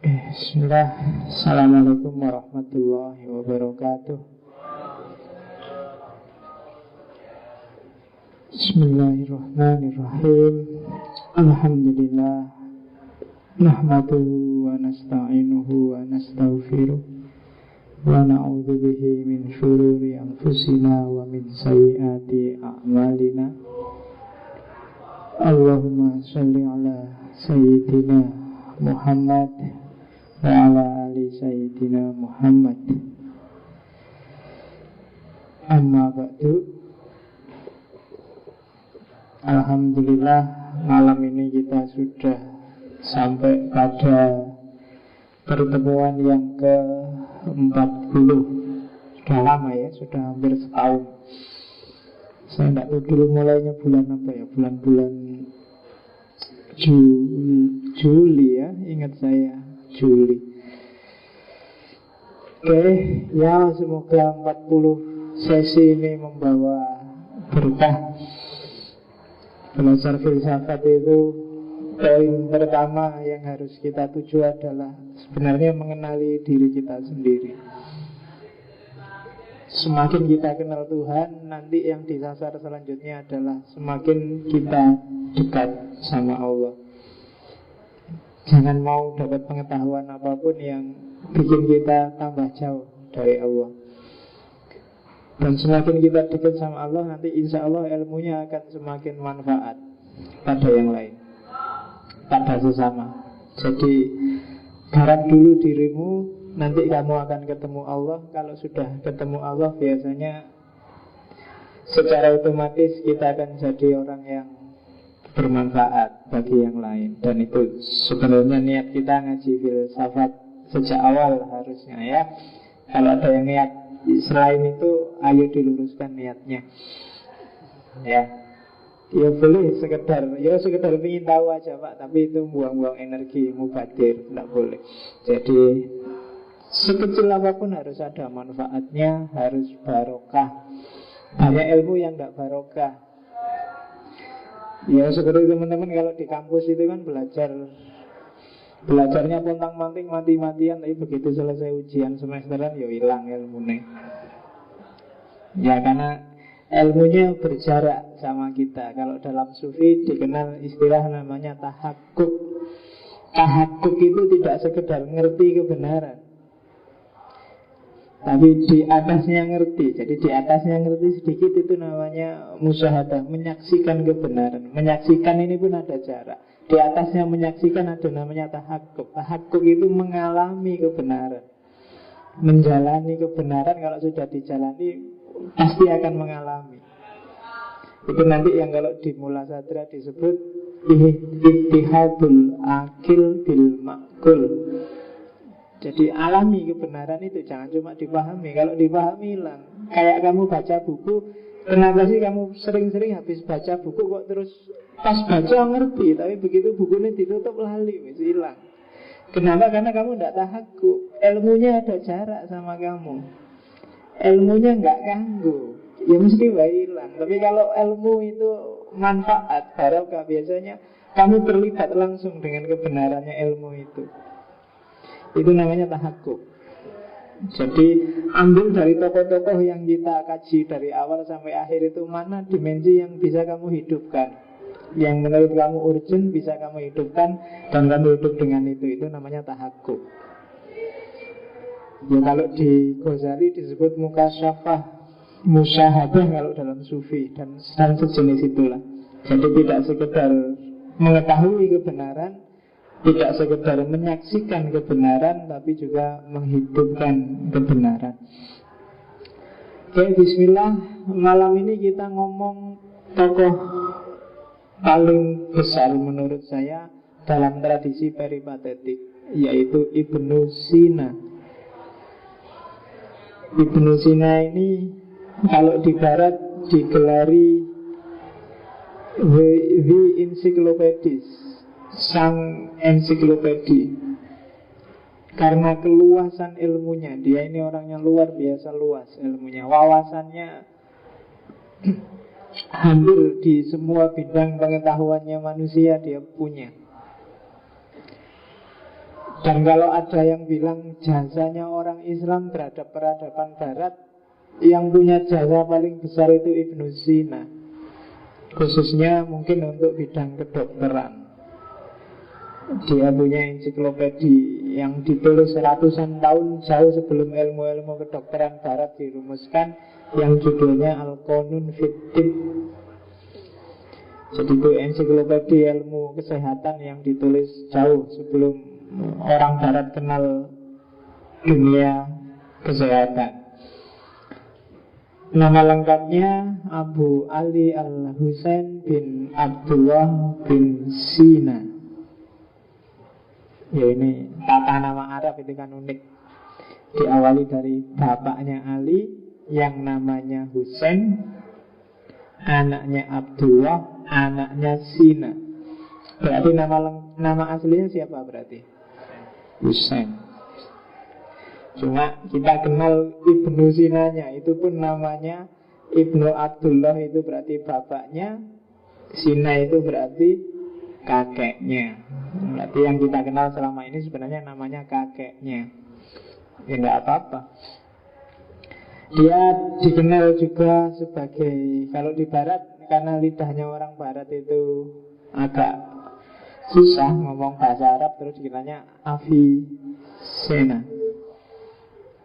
Bismillah. Assalamualaikum warahmatullahi wabarakatuh. Bismillahirrahmanirrahim. Alhamdulillah. Nahmaduhu wa nasta'inuhu wa nastaghfiruh wa na'udzu bihi min syururi anfusina wa min sayyiati a'malina. Allahumma shalli ala sayyidina Muhammad wa ala ali sayyidina Muhammad. Amma ba'du. Alhamdulillah, malam ini kita sudah sampai pada pertemuan yang ke-40. Sudah lama ya, sudah hampir setahun. Saya tidak tahu dulu mulainya bulan apa ya, bulan-bulan Juli ya, ingat saya Juli. Oke, ya semoga 40 sesi ini membawa berkah. Belajar filsafat itu poin pertama yang harus kita tuju adalah sebenarnya mengenali diri kita sendiri. Semakin kita kenal Tuhan, nanti yang disasar selanjutnya adalah semakin kita dekat sama Allah. Jangan mau dapat pengetahuan apapun yang bikin kita tambah jauh dari Allah. Dan semakin kita dekat sama Allah, nanti insya Allah ilmunya akan semakin manfaat pada yang lain, pada sesama. Jadi garap dulu dirimu, nanti kamu akan ketemu Allah. Kalau sudah ketemu Allah, biasanya secara otomatis kita akan jadi orang yang bermanfaat bagi yang lain. Dan itu sebenarnya niat kita ngaji filsafat sejak awal harusnya ya. Kalau ada yang niat selain itu, ayo diluruskan niatnya ya. Ya boleh sekedar ingin tahu aja Pak, tapi itu buang-buang energi, mubadir, tidak boleh. Jadi sekecil apapun harus ada manfaatnya, harus barokah. Banyak ilmu yang tidak barokah. Ya seperti teman-teman kalau di kampus itu kan belajarnya pontang-panting, mati-matian, tapi begitu selesai ujian semesteran ya hilang ilmunya. Ya karena ilmunya berjarak sama kita. Kalau dalam sufi dikenal istilah namanya tahakkuk. Tahakkuk itu tidak sekedar ngerti kebenaran, tapi di atasnya ngerti. Jadi di atasnya ngerti sedikit itu namanya musyahadah, menyaksikan kebenaran. Menyaksikan ini pun ada jarak. Di atasnya menyaksikan ada namanya tahakkuk. Tahakkuk itu mengalami kebenaran, menjalani kebenaran. Kalau sudah dijalani pasti akan mengalami. Itu nanti yang kalau di Mula Sadra disebut ittihadul akil bil ma'kul. Jadi alami kebenaran itu, jangan cuma dipahami. Kalau dipahami hilang. Kayak kamu baca buku, kenapa sih kamu sering-sering habis baca buku kok terus pas baca ngerti, tapi begitu bukunya ditutup lali, wis hilang. Kenapa? Karena kamu tidak tahakkuk. Ilmunya ada jarak sama kamu. Ilmunya nggak ganggu, ya mesti hilang. Tapi kalau ilmu itu manfaat, barokah, biasanya kamu terlibat langsung dengan kebenarannya ilmu itu. Itu namanya tahakkuk. Jadi ambil dari tokoh-tokoh yang kita kaji dari awal sampai akhir itu, mana dimensi yang bisa kamu hidupkan, yang menurut kamu urgent bisa kamu hidupkan, dan kamu hidup dengan itu namanya tahakkuk. Ya kalau di Ghazali disebut mukasyafah, musyahadah kalau dalam sufi, dan sejenis itulah. Jadi tidak sekedar mengetahui kebenaran, tidak sekedar menyaksikan kebenaran, tapi juga menghidupkan kebenaran. Oke, bismillah. Malam ini kita ngomong tokoh paling besar menurut saya dalam tradisi peripatetik, yaitu Ibnu Sina. Ibnu Sina ini kalau di barat digelari the encyclopedist, sang ensiklopedi, karena keluasan ilmunya. Dia ini orangnya luar biasa luas ilmunya, wawasannya hampir di semua bidang pengetahuannya manusia dia punya. Dan kalau ada yang bilang jasanya orang Islam terhadap peradaban Barat, yang punya jasa paling besar itu Ibnu Sina, khususnya mungkin untuk bidang kedokteran. Dia punya ensiklopedi yang ditulis ratusan tahun jauh sebelum ilmu-ilmu kedokteran Barat dirumuskan, yang judulnya Al-Qanun fit Tibb. Jadi itu ensiklopedi ilmu kesehatan yang ditulis jauh sebelum orang Barat kenal dunia kesehatan. Nama lengkapnya Abu Ali Al-Husain bin Abdullah bin Sina. Ya, ini tata nama Arab itu kan unik. Diawali dari bapaknya Ali yang namanya Husain, anaknya Abdullah, anaknya Sina. Berarti nama aslinya siapa berarti? Husain. Cuma kita kenal Ibnu Sinanya, itu pun namanya Ibnu Abdullah, itu berarti bapaknya. Sina itu berarti kakeknya. Berarti yang kita kenal selama ini sebenarnya namanya kakeknya. Ya nggak apa-apa. Dia dikenal juga sebagai, kalau di Barat, karena lidahnya orang Barat itu agak susah ngomong bahasa Arab, terus dikenalnya Avicenna.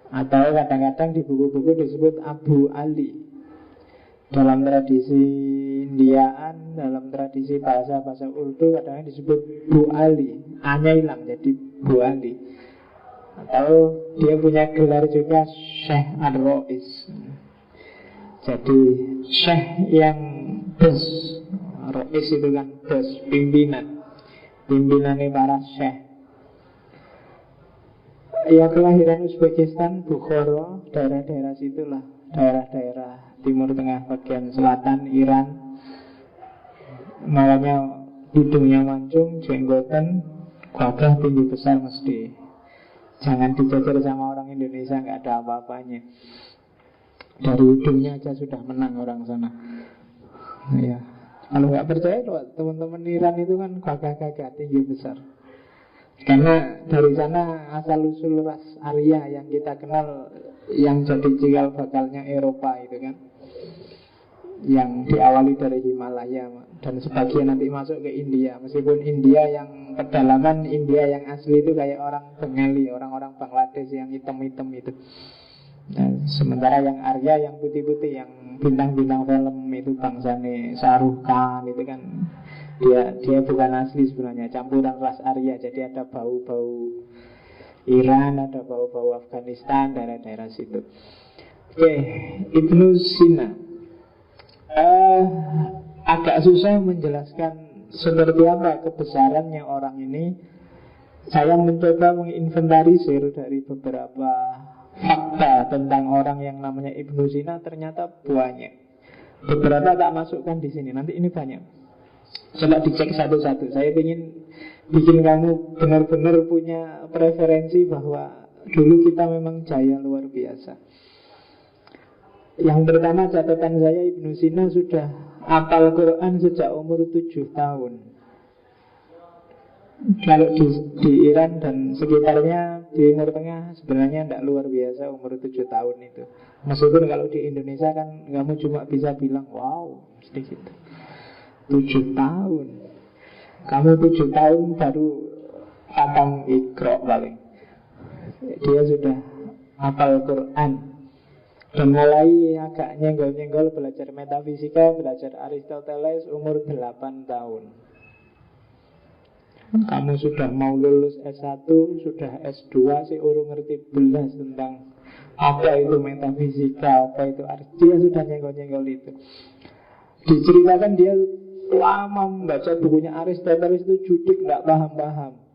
Atau kadang-kadang di buku-buku disebut Abu Ali. Dalam tradisi Indiaan, dalam tradisi bahasa-bahasa Urdu kadang-kadang disebut Bu Ali. A-nya hilang jadi Bu Ali. Atau dia punya gelar juga Syekh Ar-Rois. Jadi Syekh yang bos. Rois itu kan bos, pimpinan. Pimpinannya para Syekh. Ya, kelahiran Uzbekistan, Bukhara, daerah-daerah situlah, daerah-daerah Timur Tengah bagian selatan Iran. Makanya hidungnya mancung, jenggotan, gagah, tinggi besar mesti. Jangan dijajar sama orang Indonesia, nggak ada apa-apanya. Dari hidungnya aja sudah menang orang sana. Ya, kalau nggak percaya, teman-teman Iran itu kan gagah-gagah, tinggi besar. Karena dari sana asal-usul ras Arya yang kita kenal, yang jadi cikal bakalnya Eropa itu kan, yang diawali dari Himalaya dan sebagian nanti masuk ke India. Meskipun India yang pedalaman, India yang asli itu kayak orang Bengali, orang-orang Bangladesh yang hitam-hitam itu. Nah, sementara yang Arya, yang putih-putih, yang bintang-bintang film itu bangsane Shahrukh Khan itu kan, dia bukan asli sebenarnya, campuran ras Arya. Jadi ada bau-bau Iran, ada bau-bau Afghanistan, daerah-daerah situ. Oke, Ibnu Sina. Agak susah menjelaskan seperti apa kebesarannya orang ini. Saya mencoba menginventarisir dari beberapa fakta tentang orang yang namanya Ibnu Sina, ternyata banyak. Beberapa tak masukkan di sini. Nanti ini banyak. Coba dicek satu-satu. Saya ingin bikin kamu benar-benar punya preferensi bahwa dulu kita memang jaya luar biasa. Yang pertama, catatan saya, Ibnu Sina sudah hafal Quran sejak umur 7 tahun. Kalau di Iran dan sekitarnya, di Timur Tengah, sebenarnya tidak luar biasa umur 7 tahun itu. Meskipun kalau di Indonesia kan kamu cuma bisa bilang wow, mesti gitu. 7 tahun. Kamu 7 tahun baru khatam Iqra paling. Dia sudah hafal Quran. Dan mulai agak nyenggol-nyenggol belajar metafisika, belajar Aristoteles umur 8 tahun. Kamu sudah mau lulus S1, sudah S2, sih urung ngerti belas tentang apa itu metafisika, apa itu dia sudah nyenggol-nyenggol itu. Diceritakan dia lama membaca bukunya Aristoteles itu judik, nggak paham-paham.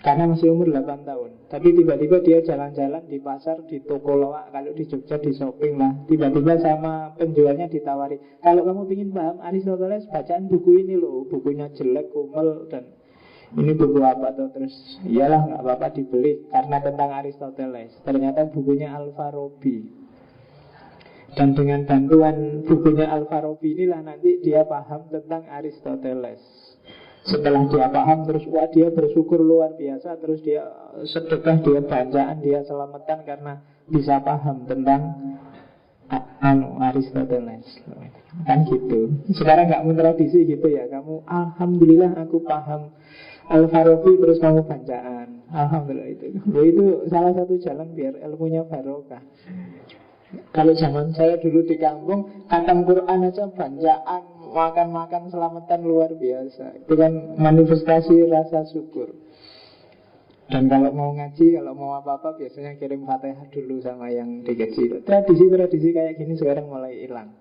Karena masih umur 8 tahun. Tapi tiba-tiba dia jalan-jalan di pasar, di toko loak, kalau di Jogja di shopping lah. Tiba-tiba sama penjualnya ditawari, kalau kamu ingin paham Aristoteles, bacaan buku ini loh. Bukunya jelek, kumel, dan ini buku apa tuh? Terus iyalah nggak apa-apa dibeli karena tentang Aristoteles. Ternyata bukunya Al-Farabi. Dan dengan bantuan bukunya Al-Farabi inilah nanti dia paham tentang Aristoteles. Setelah dia paham terus wah dia bersyukur luar biasa, terus dia sedekah, dia bacaan, dia selamatan karena bisa paham tentang Aristoteles. Kan gitu. Sekarang nggak mentradisi gitu ya. Kamu alhamdulillah aku paham Al-Farabi terus kamu bacaan. Alhamdulillah itu salah satu jalan biar ilmunya barokah. Kalau zaman saya dulu di kampung, khatam Quran aja bacaan, makan-makan selamatan luar biasa. Itu kan manifestasi rasa syukur. Dan kalau mau ngaji, kalau mau apa-apa biasanya kirim Fatihah dulu sama yang dikecil. Tradisi-tradisi kayak gini sekarang mulai hilang.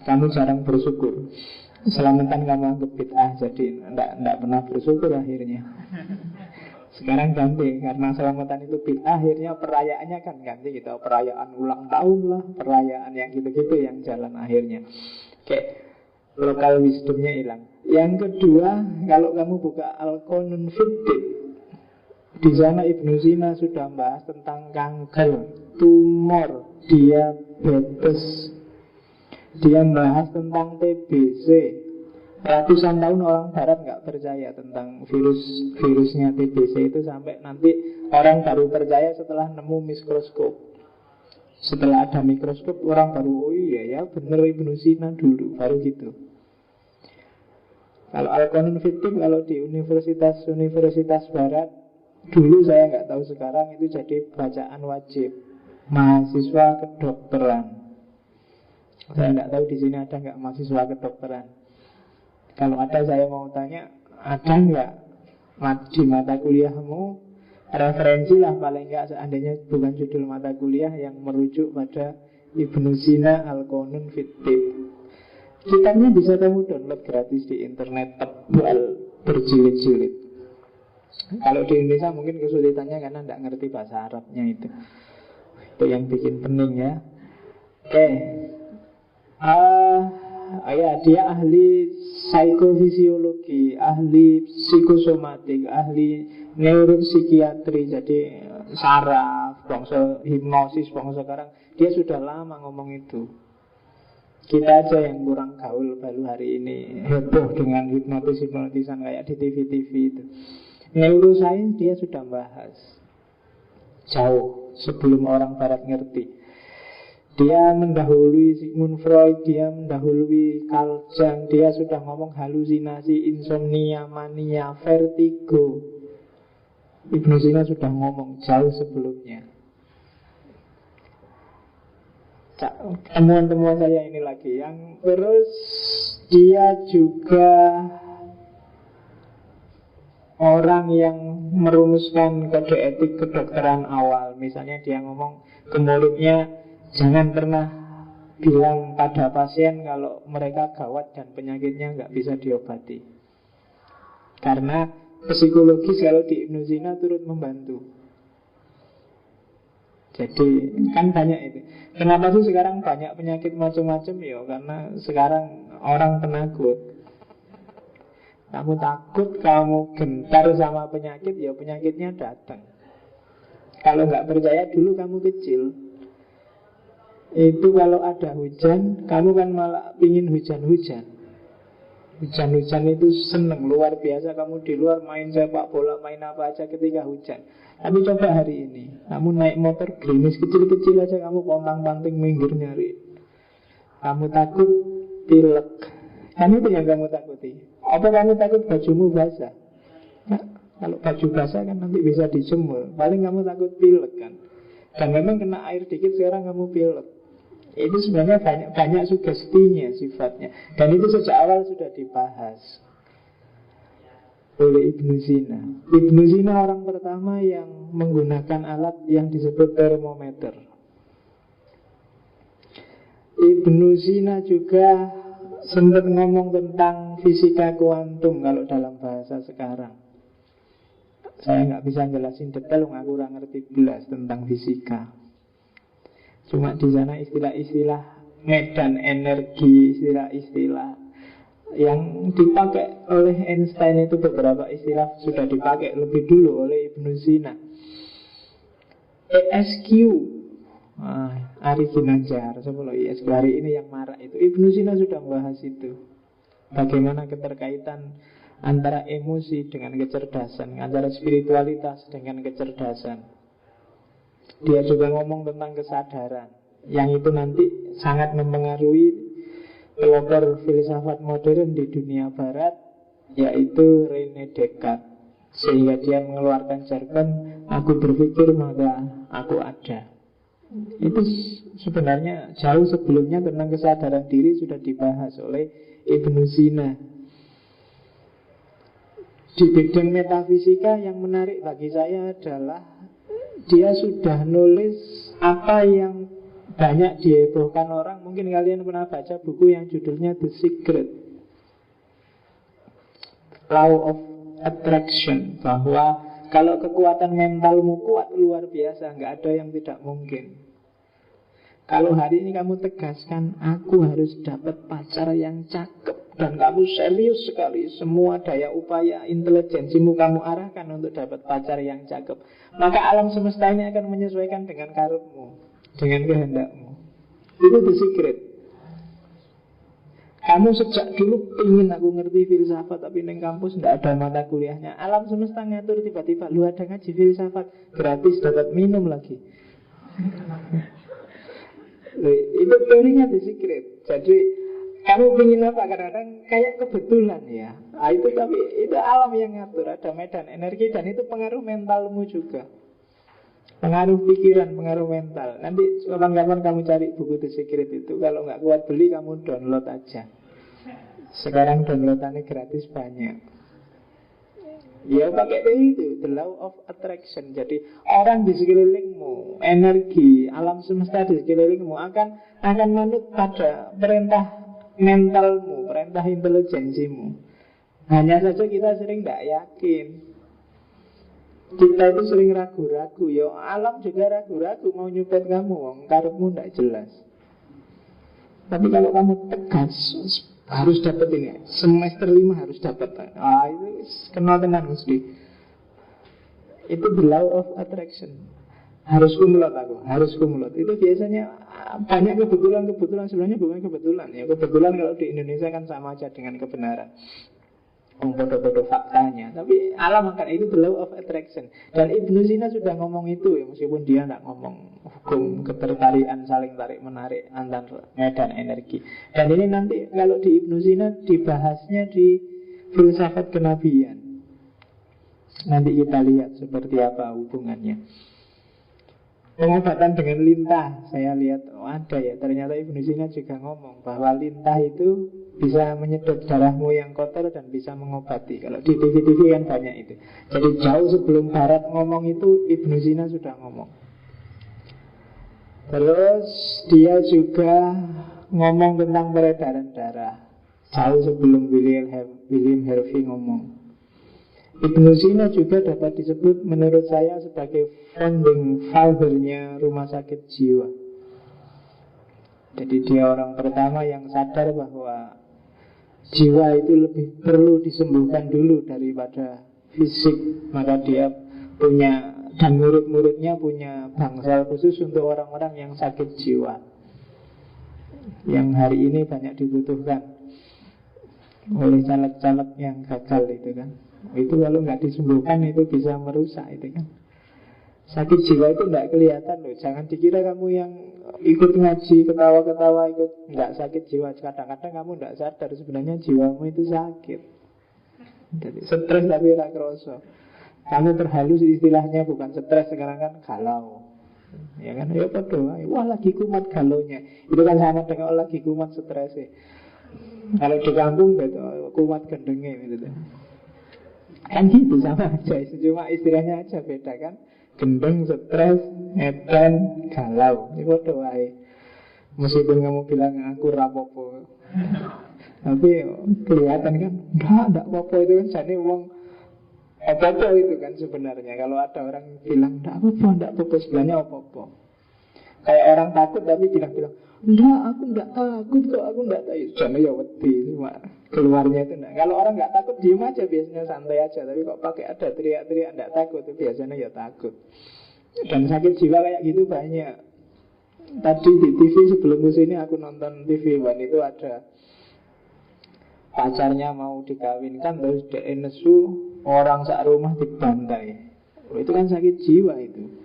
Kamu jarang bersyukur. Selamatan kamu anggap bid'ah, jadi enggak pernah bersyukur akhirnya. Sekarang ganti, karena selamatan itu bid'ah, akhirnya perayaannya kan ganti gitu. Perayaan ulang tahun lah, perayaan yang gitu-gitu yang jalan akhirnya. Kayak lokal wisdomnya hilang. Yang kedua, kalau kamu buka Al-Qanun Fiddin, di sana Ibnu Sina sudah bahas tentang kanker, tumor, diabetes. Dia bahas tentang TBC. Ratusan tahun orang barat nggak percaya tentang virusnya TBC itu, sampai nanti orang baru percaya setelah nemu mikroskop. Setelah ada mikroskop orang baru, oh iya ya bener Ibnu Sina dulu, baru gitu. Kalau Al-Qanun Fiddin, kalau di universitas barat dulu, saya nggak tahu sekarang, itu jadi bacaan wajib mahasiswa kedokteran. Saya nggak tahu di sini ada nggak mahasiswa kedokteran. Kalau ada saya mau tanya, ada nggak di mata kuliahmu referensi lah paling nggak, seandainya bukan judul mata kuliah yang merujuk pada Ibnu Sina Al-Qanun Fiddin. Kitabnya bisa kamu download gratis di internet, tebal berjilid-jilid. Kalau di Indonesia mungkin kesulitannya karena tidak ngerti bahasa Arabnya itu yang bikin pening ya. Oke. Ya, dia ahli psikofisiologi, ahli psikosomatik, ahli neuropsikiatri. Jadi saraf, bangsa hipnosis, bangsa sekarang dia sudah lama ngomong itu. Kita aja yang kurang gaul baru hari ini heboh dengan hipnotisan kayak di TV-TV itu. Neuroscience dia sudah bahas jauh sebelum orang barat ngerti. Dia mendahului Sigmund Freud, dia mendahului Carl Jung. Dia sudah ngomong halusinasi, insomnia, mania, vertigo. Ibnu Sina sudah ngomong jauh sebelumnya. Temuan-temuan saya ini lagi. Yang terus dia juga orang yang merumuskan kode etik kedokteran awal. Misalnya dia ngomong ke muridnya, jangan pernah bilang pada pasien kalau mereka gawat dan penyakitnya nggak bisa diobati. Karena psikologis kalau di Ibnu Sina turut membantu. Jadi kan banyak itu. Kenapa sih sekarang banyak penyakit macam-macam ya? Karena sekarang orang penakut. Kamu takut, kamu gentar sama penyakit, ya penyakitnya datang. Kalau nggak percaya dulu kamu kecil, itu kalau ada hujan, kamu kan malah pingin hujan-hujan. Hujan-hujan itu seneng, luar biasa. Kamu di luar main sepak bola, main apa aja ketika hujan. Tapi coba hari ini, kamu naik motor gerimis kecil-kecil aja, kamu pontang-panting minggir nyari. Kamu takut pilek. Kan itu yang kamu takuti. Apa kamu takut bajumu basah? Nah, kalau baju basah kan nanti bisa dijemur. Paling kamu takut pilek kan. Dan memang kena air dikit sekarang kamu pilek. Itu sebenarnya banyak sugestinya sifatnya. Dan itu sejak awal sudah dibahas oleh Ibnu Sina. Ibnu Sina orang pertama yang menggunakan alat yang disebut termometer. Ibnu Sina juga sempat ngomong tentang fisika kuantum kalau dalam bahasa sekarang. Saya nggak bisa jelasin detail, aku kurang ngerti belas tentang fisika. Cuma di sana istilah-istilah medan energi, istilah-istilah yang dipakai oleh Einstein itu, beberapa istilah sudah dipakai lebih dulu oleh Ibnu Sina. ESQ, Arif Ginanjar, sebelum ESQ hari ini yang marah itu, Ibnu Sina sudah membahas itu. Bagaimana keterkaitan antara emosi dengan kecerdasan, antara spiritualitas dengan kecerdasan. Dia juga ngomong tentang kesadaran, yang itu nanti sangat mempengaruhi pelopor filsafat modern di dunia barat, yaitu René Descartes. Sehingga dia mengeluarkan jargon, aku berpikir maka aku ada. Itu sebenarnya jauh sebelumnya tentang kesadaran diri sudah dibahas oleh Ibnu Sina. Di bidang metafisika yang menarik bagi saya adalah dia sudah nulis apa yang banyak dihebohkan orang. Mungkin kalian pernah baca buku yang judulnya The Secret, Law of Attraction, bahwa kalau kekuatan mentalmu kuat luar biasa, nggak ada yang tidak mungkin. Kalau hari ini kamu tegaskan, aku harus dapat pacar yang cakep, dan kamu serius sekali, semua daya upaya intelijensimu kamu arahkan untuk dapat pacar yang cakep, maka alam semesta ini akan menyesuaikan dengan karepmu, dengan kehendakmu. Itu the secret. Kamu sejak dulu ingin aku ngerti filsafat, tapi neng kampus tidak ada mata kuliahnya. Alam semesta ngatur tiba-tiba, lu ada ngaji filsafat, gratis dapat minum lagi. Itu teorinya the secret. Jadi kamu ingin apa, kadang-kadang kayak kebetulan ya. Itu tapi itu alam yang ngatur, ada medan energi, dan itu pengaruh mentalmu juga. Pengaruh pikiran, pengaruh mental. Nanti kapan-kapan kamu cari buku The Secret itu. Kalau nggak kuat beli, kamu download aja. Sekarang downloadannya gratis banyak. Ya pakai itu, the law of attraction. Jadi orang di sekelilingmu, energi, alam semesta di sekelilingmu akan manut pada perintah mentalmu, perintah intelijensimu. Hanya saja kita sering tidak yakin. Kita itu sering ragu-ragu. Ya alam juga ragu-ragu mau nyupet kamu, wong karepmu tidak jelas. Tapi kalau kamu tegas, harus dapat ini, semester 5 harus dapat. Itu kenal tenan mesti. Itu the law of attraction. Harus kumulot aku, harus kumulot. Itu biasanya banyak kebetulan sebenarnya bukan kebetulan. Ya kebetulan kalau di Indonesia kan sama aja dengan kebenaran. Bodoh-bodoh faktanya. Tapi alam akan itu the law of attraction. Dan Ibnu Sina sudah ngomong itu ya, meskipun dia tidak ngomong hukum ketertarikan saling tarik menarik antar medan energi. Dan ini nanti kalau di Ibnu Sina dibahasnya di filsafat kenabian. Nanti kita lihat seperti apa hubungannya. Pengobatan dengan lintah, saya lihat ada ya, ternyata Ibnu Sina juga ngomong bahwa lintah itu bisa menyedot darahmu yang kotor dan bisa mengobati. Kalau di TV-TV kan banyak itu. Jadi jauh sebelum Barat ngomong itu, Ibnu Sina sudah ngomong. Terus dia juga ngomong tentang peredaran darah jauh sebelum William Harvey ngomong. Ibnu Sina juga dapat disebut menurut saya sebagai founding father-nya rumah sakit jiwa. Jadi dia orang pertama yang sadar bahwa jiwa itu lebih perlu disembuhkan dulu daripada fisik. Maka dia punya, dan murid-muridnya punya bangsal khusus untuk orang-orang yang sakit jiwa, yang hari ini banyak dibutuhkan oleh caleg-caleg yang gagal itu kan. Itu kalau nggak disembuhkan itu bisa merusak itu kan. Sakit jiwa itu nggak kelihatan loh. Jangan dikira kamu yang ikut ngaji ketawa-ketawa ikut nggak sakit jiwa. Kadang-kadang kamu nggak sadar sebenarnya jiwamu itu sakit. Jadi stres tapi ora kroso. Kamu terhalus istilahnya bukan stres, sekarang kan galau. Ya kan, ya padha. Wah lagi kumat galonya. Itu kan sama dengan lagi kumat stresnya. Kalau di kampung gitu, kumat gendengnya gitu. Kan gitu sama aja, cuma istilahnya aja beda kan. Gendeng, stres, edan, galau. Ini kode wae. Meskipun kamu bilang aku rapopo, tapi kelihatan kan enggak apa-apa itu kan. Jadi ngomong apa-apa itu kan sebenarnya. Kalau ada orang bilang enggak apa-apa, sebenarnya apa-apa. Kayak orang takut tapi bilang enggak, aku enggak takut kok, aku enggak takut. Jangan ya wedi, cuma keluarnya itu enggak. Kalau orang enggak takut diem aja biasanya santai aja. Tapi kok pakai ada teriak-teriak enggak takut, itu biasanya ya takut. Dan sakit jiwa kayak gitu banyak. Tadi di TV sebelum kesini aku nonton TV One itu ada pacarnya mau dikawinkan terus dia nesu, orang sak rumah dibantai. Itu kan sakit jiwa itu.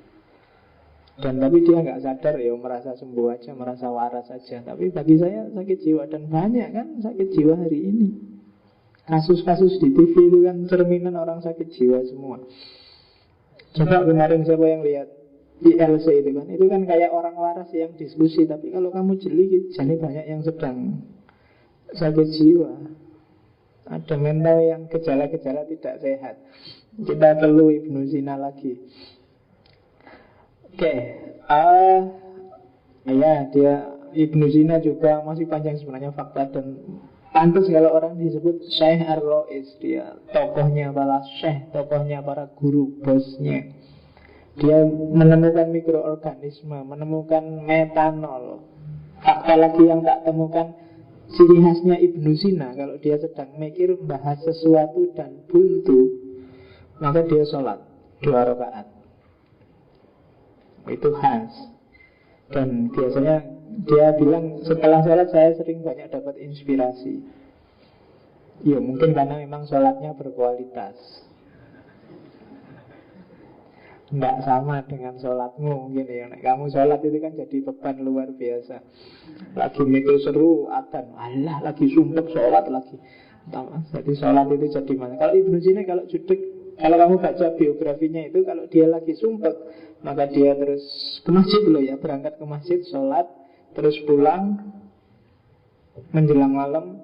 Dan tapi dia nggak sadar, ya merasa sembuh aja, merasa waras aja. Tapi bagi saya sakit jiwa. Dan banyak kan sakit jiwa hari ini. Kasus-kasus di TV itu kan cerminan orang sakit jiwa semua. Coba kemarin siapa yang lihat ILC itu kan kayak orang waras yang diskusi. Tapi kalau kamu jeli, jadi banyak yang sedang sakit jiwa. Ada mental yang gejala-gejala tidak sehat. Kita perlu Ibnu Sina lagi. Oke, ya dia Ibnu Sina juga masih panjang sebenarnya fakta dan pantas kalau orang disebut Syekh Ar-Rois. Dia tokohnya para syekh, tokohnya para guru, bosnya. Dia menemukan mikroorganisme, menemukan metanol. Fakta lagi yang tak temukan, ciri khasnya Ibnu Sina kalau dia sedang mikir bahas sesuatu dan buntu, maka dia sholat 2 rakaat. Itu khas. Dan biasanya dia bilang setelah sholat saya sering banyak dapat inspirasi. Ya mungkin karena memang sholatnya berkualitas. Tidak sama dengan sholatmu mungkin ya. Kamu sholat itu kan jadi beban luar biasa. Lagi mikir seru, adzan, alah lagi sumpek sholat lagi. Jadi sholat itu jadi mana? Kalau Ibnu Sina kalau judek, kalau kamu baca biografinya itu, kalau dia lagi sumpek, maka dia terus ke masjid loh ya, berangkat ke masjid, sholat, terus pulang, menjelang malam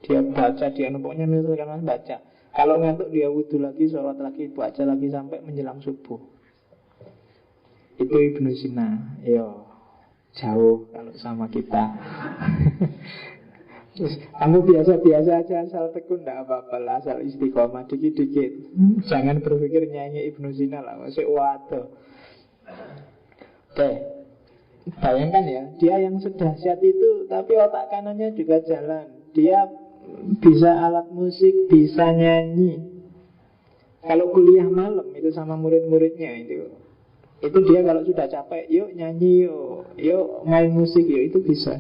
dia baca, dia pokoknya misalkan baca. Kalau ngantuk dia wudhu lagi, sholat lagi, baca lagi sampai menjelang subuh. Itu Ibnu Sina. Yo, jauh kalau sama kita. Terus, kamu biasa-biasa aja, asal tekun tidak apa-apa lah, asal istiqomah dikit-dikit. Jangan berpikir nyanyi Ibnu Sina lah, masih waduh. Oke, bayangkan ya, dia yang sedahsyat itu, tapi otak kanannya juga jalan. Dia bisa alat musik, bisa nyanyi. Kalau kuliah malam itu sama murid-muridnya itu dia kalau sudah capek, yuk nyanyi, yuk main musik, yuk itu bisa.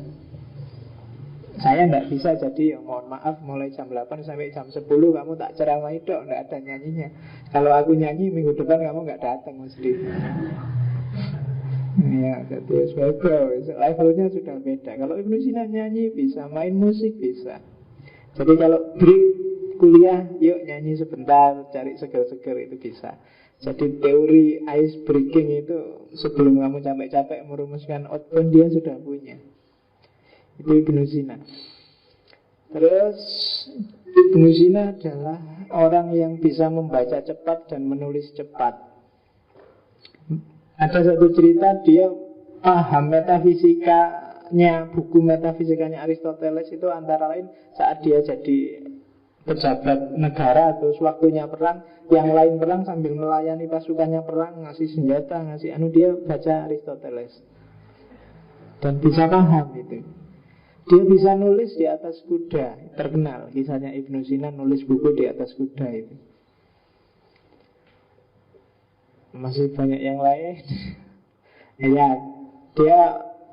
Saya tidak bisa, jadi ya mohon maaf, mulai jam 8 sampai jam 10 kamu tak ceramah itu, tidak ada nyanyinya. Kalau aku nyanyi minggu depan kamu nggak datang mesti. Ya, jadi levelnya sudah beda. Kalau Ibnu Sina nyanyi bisa, main musik bisa. Jadi kalau break kuliah, yuk nyanyi sebentar, cari seger-seger itu bisa. Jadi teori ice breaking itu sebelum kamu capek-capek merumuskan outbound dia sudah punya. Itu Ibnu Sina. Terus Ibnu Sina adalah orang yang bisa membaca cepat dan menulis cepat. Ada satu cerita dia paham metafisikanya, buku metafisikanya Aristoteles itu antara lain saat dia jadi pejabat negara atau waktunya perang, yang lain perang sambil melayani pasukannya perang, ngasih senjata, ngasih dia baca Aristoteles dan bisa paham itu. Dia bisa nulis di atas kuda, terkenal kisahnya Ibnu Sina nulis buku di atas kuda itu. Masih banyak yang lain. Ya, dia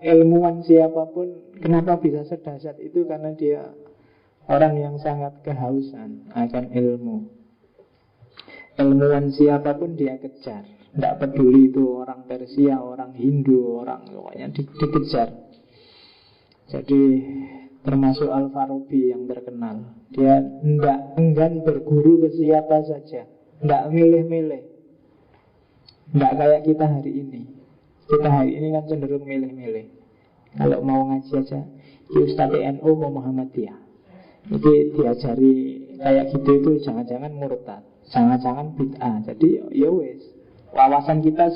ilmuwan siapapun, kenapa bisa sedahsyat itu? Karena dia orang yang sangat kehausan akan ilmu. Ilmuwan siapapun dia kejar. Tidak peduli itu orang Persia, orang Hindu, orang pokoknya dikejar. Jadi termasuk Al-Farabi yang terkenal. Dia tidak enggan berguru ke siapa saja, tidak milih-milih. Tidak kayak kita hari ini. Kita hari ini kan cenderung milih-milih. Kalau mau ngaji aja, Ustadz NU mau Muhammadiyah. Itu diajari kayak gitu itu jangan-jangan murtad, jangan-jangan bid'ah. Jadi ya wes, wawasan kita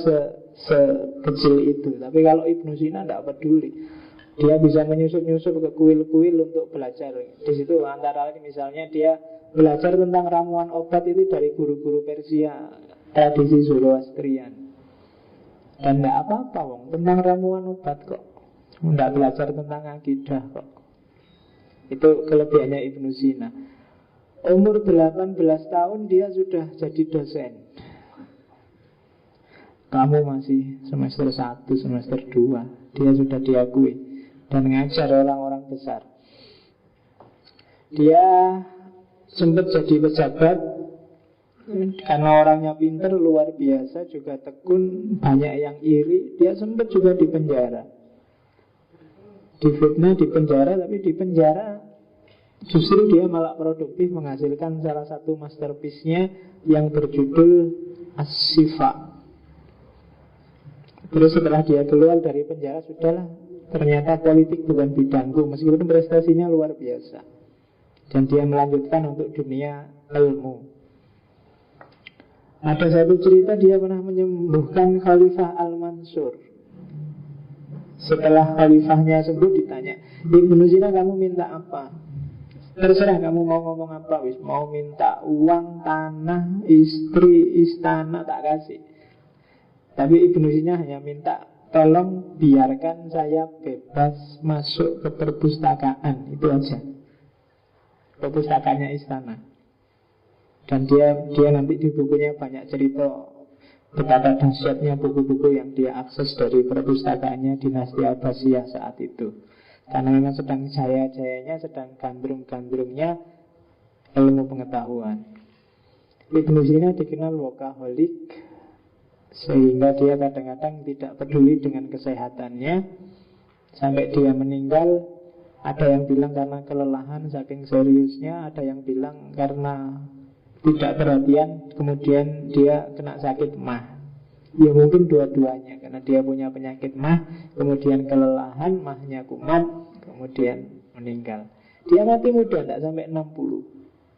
sekecil itu. Tapi kalau Ibnu Sina tidak peduli. Dia bisa menyusup-nyusup ke kuil-kuil untuk belajar. Di situ antara lain misalnya dia belajar tentang ramuan obat itu dari guru-guru Persia, tradisi Zoroastrian. Dan tidak apa-apa wong, tentang ramuan obat kok. Tidak belajar tentang akidah kok. Itu kelebihannya Ibnu Sina. Umur 18 tahun dia sudah jadi dosen. Kamu masih semester 1, semester 2, dia sudah diakui dan ngajar orang-orang besar. Dia sempat jadi pejabat karena orangnya pinter luar biasa, juga tekun, banyak yang iri. Dia sempat juga di penjara, difitnah, di penjara. Tapi di penjara justru dia malah produktif, menghasilkan salah satu masterpiece-nya yang berjudul As-Sifa. Terus setelah dia keluar dari penjara, sudahlah, ternyata politik bukan bidangku, meskipun prestasinya luar biasa. Dan dia melanjutkan untuk dunia ilmu. Ada satu cerita, dia pernah menyembuhkan Khalifah Al-Mansur. Setelah khalifahnya sembuh, ditanya, Ibnu Sina, kamu minta apa? Terserah kamu mau ngomong apa, wis. Mau minta uang, tanah, istri, istana, tak kasih. Tapi Ibnu Sina hanya minta, tolong biarkan saya bebas masuk ke perpustakaan. Itu aja. Perpustakaannya istana. Dan dia nanti di bukunya banyak cerita betapa dahsyatnya buku-buku yang dia akses dari perpustakaannya dinasti Abbasiyah saat itu. Karena memang sedang jaya-jayanya, sedang gandrung-gandrungnya ilmu pengetahuan. Ibnu Sina dikenal workaholic, sehingga dia kadang-kadang tidak peduli dengan kesehatannya. Sampai dia meninggal, ada yang bilang karena kelelahan saking seriusnya, ada yang bilang karena tidak perhatian, kemudian dia kena sakit mah. Ya mungkin dua-duanya, karena dia punya penyakit mah, kemudian kelelahan, mahnya kumat, kemudian meninggal. Dia mati muda, tidak sampai 60,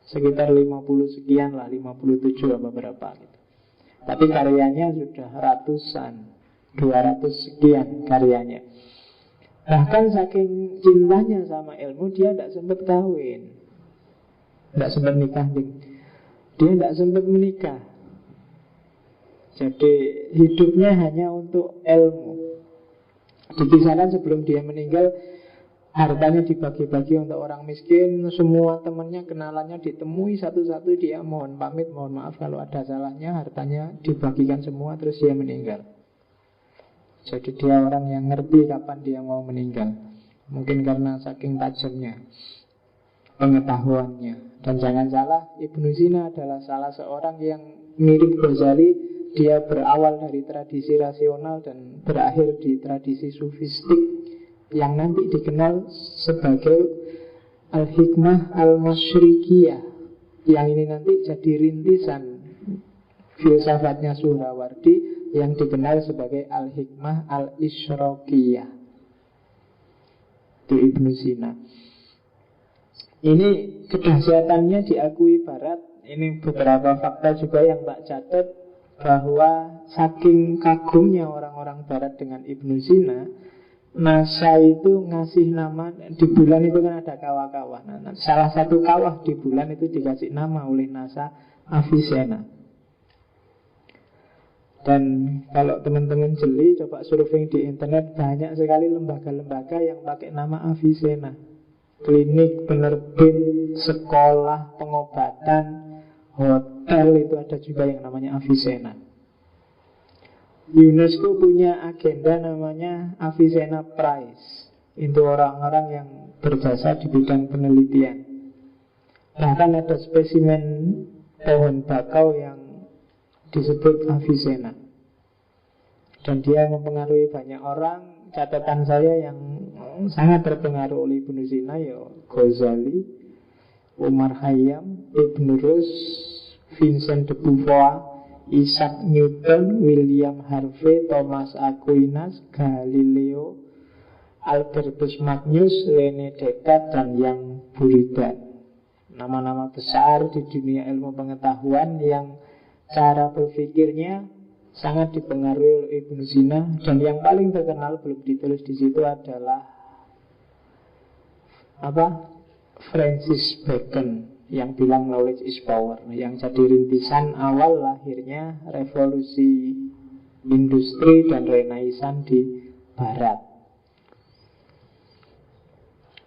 sekitar 50 sekian lah, 57 apa berapa gitu. Tapi karyanya sudah ratusan, 200 sekian karyanya. Bahkan saking cintanya sama ilmu, dia tidak sempat kawin, tidak sempat nikah. Dia tidak sempat menikah. Jadi hidupnya hanya untuk ilmu. Dikisahkan sebelum dia meninggal, hartanya dibagi-bagi untuk orang miskin. Semua temannya, kenalannya ditemui satu-satu. Dia mohon pamit, mohon maaf kalau ada salahnya. Hartanya dibagikan semua, terus dia meninggal. Jadi dia orang yang ngerti kapan dia mau meninggal. Mungkin karena saking tajamnya pengetahuannya. Dan jangan salah, Ibnu Sina adalah salah seorang yang mirip Ghazali. Dia berawal dari tradisi rasional dan berakhir di tradisi sufistik, yang nanti dikenal sebagai Al-Hikmah Al-Masyrikiyah. Yang ini nanti jadi rintisan filsafatnya Suhrawardi, yang dikenal sebagai Al-Hikmah Al-Isyraqiyah. Itu Ibnu Sina. Ini kedahsyatannya diakui Barat. Ini beberapa fakta juga yang tak catat, bahwa saking kagumnya orang-orang Barat dengan Ibnu Sina, NASA itu ngasih nama, di bulan itu kan ada kawah-kawah. Nah, salah satu kawah di bulan itu dikasih nama oleh NASA Avicenna. Dan kalau teman-teman jeli, coba surfing di internet, banyak sekali lembaga-lembaga yang pakai nama Avicenna. Klinik, penerbit, sekolah, pengobatan, hotel, itu ada juga yang namanya Avicenna. UNESCO punya agenda namanya Avicenna Prize. Itu orang-orang yang berjasa di bidang penelitian. Bahkan ada spesimen pohon bakau yang disebut Avicenna. Dan dia mempengaruhi banyak orang. Catatan saya yang sangat terpengaruh oleh Ibnu Sina, ya Ghazali, Umar Khayyam, Ibn Rus, Vincent de Beauvoir, Isaac Newton, William Harvey, Thomas Aquinas, Galileo, Albertus Magnus, René Descartes, dan Jan Buridan. Nama-nama besar di dunia ilmu pengetahuan yang cara berpikirnya sangat dipengaruhi oleh Ibnu Sina. Dan yang paling terkenal, belum ditulis di situ, adalah Francis Bacon, yang bilang knowledge is power, yang jadi rintisan awal lahirnya revolusi industri dan renaissance di Barat.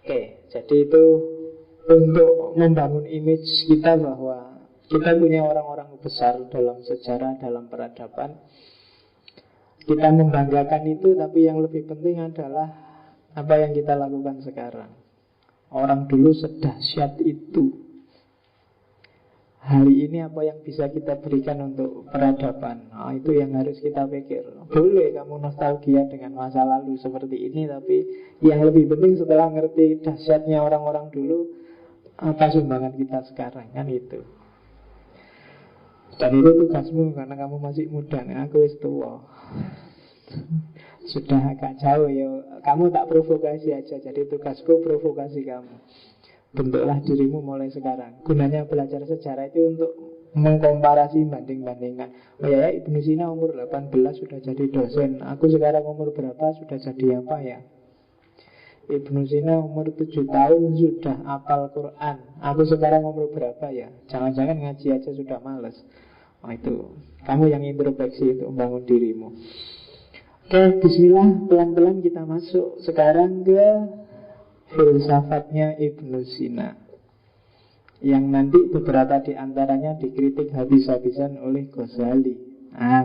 Oke, jadi itu untuk membangun image kita bahwa kita punya orang-orang besar dalam sejarah, dalam peradaban. Kita membanggakan itu, tapi yang lebih penting adalah apa yang kita lakukan sekarang. Orang dulu sedahsyat itu. Hari ini apa yang bisa kita berikan untuk peradaban? Itu yang harus kita pikir. Boleh kamu nostalgia dengan masa lalu seperti ini, tapi yang lebih penting setelah ngerti dahsyatnya orang-orang dulu, apa sumbangan kita sekarang, kan itu. Dan itu tugasmu karena kamu masih muda. Aku wis tua, sudah agak jauh ya. Kamu tak provokasi aja. Jadi tugasku provokasi kamu. Bentuklah dirimu mulai sekarang. Gunanya belajar sejarah itu untuk mengkomparasi, banding-bandingkan. Oh ya, Ibnu Sina umur 18 sudah jadi dosen. Aku sekarang umur berapa sudah jadi apa ya? Ibnu Sina umur 7 tahun sudah hafal Quran. Aku sekarang umur berapa ya? Jangan-jangan ngaji aja sudah males. Itu kamu yang introspeksi untuk membangun dirimu. Oke, bismillah. Pelan-pelan kita masuk sekarang ke filsafatnya Ibnu Sina, yang nanti beberapa di antaranya dikritik habis-habisan oleh Ghazali.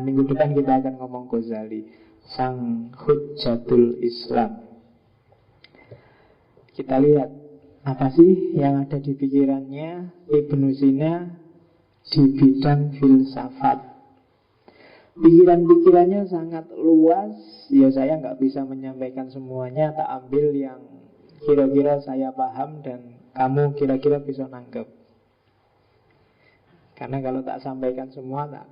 Minggu depan kita akan ngomong Ghazali, sang hujjatul Islam. Kita lihat apa sih yang ada di pikirannya Ibnu Sina di bidang filsafat. Pikiran-pikirannya sangat luas. Ya saya nggak bisa menyampaikan semuanya, tak ambil yang kira-kira saya paham dan kamu kira-kira bisa nangkep. Karena kalau tak sampaikan semua, tak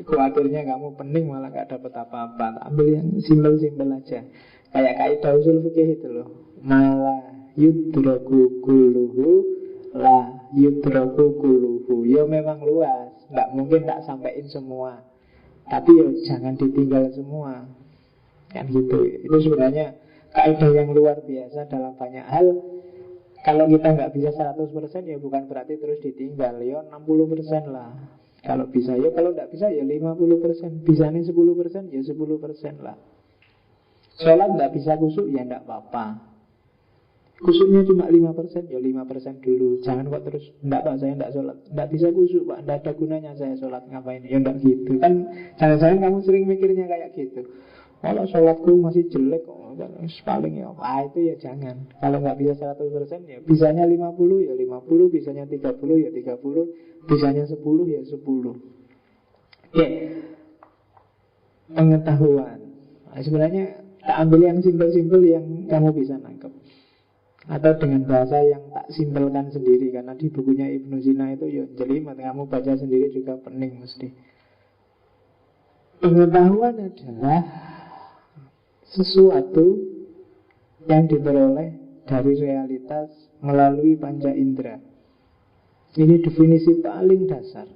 khawatirnya kamu pening malah gak dapat apa-apa. Tak ambil yang simpel-simpel aja. Kayak kaidah usul fikih itu loh. Mala yudraku kulluhu la yudraku kulluhu. Ya memang luas, gak mungkin tak sampaikan semua, tapi ya jangan ditinggal semua. Kan gitu. Itu sebenarnya kaidah yang luar biasa dalam banyak hal. Kalau kita nggak bisa 100% ya bukan berarti terus ditinggal. Ya 60% lah kalau bisa. Ya kalau nggak bisa ya 50%. Bisanya 10% ya 10% lah. Sholat nggak bisa kusuk ya nggak apa-apa. Kusuknya cuma 5% ya 5% dulu. Jangan kok terus nggak pak saya nggak sholat, nggak bisa kusuk pak, nggak ada gunanya saya sholat, ngapain. Ya nggak gitu kan. Jangan-jangan kamu sering mikirnya kayak gitu. Kalau sholatku masih jelek paling ya itu ya jangan. Kalau nggak bisa 100% ya bisanya 50 ya 50, bisanya 30 ya 30, bisanya 10 ya 10. Oke. Pengetahuan. Sebenarnya tak ambil yang simpel-simpel yang kamu bisa nangkep, atau dengan bahasa yang tak simpelkan sendiri. Karena di bukunya Ibnu Sina itu ya jelimet, kamu baca sendiri juga pening mesti. Pengetahuan adalah sesuatu yang diperoleh dari realitas melalui panca indera. Ini definisi paling dasar.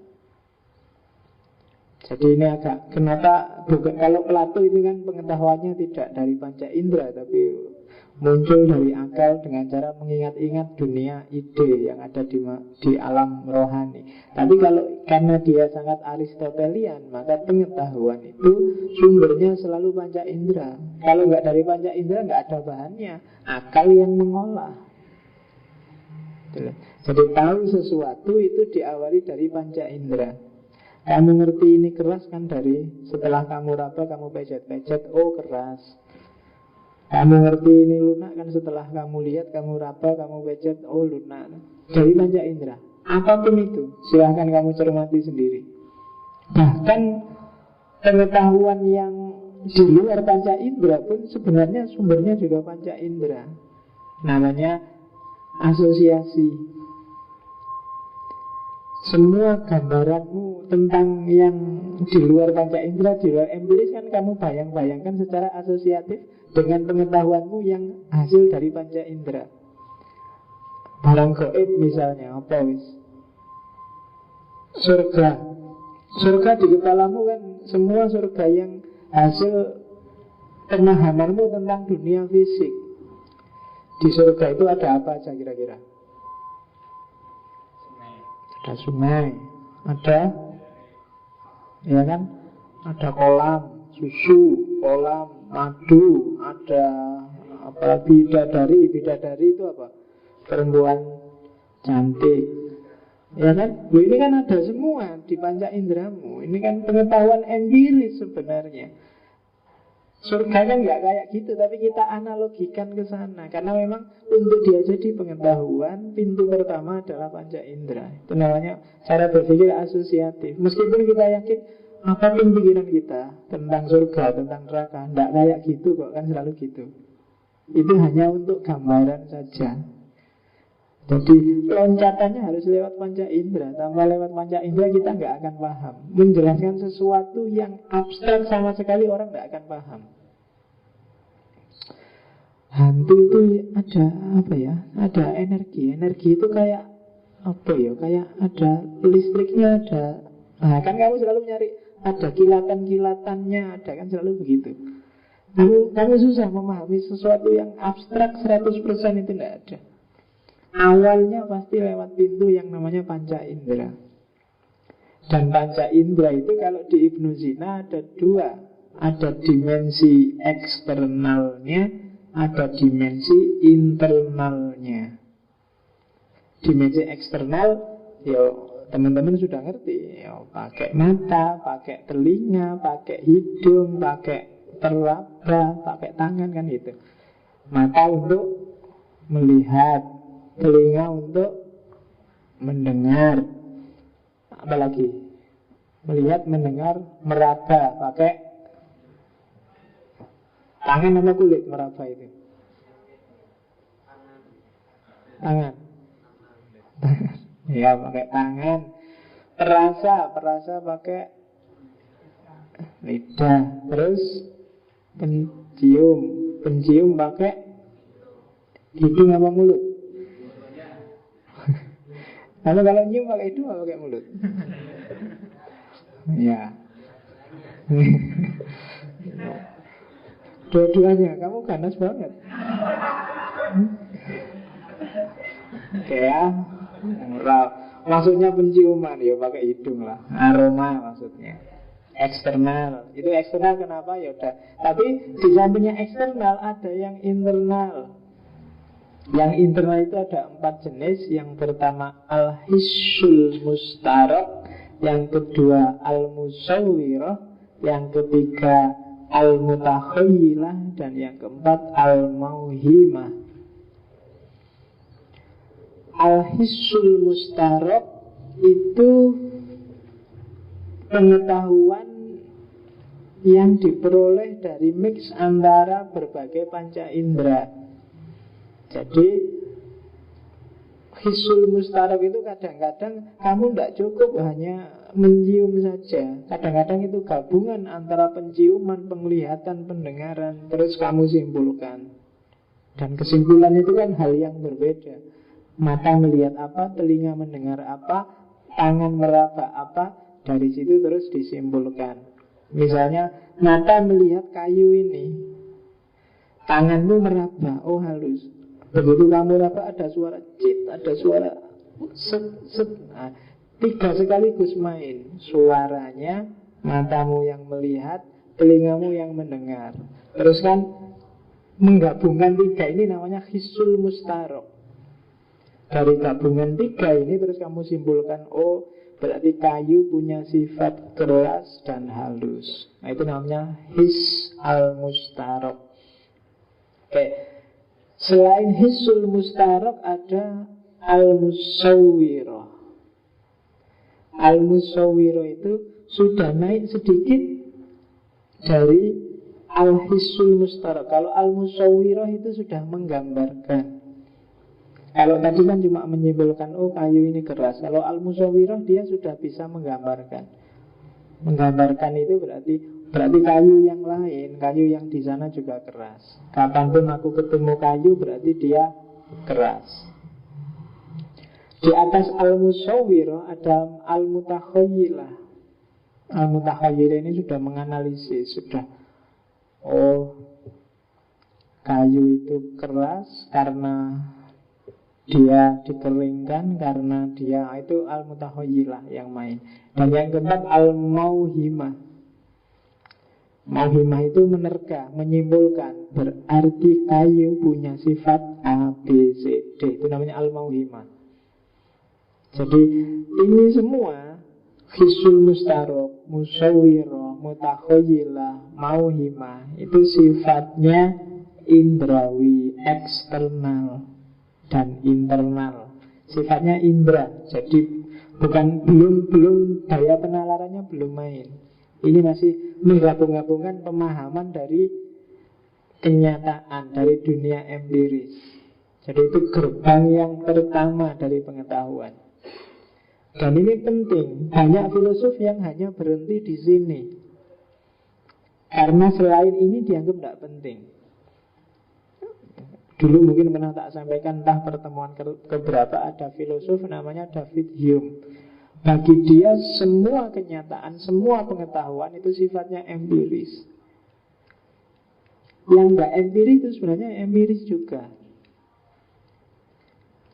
Jadi ini agak, kenapa bukan, kalau Plato itu kan pengetahuannya tidak dari panca indera, tapi muncul dari akal dengan cara mengingat-ingat dunia ide yang ada di alam rohani. Tapi kalau karena dia sangat Aristotelian, maka pengetahuan itu sumbernya selalu panca indera. Kalau nggak dari panca indera nggak ada bahannya, akal yang mengolah. Jadi tahu sesuatu itu diawali dari panca indera. Kamu ngerti ini keras kan dari setelah kamu raba, kamu pejet-pejet, oh keras. Kamu ngerti ini lunak kan setelah kamu lihat, kamu raba, kamu pejet, oh lunak. Dari panca indera. Apapun itu, silahkan kamu cermati sendiri. Bahkan pengetahuan yang di luar panca indera pun sebenarnya sumbernya juga panca indera. Namanya asosiasi. Semua gambaranmu tentang yang di luar panca indera, di luar empiris kan kamu bayang-bayangkan secara asosiatif dengan pengetahuanmu yang hasil dari panca indera. Barang gaib misalnya, apa wis? Surga. Surga di kepalamu kan semua surga yang hasil pemahamanmu tentang dunia fisik. Di surga itu ada apa aja kira-kira? Ada sungai, ada, ya kan? Ada kolam susu, kolam madu, ada apa, bidadari. Bidadari itu apa? Perempuan cantik, ya kan? Ini kan ada semua di panca inderamu. Ini kan pengetahuan empiris sebenarnya. Surga kan nggak kayak gitu, tapi kita analogikan ke sana karena memang untuk dia jadi pengetahuan, pintu pertama adalah panca indera. Itu namanya cara berpikir asosiatif. Meskipun kita yakin apapun pikiran kita tentang surga, tentang neraka, nggak kayak gitu kok, kan selalu gitu. Itu hanya untuk gambaran saja. Jadi loncatannya harus lewat panca indera. Tanpa lewat panca indera kita nggak akan paham. Menjelaskan sesuatu yang abstrak sama sekali orang nggak akan paham. Hantu itu ada apa ya? Ada energi. Energi itu kayak apa ya? Kayak ada listriknya, ada. Nah, kan kamu selalu nyari ada kilatan-kilatannya, ada kan selalu begitu. Kamu susah memahami sesuatu yang abstrak 100% itu tidak ada. Awalnya pasti lewat pintu yang namanya panca indera. Dan panca indera itu kalau di Ibnu Sina ada dua. Ada dimensi eksternalnya, ada dimensi internalnya. Dimensi eksternal, ya teman-teman sudah ngerti. Ya, pakai mata, pakai telinga, pakai hidung, pakai teraba, pakai tangan kan gitu. Mata untuk melihat, telinga untuk mendengar, apalagi melihat, mendengar, meraba, pakai tangan sama kulit meraba itu. Tangan. Ya pakai tangan. Perasa pakai lidah. Terus pencium pakai hidung apa mulut? Lalu kalau nyium pakai hidung atau pakai mulut? Ya. Dua-duanya, kamu ganas banget. Ya, maksudnya penciuman, ya pakai hidung lah. Aroma maksudnya. Eksternal, itu eksternal kenapa? Ya udah. Tapi di sampingnya eksternal ada yang internal. Yang internal itu ada 4 jenis. Yang pertama al-hissul mustarok, yang kedua al-musawwirah, yang ketiga al-mutakhayilah, dan yang keempat al-mauhimah. Al-hissul mustarok itu pengetahuan yang diperoleh dari mix antara berbagai panca indera. Jadi hisul mustarok itu kadang-kadang kamu tidak cukup hanya mencium saja. Kadang-kadang itu gabungan antara penciuman, penglihatan, pendengaran, terus kamu simpulkan. Dan kesimpulan itu kan hal yang berbeda. Mata melihat apa, telinga mendengar apa, tangan meraba apa, dari situ terus disimpulkan. Misalnya mata melihat kayu ini, tanganmu meraba, oh halus. Begitu kamu raba ada suara cit, ada suara set, set. Nah, 3 sekaligus main. Suaranya, matamu yang melihat, telingamu yang mendengar. Terus kan menggabungkan 3 ini namanya hisul mustarok. Dari gabungan 3 ini terus kamu simpulkan, oh berarti kayu punya sifat keras dan halus. Nah itu namanya his al mustarok. Oke. Selain hisul mustarok ada al-musawwirah. Al-musawwirah itu sudah naik sedikit dari al-hisul mustarok. Kalau al-musawwirah itu sudah menggambarkan. Kalau tadi kan cuma menyimpulkan, oh kayu ini keras. Kalau al-musawwirah dia sudah bisa menggambarkan. Menggambarkan itu berarti kayu yang lain, kayu yang di sana juga keras. Kapanpun aku ketemu kayu berarti dia keras. Di atas al-musawwirah ada al-mutakhayilah. Al-mutakhayilah ini sudah menganalisis, sudah kayu itu keras karena dia dikeringkan, karena dia itu al-mutakhayilah yang main. Dan yang keempat al-mauhimah. Mauhimah itu menerka, menyimpulkan. Berarti kayu punya sifat A, B, C, D. Itu namanya al-mauhimah. Jadi ini semua hisul mustarok, musawwirah, mutakhoyilah, mauhimah, itu sifatnya indrawi, eksternal dan internal. Sifatnya indra. Jadi belum daya penalarannya belum main. Ini masih menggabung-gabungkan pemahaman dari kenyataan, dari dunia empiris. Jadi itu gerbang yang pertama dari pengetahuan. Dan ini penting. Banyak filosof yang hanya berhenti di sini karena selain ini dianggap tidak penting. Dulu mungkin pernah tak sampaikan, entah pertemuan keberapa, ada filosof namanya David Hume. Bagi dia semua kenyataan, semua pengetahuan itu sifatnya empiris. Yang nggak empiris itu sebenarnya empiris juga.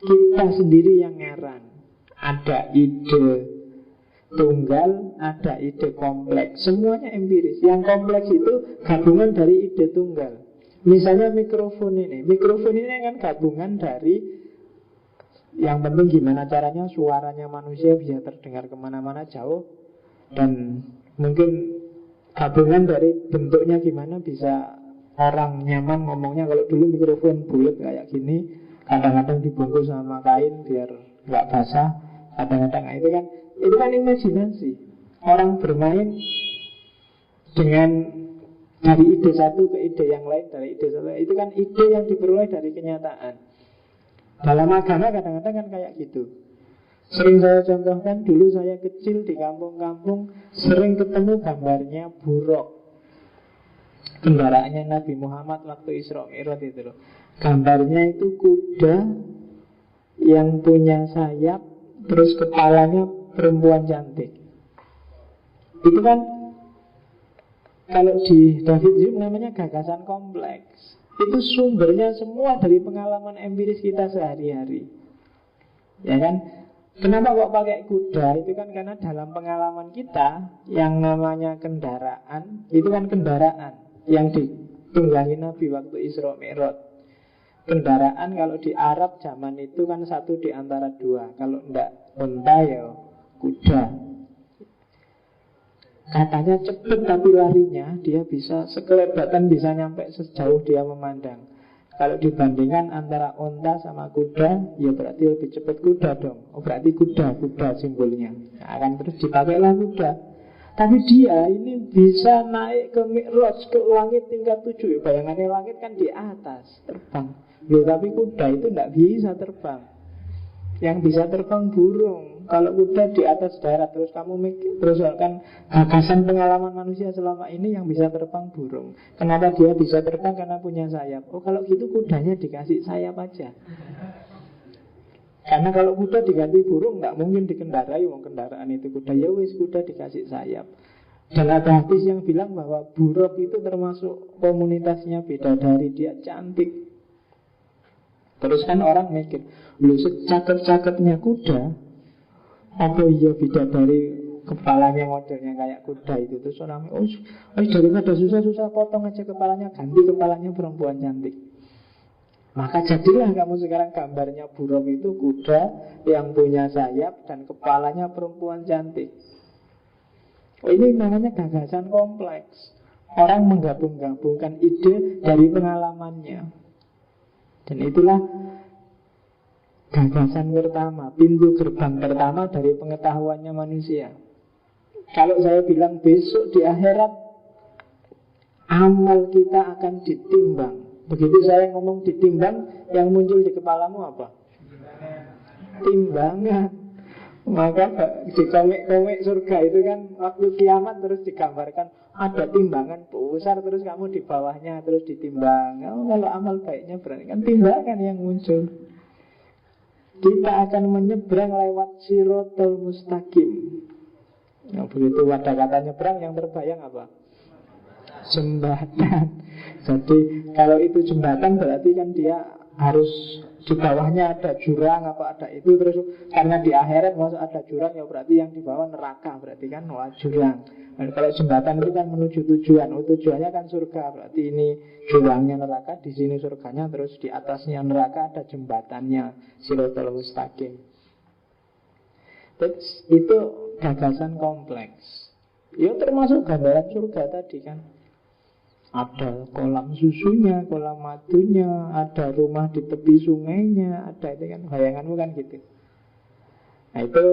Kita sendiri yang ngarang. Ada ide tunggal, ada ide kompleks. Semuanya empiris. Yang kompleks itu gabungan dari ide tunggal. Misalnya mikrofon ini kan gabungan dari, yang penting gimana caranya suaranya manusia bisa terdengar kemana-mana jauh. Dan mungkin gabungan dari bentuknya gimana bisa orang nyaman ngomongnya. Kalau dulu mikrofon bulat kayak gini, kadang-kadang dibungkus sama kain biar nggak basah. Kadang-kadang itu kan imajinasi. Orang bermain dengan dari ide satu ke ide yang lain, dari ide satu, itu kan ide yang diperoleh dari kenyataan. Dalam agama kadang-kadang kan kayak gitu. Sering saya contohkan, dulu saya kecil di kampung-kampung sering ketemu gambarnya buruk, kendaraannya Nabi Muhammad waktu Isra Mi'raj itu loh. Gambarnya itu kuda yang punya sayap, terus kepalanya perempuan cantik. Itu kan kalau di David Hume namanya gagasan kompleks. Itu sumbernya semua dari pengalaman empiris kita sehari-hari. Ya kan? Kenapa kok pakai kuda? Itu kan karena dalam pengalaman kita yang namanya kendaraan, itu kan kendaraan yang ditunggangi Nabi waktu Isra Mi'raj. Kendaraan kalau di Arab zaman itu kan satu di antara dua. Kalau enggak unta ya kuda. Katanya cepet tapi larinya dia bisa sekelebatan, bisa nyampe sejauh dia memandang. Kalau dibandingkan antara unta sama kuda, ya berarti lebih cepat kuda dong. Oh berarti kuda simbolnya. Nah, akan terus dipakailah kuda. Tapi dia ini bisa naik ke Mi'raj, ke langit tingkat 7. Bayangannya langit kan di atas, terbang. Loh, tapi kuda itu tidak bisa terbang. Yang bisa terbang burung. Kalau kuda di atas darat, terus kamu mikir, terus kan gagasan pengalaman manusia selama ini yang bisa terbang burung. Kenapa dia bisa terbang? Karena punya sayap. Oh kalau gitu kudanya dikasih sayap aja. Karena kalau kuda diganti burung nggak mungkin dikendarai, wong kendaraan itu kuda. Ya wis, kuda dikasih sayap. Dan ada hadis yang bilang bahwa buruk itu termasuk komunitasnya bidadari, dia cantik. Terus kan orang mikir, lu secakep-cakepnya kuda, apa iya bidadari kepalanya modelnya kayak kuda itu? Terus orang, daripada susah-susah potong aja kepalanya, ganti kepalanya perempuan cantik. Maka jadilah kamu sekarang gambarnya buruk itu kuda yang punya sayap dan kepalanya perempuan cantik. Ini namanya gagasan kompleks. Orang menggabung-gabungkan ide dari pengalamannya. Dan itulah gagasan pertama, pintu gerbang pertama dari pengetahuannya manusia. Kalau saya bilang besok di akhirat amal kita akan ditimbang. Begitu saya ngomong ditimbang, yang muncul di kepalamu apa? Timbangan. Maka di komik-komik surga itu kan waktu kiamat terus digambarkan ada timbangan besar, terus kamu di bawahnya terus ditimbang. Kalau amal baiknya berarti kan timbangan yang muncul. Kita akan menyeberang lewat Siratal Mustaqim. Nah, begitu ada kata nyebrang, yang terbayang apa? Jembatan. Jadi kalau itu jembatan berarti kan dia harus di bawahnya ada jurang apa ada itu. Terus karena di akhirat masuk ada jurang, ya berarti yang di bawah neraka. Berarti kan jurang. Dan kalau jembatan itu kan menuju tujuan. Tujuannya kan surga. Berarti ini jurangnya neraka, di sini surganya, terus di atasnya neraka ada jembatannya, Siratal Mustaqim. Itu gagasan kompleks. Ya termasuk gambaran surga tadi kan. Ada kolam susunya, kolam madunya, ada rumah di tepi sungainya, ada itu kan, bayanganmu kan gitu. Nah itu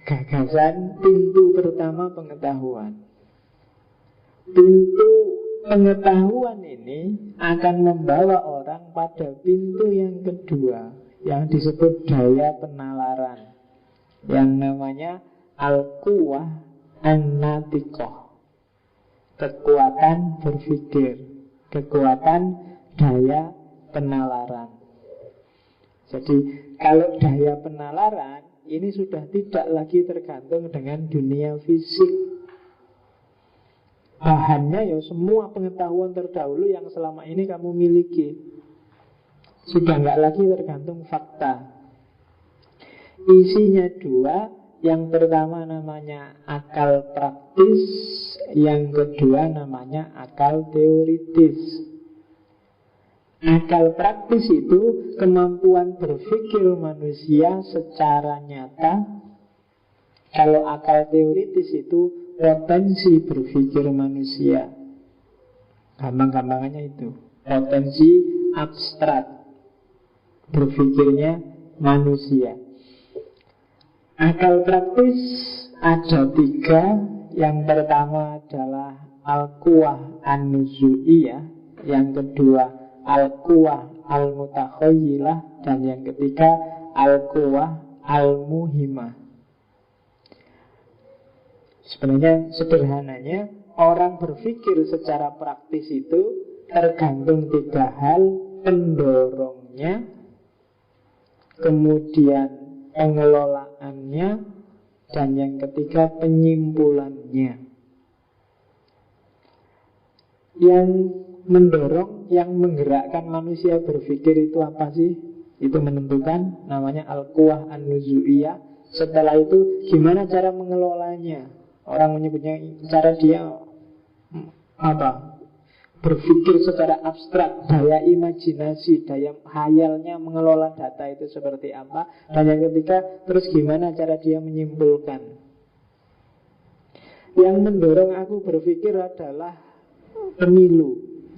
gagasan pintu pertama pengetahuan. Pintu pengetahuan ini akan membawa orang pada pintu yang kedua, yang disebut daya penalaran, yang namanya al-quwah an-natiqah, kekuatan berpikir, kekuatan daya penalaran. Jadi kalau daya penalaran ini sudah tidak lagi tergantung dengan dunia fisik. Bahannya ya semua pengetahuan terdahulu yang selama ini kamu miliki. Sudah nggak lagi tergantung fakta. Isinya dua. Yang pertama namanya akal praktis, yang kedua namanya akal teoritis. Akal praktis itu kemampuan berpikir manusia secara nyata. Kalau akal teoritis itu potensi berpikir manusia. Gampang-gampangannya itu potensi abstrak berpikirnya manusia. Akal praktis ada tiga. Yang pertama adalah al-quwah an-nuzu'iyah, yang kedua al-quwah al-mutakhayilah, dan yang ketiga al-quwah al-muhimah. Sebenarnya sederhananya, orang berpikir secara praktis itu tergantung tiga hal: pendorongnya, kemudian pengelolaannya, dan yang ketiga penyimpulannya. Yang mendorong, yang menggerakkan manusia berpikir itu apa sih? Itu menentukan, namanya al-quwah an-nuzu'iyah. Setelah itu gimana cara mengelolanya? Orang menyebutnya cara dia berpikir secara abstrak, daya imajinasi, daya khayalnya mengelola data itu seperti apa. Dan yang ketiga, terus gimana cara dia menyimpulkan. Yang mendorong aku berpikir adalah pemilu,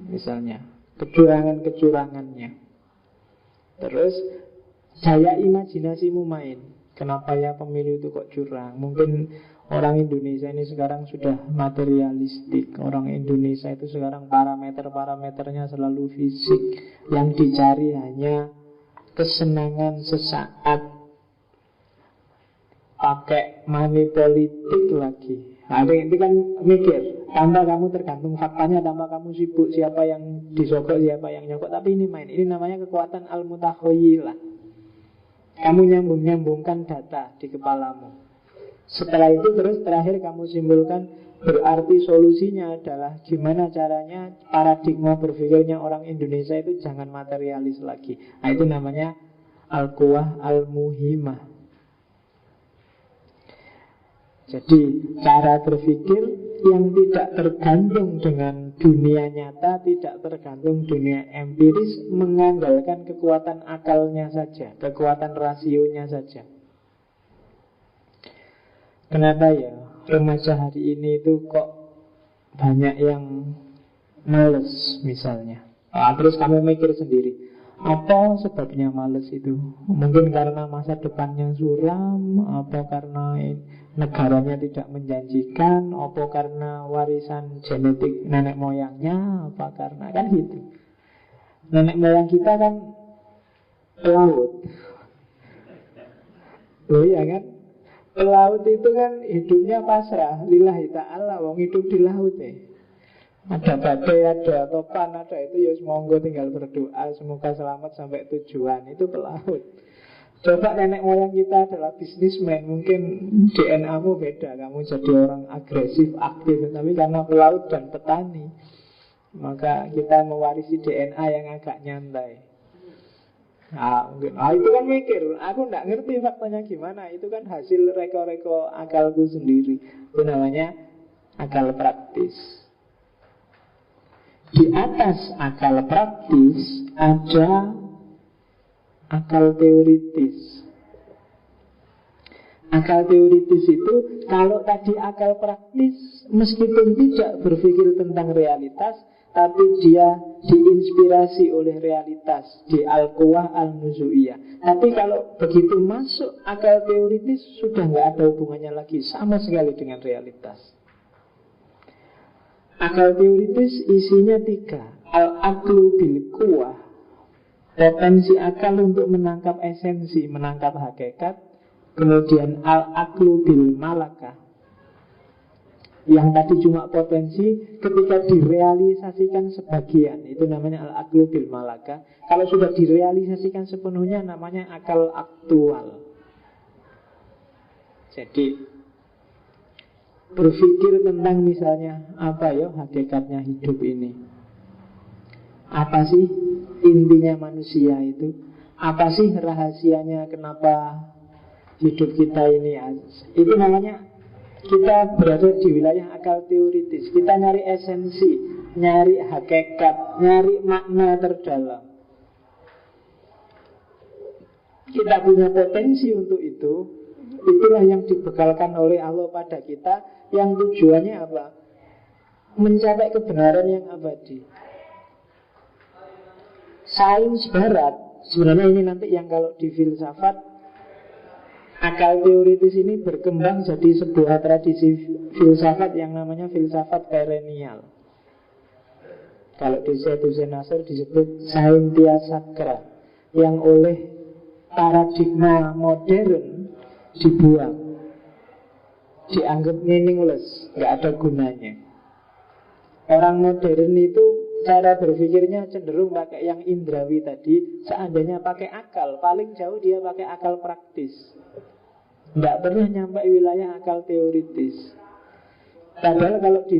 misalnya kecurangan-kecurangannya. Terus daya imajinasimu main. Kenapa ya pemilu itu kok curang? Mungkin orang Indonesia ini sekarang sudah materialistik. Orang Indonesia itu sekarang parameternya selalu fisik. Yang dicari hanya kesenangan sesaat. Pakai money politik lagi. Nah, itu kan mikir. Tanpa kamu tergantung faktanya, tanpa kamu sibuk siapa yang disogok, siapa yang nyogok. Tapi ini main. Ini namanya kekuatan al-mutakhayilah. Kamu nyambung-nyambungkan data di kepalamu. Setelah itu terus terakhir kamu simpulkan. Berarti solusinya adalah gimana caranya paradigma berpikirnya orang Indonesia itu jangan materialis lagi. Nah, itu namanya al-quwah al-muhimah. Jadi cara berpikir yang tidak tergantung dengan dunia nyata, tidak tergantung dunia empiris, mengandalkan kekuatan akalnya saja, kekuatan rasionya saja. Kenapa ya remaja hari ini itu kok banyak yang males misalnya. Terus kamu mikir sendiri, apa sebabnya males itu? Mungkin karena masa depannya suram, apa karena negaranya tidak menjanjikan, apa karena warisan genetik nenek moyangnya, apa karena kan gitu. Nenek moyang kita kan pelaut. Loh ya kan? Pelaut itu kan hidupnya pasrah lillahi ta'ala, wong hidup di laut Ada badai, ada topan, ada itu ya monggo tinggal berdoa semoga selamat sampai tujuan. Itu pelaut. Coba nenek moyang kita adalah bisnismen, mungkin DNA-mu beda, kamu jadi orang agresif, aktif. Tapi karena pelaut dan petani, maka kita mewarisi DNA yang agak nyantai. Itu kan mikir. Aku nggak ngerti faktanya gimana. Itu kan hasil reko-reko akalku sendiri. Itu namanya akal praktis. Di atas akal praktis ada akal teoritis. Akal teoritis itu, kalau tadi akal praktis, meskipun tidak berpikir tentang realitas, tapi dia diinspirasi oleh realitas di Al-Quwah Al-Nuzu'iyah. Tapi kalau begitu masuk akal teoritis, sudah nggak ada hubungannya lagi sama sekali dengan realitas. Akal teoritis isinya 3. Al-Aqlu bil Quwah, potensi akal untuk menangkap esensi, menangkap hakikat. Kemudian al-aqlu bil malakah, yang tadi cuma potensi, ketika direalisasikan sebagian, itu namanya al-aqlu bil malakah. Kalau sudah direalisasikan sepenuhnya, namanya akal aktual. Jadi berpikir tentang misalnya apa ya hakikatnya hidup ini, apa sih intinya manusia itu, apa sih rahasianya kenapa hidup kita ini. Itu namanya kita berada di wilayah akal teoritis. Kita nyari esensi, nyari hakikat, nyari makna terdalam. Kita punya potensi untuk itu. Itulah yang dibekalkan oleh Allah pada kita, yang tujuannya apa? Mencapai kebenaran yang abadi. Sains barat, sebenarnya ini nanti yang kalau di filsafat, akal teoritis ini berkembang jadi sebuah tradisi filsafat yang namanya filsafat perennial. Kalau di Sayyidina Nasr disebut Saintia Sakra, yang oleh paradigma modern dibuang, dianggap meaningless, nggak ada gunanya. Orang modern itu cara berpikirnya cenderung pakai yang indrawi tadi. Seandainya pakai akal, paling jauh dia pakai akal praktis, nggak pernah nyampe wilayah akal teoritis. Padahal kalau di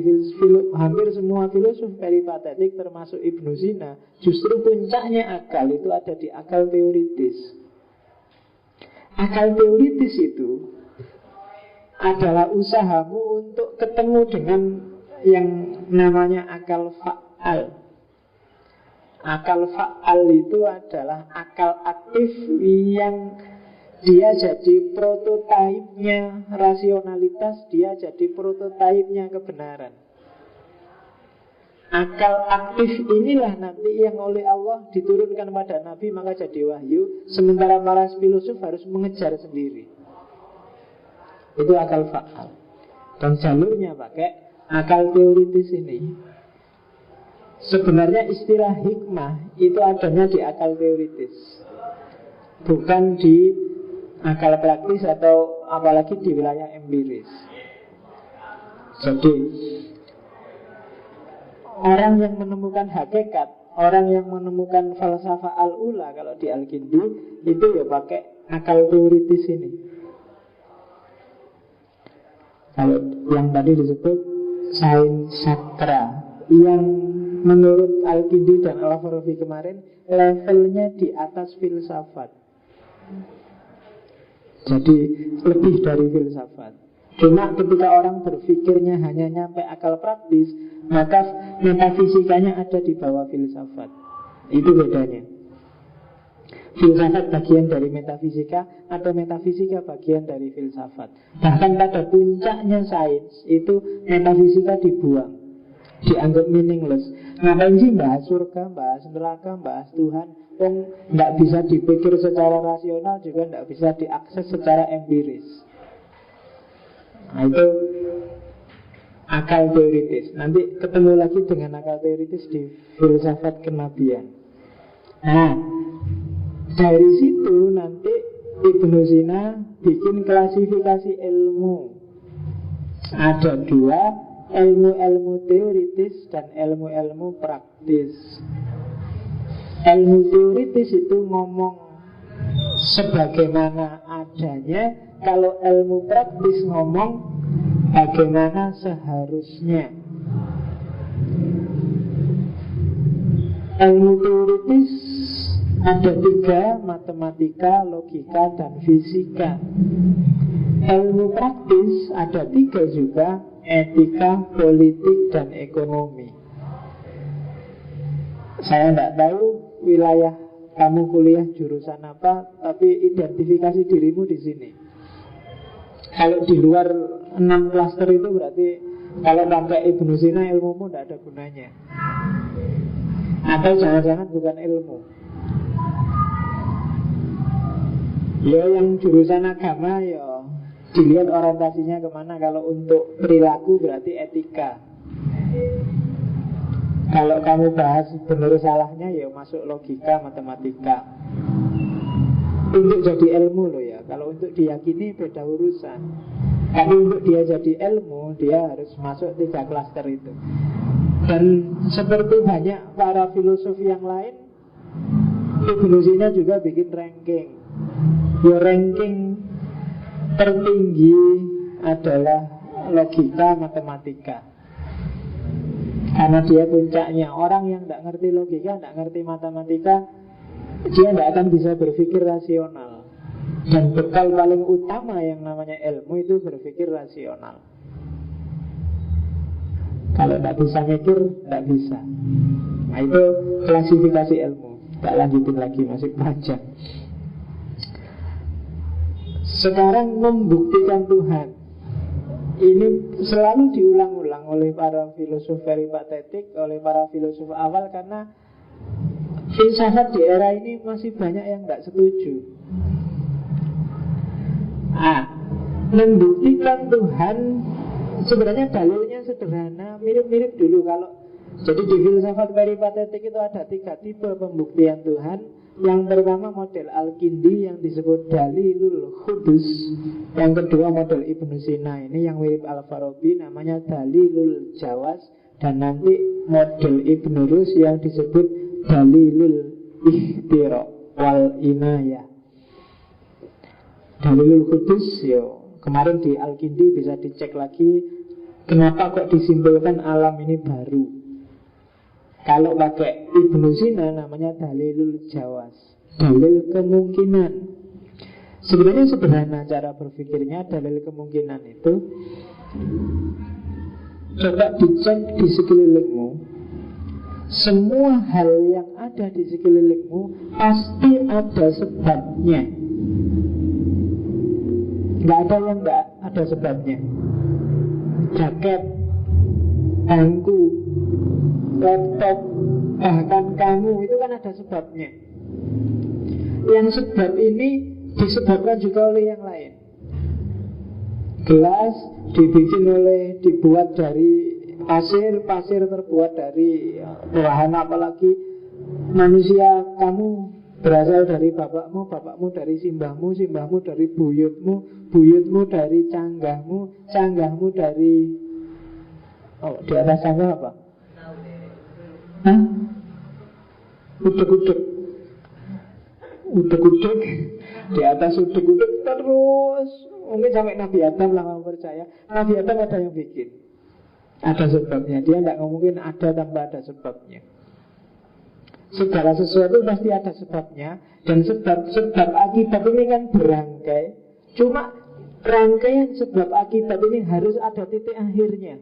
hampir semua filosof peripatetik termasuk Ibnu Sina, justru puncaknya akal itu ada di akal teoritis. Akal teoritis itu adalah usahamu untuk ketemu dengan yang namanya akal fa'al. Akal fa'al itu adalah akal aktif yang dia jadi prototipenya rasionalitas, dia jadi prototipenya kebenaran. Akal aktif inilah nanti yang oleh Allah diturunkan pada Nabi, maka jadi wahyu. Sementara para filosof harus mengejar sendiri. Itu akal fa'al. Dan jalurnya pakai akal teoritis ini. Sebenarnya istilah hikmah itu adanya di akal teoritis, bukan di akal praktis atau apalagi di wilayah empiris. Jadi orang yang menemukan hakikat, orang yang menemukan falsafah al-ula kalau di Al-Kindi, itu ya pakai akal teoritis ini. Kalau yang tadi disebut sains sakra, yang menurut Al-Kindi dan Al-Farabi kemarin levelnya di atas filsafat. Jadi lebih dari filsafat. Cuma ketika orang berpikirnya hanya nyampe akal praktis, maka metafisikanya ada di bawah filsafat. Itu bedanya. Filsafat bagian dari metafisika, atau metafisika bagian dari filsafat. Bahkan pada puncaknya sains itu metafisika dibuang, dianggap meaningless. Ngapain sih bahas surga, bahas neraka, bahas Tuhan? Nggak bisa dipikir secara rasional, juga nggak bisa diakses secara empiris. Nah, itu akal teoritis. Nanti ketemu lagi dengan akal teoritis di filsafat kenabian. Nah, dari situ nanti Ibnu Sina bikin klasifikasi ilmu. Ada 2, ilmu-ilmu teoritis dan ilmu-ilmu praktis. Ilmu teoritis itu ngomong sebagaimana adanya. Kalau ilmu praktis ngomong bagaimana seharusnya. Ilmu teoritis ada 3, matematika, logika, dan fisika. Ilmu praktis ada 3 juga, etika, politik, dan ekonomi. Saya tidak tahu wilayah kamu kuliah jurusan apa, tapi identifikasi dirimu di sini. Kalau di luar 6 klaster itu berarti kalau pakai Ibnu Sina ilmumu tidak ada gunanya. Atau jangan-jangan bukan ilmu. Ya yang jurusan agama ya dilihat orientasinya kemana. Kalau untuk perilaku berarti etika. Kalau kamu bahas benar salahnya ya masuk logika, matematika. Untuk jadi ilmu loh ya. Kalau untuk diyakini beda urusan. Tapi untuk dia jadi ilmu, dia harus masuk 3 klaster itu. Dan seperti banyak para filosof yang lain, Ibnu Sina juga bikin ranking. Ya ranking tertinggi adalah logika, matematika. Karena dia puncaknya. Orang yang tidak ngerti logika, tidak ngerti matematika, dia tidak akan bisa berpikir rasional. Dan bekal paling utama yang namanya ilmu itu berpikir rasional. Kalau tidak bisa mikir, tidak bisa. Nah itu klasifikasi ilmu. Tak lanjutin lagi, masih panjang. Sekarang membuktikan Tuhan. Ini selalu diulang-ulang oleh para filosof peripatetik, oleh para filosof awal. Karena filsafat di era ini masih banyak yang tidak setuju. Membuktikan Tuhan sebenarnya dalilnya sederhana, mirip-mirip dulu. Kalau jadi di filsafat peripatetik itu ada 3 tipe pembuktian Tuhan. Yang pertama model Al-Kindi yang disebut Dalilul Khudus. Yang kedua model Ibnu Sina ini yang mirip Al-Farabi namanya Dalilul Jawas. Dan nanti model Ibnu Rus yang disebut Dalilul Ikhtira wal Inayah. Dalilul Khudus yo, kemarin di Al-Kindi bisa dicek lagi kenapa kok disimpulkan alam ini baru. Kalau pakai Ibnu Sina namanya Dalilul Jawas, dalil kemungkinan. Sebenarnya sederhana cara berpikirnya. Dalil kemungkinan itu coba dicek di sekelilingmu. Semua hal yang ada di sekelilingmu pasti ada sebabnya. Nggak ada yang nggak ada sebabnya. Jaket, bangku, laptop, bahkan kamu itu kan ada sebabnya. Yang sebab ini disebabkan juga oleh yang lain. Gelas dibuat dari pasir, pasir terbuat dari bahan apalagi. Manusia, kamu berasal dari bapakmu, bapakmu dari simbahmu, simbahmu dari buyutmu, buyutmu dari canggahmu, canggahmu dari di atas canggah apa? Hah? Udek-udek. Udek-udek. Di atas udek-udek terus. Mungkin sampai Nabi Adam lah kamu percaya. Nabi Adam ada yang bikin. Ada sebabnya. Dia tidak mungkin ada tanpa ada sebabnya. Segala sesuatu pasti ada sebabnya. Dan sebab akibat ini kan berangkai. Cuma rangkaian sebab akibat ini harus ada titik akhirnya.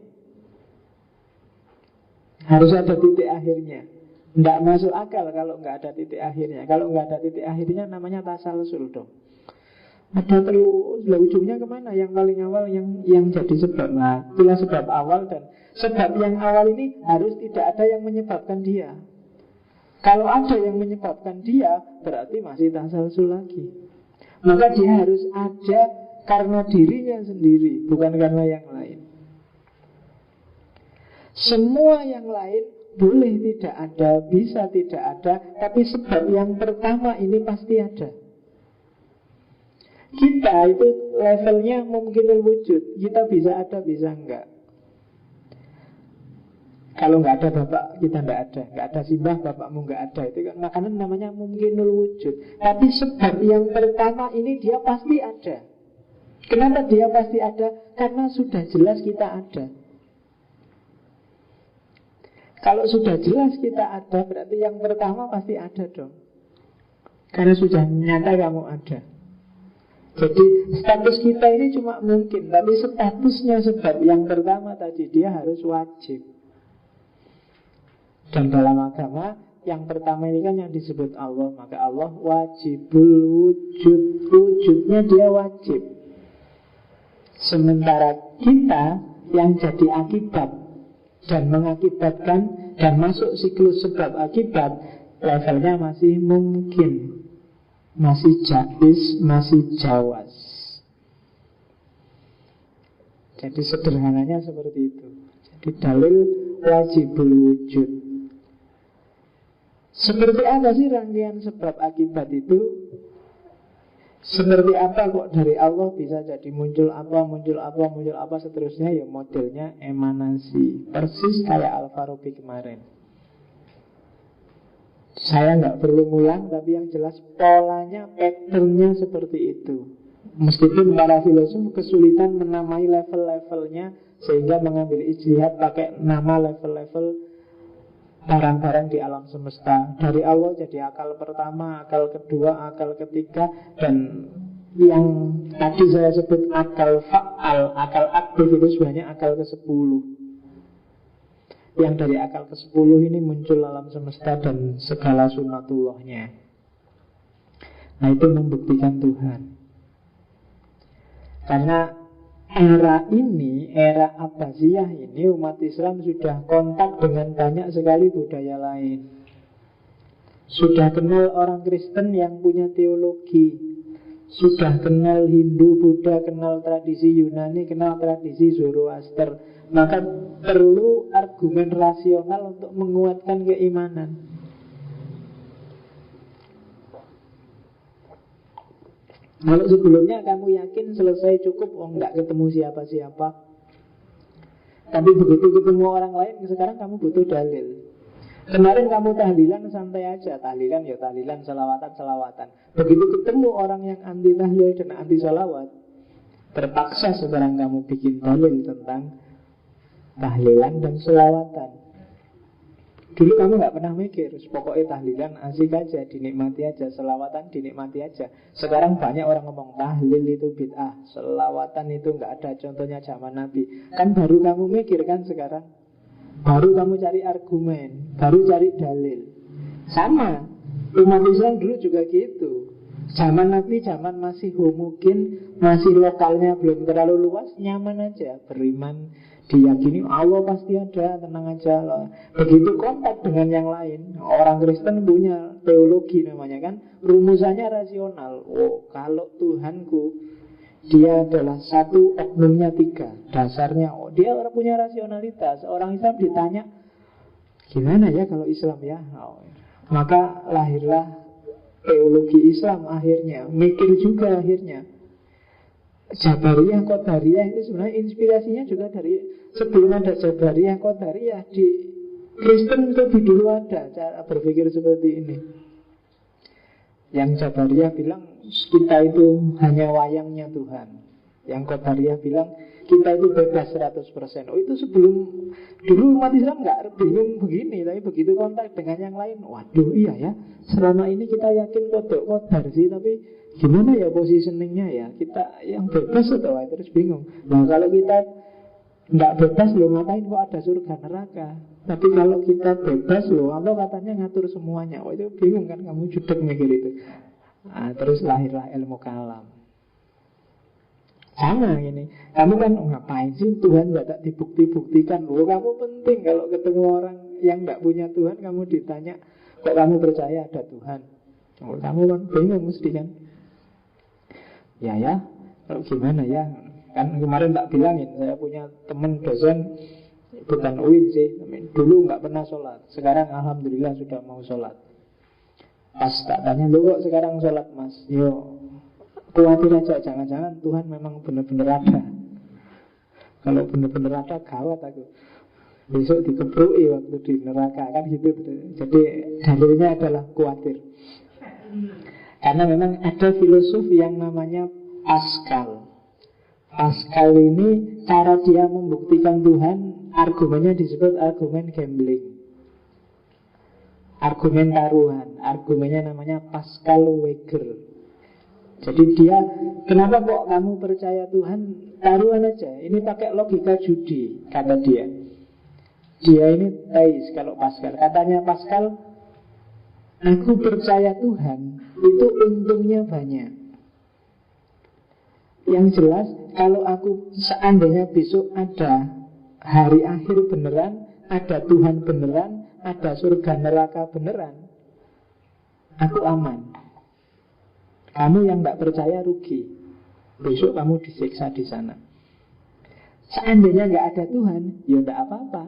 Harus ada titik akhirnya. Tidak masuk akal kalau nggak ada titik akhirnya. Kalau nggak ada titik akhirnya namanya tasalsul dong. Ada terus, lah ujungnya kemana? Yang paling awal yang jadi sebab. Nah, itulah sebab awal. Dan sebab yang awal ini harus tidak ada yang menyebabkan dia. Kalau ada yang menyebabkan dia, berarti masih tasalsul lagi. Maka dia harus ada karena dirinya sendiri, bukan karena yang lain. Semua yang lain boleh tidak ada, bisa tidak ada, tapi sebab yang pertama ini pasti ada. Kita itu levelnya mungkinul wujud. Kita bisa ada, bisa enggak. Kalau enggak ada bapak, kita enggak ada. Enggak ada simbah, bapakmu enggak ada. Itu makanan namanya mungkinul wujud. Tapi sebab yang pertama ini dia pasti ada. Kenapa dia pasti ada? Karena sudah jelas kita ada. Kalau sudah jelas kita ada, berarti yang pertama pasti ada dong. Karena sudah nyata kamu ada. Jadi status kita ini cuma mungkin, tapi statusnya sebab yang pertama tadi dia harus wajib. Dan dalam agama yang pertama ini kan yang disebut Allah. Maka Allah wajibul wujud. Wujudnya dia wajib. Sementara kita yang jadi akibat dan mengakibatkan dan masuk siklus sebab akibat, levelnya masih mungkin, masih jais, masih jawas. Jadi sederhananya seperti itu. Jadi dalil wajibul wujud. Seperti apa sih rangkaian sebab akibat itu? Seperti apa kok dari Allah bisa jadi muncul apa, muncul apa, muncul apa seterusnya? Ya modelnya emanasi. Persis kayak Al-Farabi kemarin. Saya nggak perlu ngulang, tapi yang jelas polanya, patternnya seperti itu. Meskipun para filosof kesulitan menamai level-levelnya, sehingga mengambil ijtihad pakai nama level-level barang-barang di alam semesta. Dari Allah jadi akal pertama, akal kedua, akal ketiga, dan yang tadi saya sebut akal fa'al, akal aktif itu sebenarnya akal ke-10. Yang dari akal ke-10 ini muncul alam semesta dan segala sunatullahnya. Nah, itu membuktikan Tuhan. Karena era ini, era Abbasiyah ini, umat Islam sudah kontak dengan banyak sekali budaya lain. Sudah kenal orang Kristen yang punya teologi, sudah kenal Hindu, Buddha, kenal tradisi Yunani, kenal tradisi Zoroaster. Maka perlu argumen rasional untuk menguatkan keimanan. Kalau sebelumnya kamu yakin selesai cukup, oh enggak ketemu siapa-siapa, tapi begitu ketemu orang lain, sekarang kamu butuh dalil. Kemarin kamu tahlilan santai aja, tahlilan ya tahlilan, selawatan selawatan. Begitu ketemu orang yang anti tahlil dan anti selawat, terpaksa sekarang kamu bikin dalil tentang tahlilan dan selawatan. Dulu kamu gak pernah mikir, pokoknya tahlilan asik aja, dinikmati aja, selawatan dinikmati aja. Sekarang banyak orang ngomong tahlil itu bid'ah, selawatan itu gak ada contohnya zaman Nabi. Kan baru kamu mikir kan sekarang, baru kamu cari argumen, baru cari dalil. Sama, umat Islam dulu juga gitu. Zaman Nabi, zaman masih homogen, masih lokalnya belum terlalu luas, nyaman aja, beriman, diyakini Allah pasti ada, tenang aja loh. Begitu kontak dengan yang lain, orang Kristen punya teologi namanya kan, rumusannya rasional. Oh, kalau Tuhanku dia adalah satu, oknumnya tiga, dasarnya. Oh, dia orang punya rasionalitas. Orang Islam ditanya, gimana ya kalau Islam ya? Oh, maka lahirlah teologi Islam akhirnya. Mikir juga akhirnya. Jabariyah, Qadariyah itu sebenarnya inspirasinya juga dari sebelum ada Jabariyah, Qadariyah, di Kristen lebih dulu ada cara berpikir seperti ini. Yang Jabariyah bilang kita itu hanya wayangnya Tuhan. Yang Qadariyah bilang kita itu bebas 100%. Oh, itu sebelum, dulu umat Islam nggak bingung begini, tapi begitu kontak dengan yang lain, waduh iya ya, selama ini kita yakin kodok qadar sih, tapi gimana ya positioningnya ya, kita yang bebas atau terus bingung. Nah, kalau kita nggak bebas loh, ngapain kok ada surga neraka? Tapi kalau kita bebas loh, Allah katanya ngatur semuanya. Oh, itu bingung kan, kamu judek mikir itu. Nah, terus lahirlah ilmu kalam. Sama gini, kamu kan ngapain sih Tuhan gak tak dibukti-buktikan. Loh, kamu penting kalau ketemu orang yang gak punya Tuhan, kamu ditanya, kok kamu percaya ada Tuhan? Oh, kamu kan bingung mesti kan. Ya, kalau gimana ya? Kan kemarin tak bilangin, saya punya teman dosen, bukan UIN sih, dulu gak pernah sholat, sekarang alhamdulillah sudah mau sholat. Pas tak tanya, lu kok sekarang sholat mas? Yo, khawatir aja, jangan-jangan Tuhan memang benar-benar ada. Kalau benar-benar ada, gawat aku. Besok dikebrui waktu di neraka, kan gitu. Jadi dalilnya adalah khawatir. Karena memang ada filosof yang namanya Pascal. Pascal ini cara dia membuktikan Tuhan, argumennya disebut argumen gambling, argumen taruhan. Argumennya namanya Pascal Weger. Jadi dia, kenapa kok kamu percaya Tuhan? Taruhan aja, ini pakai logika judi, kata dia. Dia ini teis kalau Pascal. Katanya Pascal, aku percaya Tuhan, itu untungnya banyak. Yang jelas, kalau aku seandainya besok ada hari akhir beneran, ada Tuhan beneran, ada surga neraka beneran, aku aman. Kamu yang tidak percaya rugi. Besok kamu disiksa di sana. Seandainya nggak ada Tuhan, ya tidak apa-apa.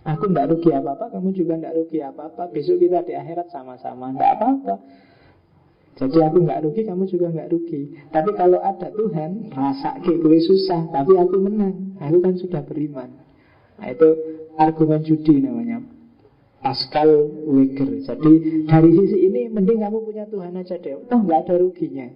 Aku tidak rugi apa-apa, kamu juga tidak rugi apa-apa. Besok kita di akhirat sama-sama, tidak apa-apa. Jadi aku nggak rugi, kamu juga nggak rugi. Tapi kalau ada Tuhan, rasa gue susah, tapi aku menang. Aku kan sudah beriman. Nah, itu argumen judi namanya, Pascal Weger. Jadi dari sisi ini mending kamu punya Tuhan aja deh. Toh nggak ada ruginya.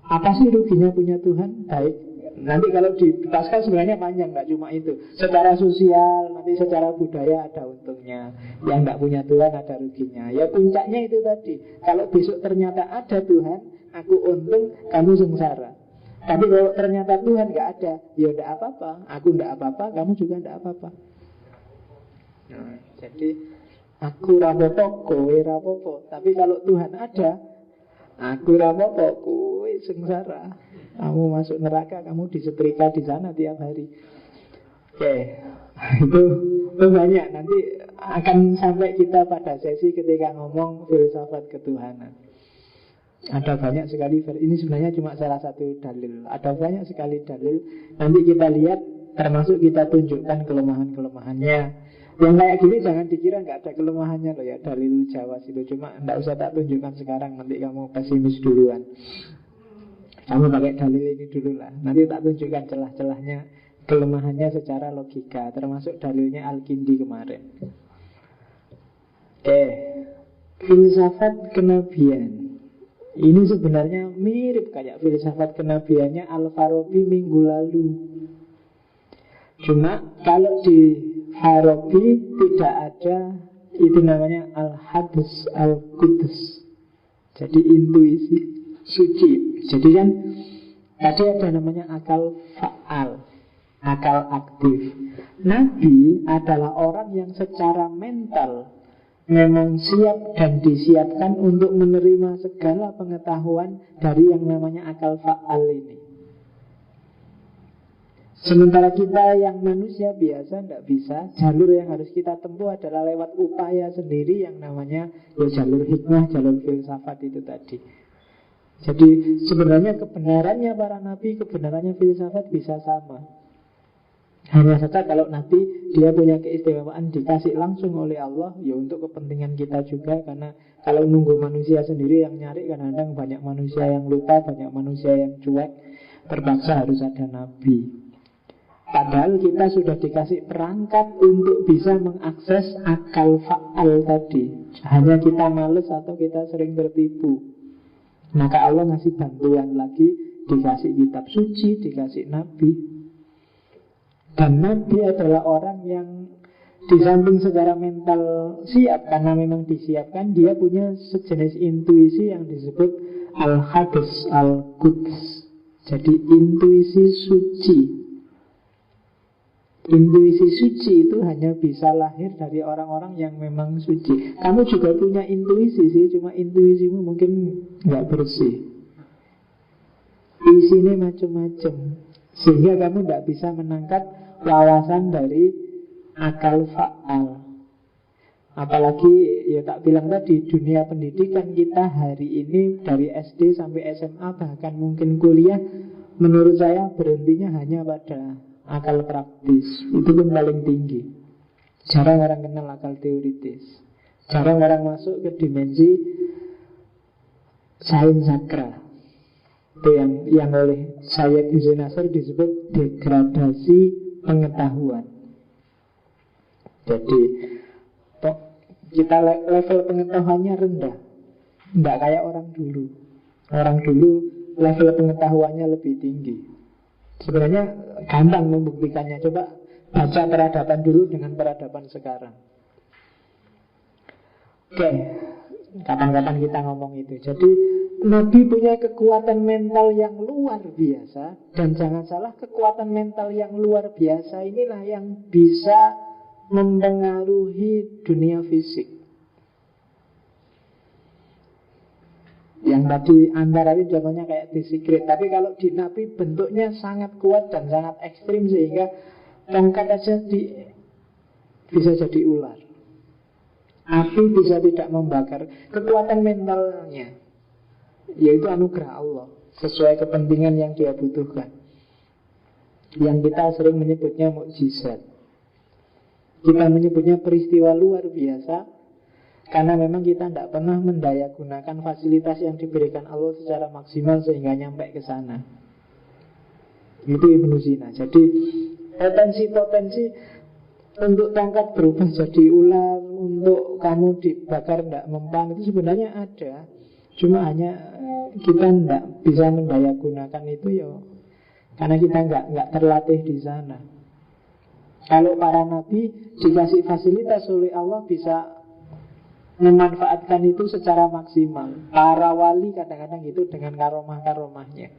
Apa sih ruginya punya Tuhan? Baik, nanti kalau di Pascal sebenarnya panjang, nggak cuma itu. Secara sosial, nanti secara budaya ada untungnya. Yang nggak punya Tuhan ada ruginya. Ya puncaknya itu tadi. Kalau besok ternyata ada Tuhan, aku untung, kamu sengsara. Tapi kalau ternyata Tuhan nggak ada, ya nggak apa-apa. Aku nggak apa-apa, kamu juga nggak apa-apa. Nah, jadi aku rapopo, kowe rapopo. Tapi kalau Tuhan ada, aku rapopo, kowe sengsara. Kamu masuk neraka, kamu disetrika di sana tiap hari. Oke, itu banyak. Nanti akan sampai kita pada sesi ketika ngomong filsafat ketuhanan. Ada banyak sekali. Ini sebenarnya cuma salah satu dalil. Ada banyak sekali dalil. Nanti kita lihat, termasuk kita tunjukkan kelemahan-kelemahannya. Yang kayak gini jangan dikira nggak ada kelemahannya loh ya. Dalil Jawas itu cuma nggak usah tak tunjukkan sekarang. Nanti kamu pesimis duluan. Kamu pakai dalil ini dulu lah. Nanti tak tunjukkan celah-celahnya, kelemahannya secara logika. Termasuk dalilnya Al-Kindi kemarin. Oke, filsafat kenabian. Ini sebenarnya mirip kayak filsafat kenabiannya Al-Farabi minggu lalu. Cuma kalau di Farabi tidak ada itu namanya Al-Hadis Al-Qudus. Jadi intuisi suci. Jadi kan tadi ada namanya akal fa'al, akal aktif. Nabi adalah orang yang secara mental memang siap dan disiapkan untuk menerima segala pengetahuan dari yang namanya akal fa'al ini. Sementara kita yang manusia biasa tidak bisa. Jalur yang harus kita tempuh adalah lewat upaya sendiri yang namanya ya jalur hikmah, jalur filsafat itu tadi. Jadi sebenarnya kebenarannya para nabi, kebenarannya filsafat bisa sama. Hanya saja kalau Nabi dia punya keistimewaan dikasih langsung oleh Allah, ya untuk kepentingan kita juga. Karena kalau nunggu manusia sendiri yang nyari, kadang-kadang banyak manusia yang lupa, banyak manusia yang cuek. Terpaksa harus ada Nabi. Padahal kita sudah dikasih perangkat untuk bisa mengakses akal fa'al tadi. Hanya kita males atau kita sering tertipu. Maka Allah ngasih bantuan lagi, dikasih kitab suci, dikasih Nabi. Dan Nabi adalah orang yang di samping secara mental siap, karena memang disiapkan, dia punya sejenis intuisi yang disebut Al-Hadis Al-Quds. Jadi intuisi suci. Intuisi suci itu hanya bisa lahir dari orang-orang yang memang suci. Kamu juga punya intuisi sih, cuma intuisimu mungkin nggak bersih. Isinya macam-macam, sehingga kamu tidak bisa menangkap wawasan dari akal fa'al. Apalagi ya tak bilang tadi, dunia pendidikan kita hari ini dari SD sampai SMA, bahkan mungkin kuliah, menurut saya berhentinya hanya pada akal praktis. Itu pun paling tinggi. Jarang orang kenal akal teoritis. Jarang orang masuk ke dimensi sains sakral. Itu yang oleh Sayyid Hussein Nasr disebut degradasi pengetahuan. Jadi kita level pengetahuannya rendah, tidak kayak orang dulu. Orang dulu level pengetahuannya lebih tinggi. Sebenarnya gampang membuktikannya. Coba baca peradaban dulu dengan peradaban sekarang. Oke, kapan-kapan kita ngomong itu. Jadi Nabi punya kekuatan mental yang luar biasa. Dan jangan salah, kekuatan mental yang luar biasa inilah yang bisa mempengaruhi dunia fisik. Yang tadi antara ini contohnya kayak di secret. Tapi kalau di Nabi bentuknya sangat kuat dan sangat ekstrim, sehingga tongkat aja bisa jadi ular. Api bisa tidak membakar. Kekuatan mentalnya, yaitu anugerah Allah, sesuai kepentingan yang dia butuhkan, yang kita sering menyebutnya mukjizat. Kita menyebutnya peristiwa luar biasa karena memang kita tidak pernah mendayagunakan fasilitas yang diberikan Allah secara maksimal sehingga nyampe ke sana. Itu Ibnu Sina. Jadi potensi-potensi untuk tongkat berubah jadi ular, untuk kamu dibakar tidak mempan, itu sebenarnya ada. Cuma hanya kita tidak bisa mendayagunakan itu ya karena kita nggak terlatih di sana. Kalau para nabi dikasih fasilitas oleh Allah bisa memanfaatkan itu secara maksimal. Para wali kadang-kadang itu dengan karomah-karomahnya.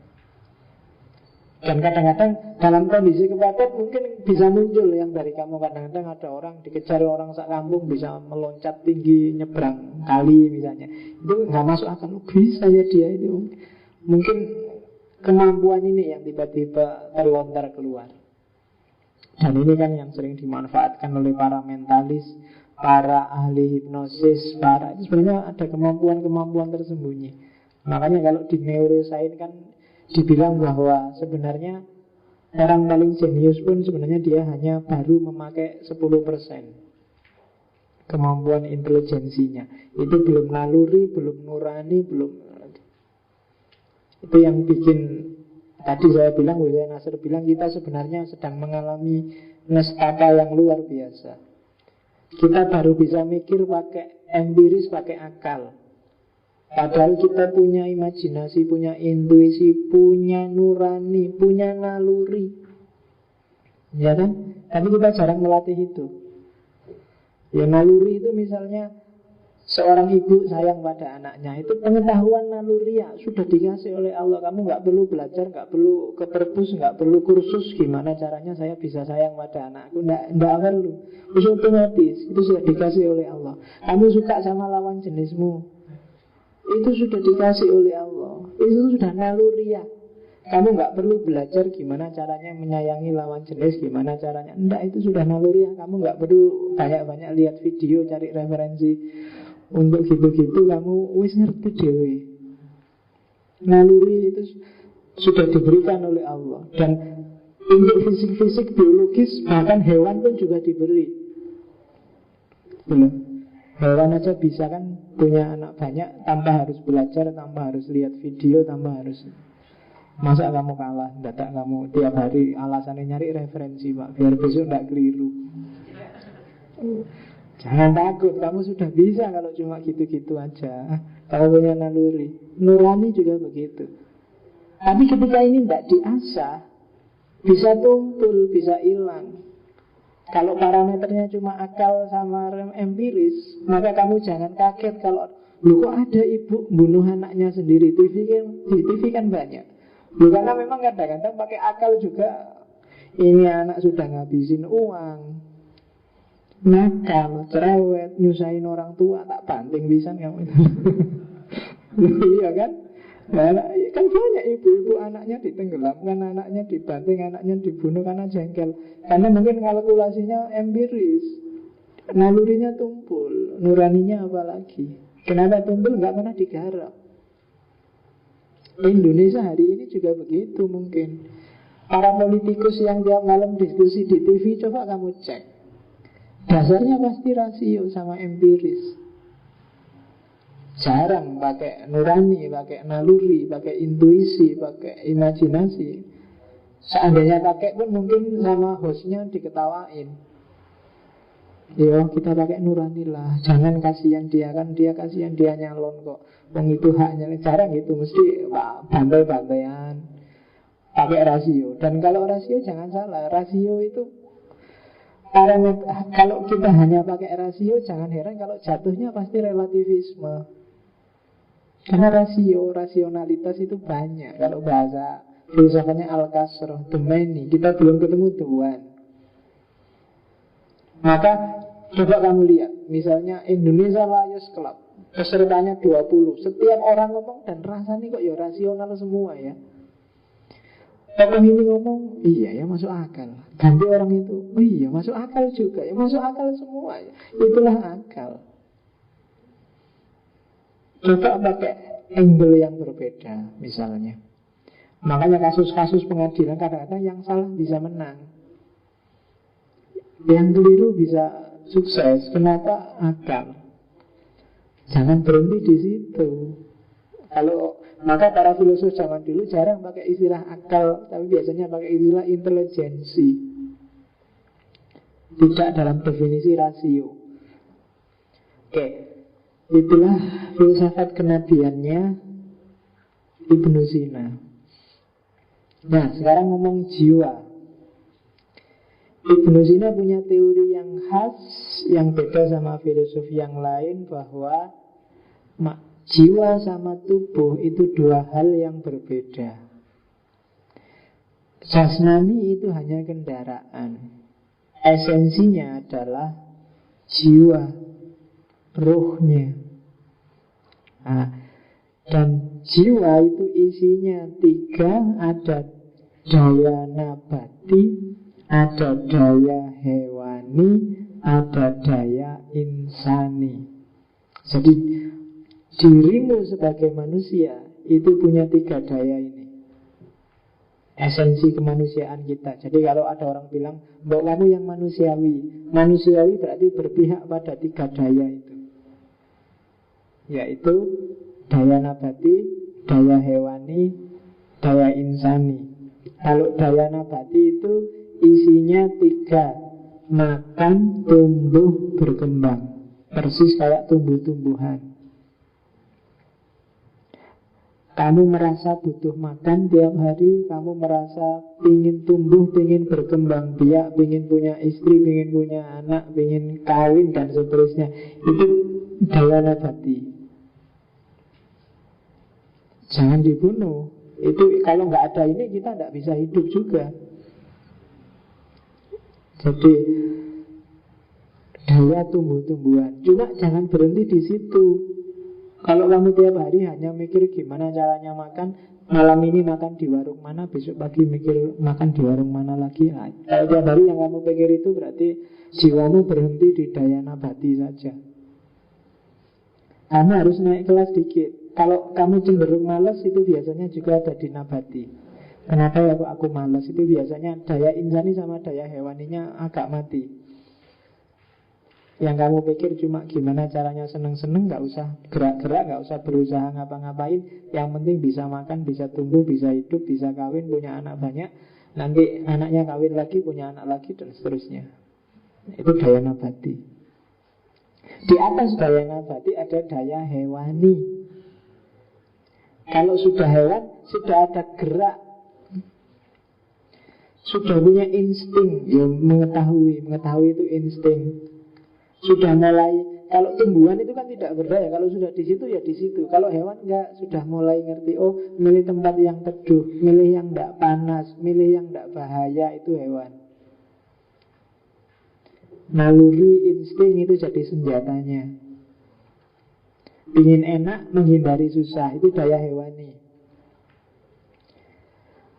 Dan kadang-kadang dalam kondisi kepepet mungkin bisa muncul yang dari kamu. Kadang-kadang ada orang dikejar orang sak kampung bisa meloncat tinggi nyebrang kali misalnya. Itu nggak masuk akal. Bisa ya dia itu. Mungkin kemampuan ini yang tiba-tiba terlontar keluar. Dan ini kan yang sering dimanfaatkan oleh para mentalis, para ahli hipnosis, itu sebenarnya ada kemampuan-kemampuan tersembunyi. Makanya kalau di neuroscience kan dibilang bahwa sebenarnya orang paling jenius pun sebenarnya dia hanya baru memakai 10% kemampuan intelijensinya. Itu belum naluri, belum nurani, belum. Itu yang bikin tadi saya bilang, William Nasr bilang kita sebenarnya sedang mengalami nestapa yang luar biasa. Kita baru bisa mikir pakai empiris, pakai akal. Padahal kita punya imajinasi, punya intuisi, punya nurani, punya naluri. Ya kan? Tapi kita jarang melatih itu. Ya naluri itu misalnya seorang ibu sayang pada anaknya, itu pengetahuan naluri ya sudah dikasih oleh Allah. Kamu nggak perlu belajar, nggak perlu ke perpus, nggak perlu kursus gimana caranya saya bisa sayang pada anakku. Nggak perlu. Itu otomatis, itu sudah dikasih oleh Allah. Kamu suka sama lawan jenismu, itu sudah dikasih oleh Allah. Itu sudah naluri ya. Kamu nggak perlu belajar gimana caranya menyayangi lawan jenis, gimana caranya. Enggak, itu sudah naluri ya. Kamu nggak perlu banyak-banyak lihat video, cari referensi. Untuk gitu-gitu kamu wis ngerti dewe. Naluri itu sudah diberikan oleh Allah. Dan untuk fisik-fisik, biologis, bahkan hewan pun juga diberi. Belum. Hewan aja bisa kan punya anak banyak tanpa harus belajar, tanpa harus lihat video, tanpa harus. Masa kamu kalah, dadak kamu tiap hari alasannya nyari referensi Pak, biar besok tidak keliru. Jangan takut, kamu sudah bisa kalau cuma gitu-gitu aja. Kamu punya naluri. Nurani juga begitu. Tapi ketika ini tidak diasah, bisa tumpul, bisa hilang. Kalau parameternya cuma akal sama empiris, maka kamu jangan kaget kalau loh kok ada ibu bunuh anaknya sendiri. Di TV kan banyak. Loh, karena memang kadang-kadang pakai akal juga. Ini anak sudah ngabisin uang, nakal, cerewet, nyusahin orang tua, tak banting pisan kamu itu. Iya kan? Nah, kan banyak ibu-ibu anaknya ditenggelamkan, anaknya dibanting, anaknya dibunuh karena jengkel. Karena mungkin kalkulasinya empiris, nalurinya tumpul, nuraninya apalagi. Kenapa tumpul? Nggak pernah digarap. Indonesia hari ini juga begitu mungkin. Para politikus yang tiap malam diskusi di TV, coba kamu cek. Dasarnya pasti rasio sama empiris. Jarang pakai nurani, pakai naluri, pakai intuisi, pakai imajinasi. Seandainya pakai pun mungkin sama hostnya diketawain. Yo, kita pakai nurani lah. Jangan kasihan dia, kan dia kasihan, dia nyalon kok. Itu haknya. Jarang gitu, mesti bantai-bantaian, pakai rasio. Dan kalau rasio jangan salah, rasio itu kalau kita hanya pakai rasio, jangan heran kalau jatuhnya pasti relativisme. Karena rasionalitas itu banyak. Kalau bahasa filsafatnya Al-Kasroh, the many, kita belum ketemu Tuhan. Maka coba kamu lihat, misalnya Indonesia Lions Club, pesertanya 20. Setiap orang ngomong dan rasanya kok ya rasional semua ya. Orang ini ngomong, iya ya masuk akal. Ganti orang itu, oh iya masuk akal juga. Ya masuk akal semua ya. Itulah akal. Coba pakai angle yang berbeda misalnya. Makanya kasus-kasus pengadilan kadang-kadang yang salah bisa menang, yang keliru bisa sukses. Kenapa? Akal. Jangan berhenti di situ. Maka para filosof zaman dulu jarang pakai istilah akal, tapi biasanya pakai istilah intelijensi. Tidak dalam definisi rasio. Oke, itulah filsafat kenabiannya Ibnu Sina. Nah, sekarang ngomong jiwa. Ibnu Sina punya teori yang khas, yang beda sama filosof yang lain, bahwa jiwa sama tubuh itu dua hal yang berbeda. Jasmani itu hanya kendaraan. Esensinya adalah jiwa, ruhnya. Nah, dan jiwa itu isinya tiga. Ada daya nabati, ada daya hewani, ada daya insani. Jadi dirimu sebagai manusia itu punya tiga daya ini, esensi kemanusiaan kita. Jadi kalau ada orang bilang, mbok kamu yang manusiawi. Manusiawi berarti berpihak pada tiga daya itu, yaitu daya nabati, daya hewani, daya insani. Kalau daya nabati itu isinya tiga: makan, tumbuh, berkembang. Persis kayak tumbuh-tumbuhan. Kamu merasa butuh makan tiap hari, kamu merasa ingin tumbuh, ingin berkembang biak, ingin punya istri, ingin punya anak, ingin kawin dan seterusnya. Itu daya nabati. Jangan dibunuh. Itu kalau nggak ada ini kita nggak bisa hidup juga. Jadi daya tumbuh-tumbuhan. Cuma jangan berhenti di situ. Kalau kamu tiap hari hanya mikir gimana caranya makan, malam ini makan di warung mana, besok pagi mikir makan di warung mana lagi. Kalau tiap hari yang kamu pikir itu berarti jiwamu berhenti di daya nabati saja. Kamu harus naik kelas dikit. Kalau kamu cenderung malas, itu biasanya juga ada di nabati. Kenapa ya kok aku malas? Itu biasanya daya insani sama daya hewaninya agak mati. Yang kamu pikir cuma gimana caranya seneng-seneng, gak usah gerak-gerak, gak usah berusaha ngapa-ngapain. Yang penting bisa makan, bisa tumbuh, bisa hidup, bisa kawin, punya anak banyak. Nanti anaknya kawin lagi, punya anak lagi, dan seterusnya. Itu daya nabati. Di atas daya nabati ada daya hewani. Kalau sudah hewan, sudah ada gerak, sudah punya insting, ya mengetahui itu insting. Sudah mulai, kalau tumbuhan itu kan tidak berdaya. Kalau sudah di situ ya di situ. Kalau hewan enggak, sudah mulai ngerti. Oh, milih tempat yang teduh, milih yang enggak panas, milih yang enggak bahaya, itu hewan. Naluri insting itu jadi senjatanya. Ingin enak, menghindari susah, itu daya hewani.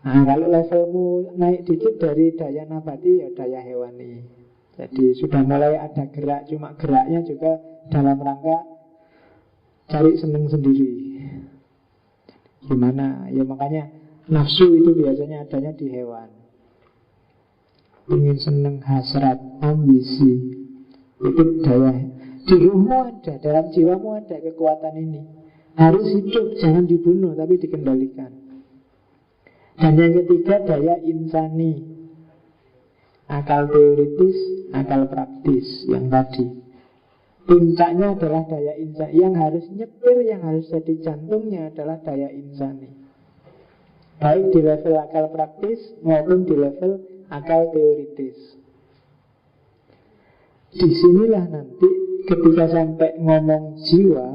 Nah, kalau levelmu naik dikit dari daya nabati, ya daya hewani. Jadi sudah mulai ada gerak, cuma geraknya juga dalam rangka cari seneng sendiri. Gimana? Ya makanya nafsu itu biasanya adanya di hewan. Ingin seneng, hasrat, ambisi. Itu daya. Di ruhmu ada, dalam jiwamu ada kekuatan ini. Harus hidup, jangan dibunuh, tapi dikendalikan. Dan yang ketiga daya insani. Akal teoritis, akal praktis yang tadi. Puncaknya adalah daya insani. Yang harus nyetir, yang harus jadi jantungnya adalah daya insani. Baik di level akal praktis maupun di level akal teoritis. Disinilah nanti ketika sampai ngomong jiwa,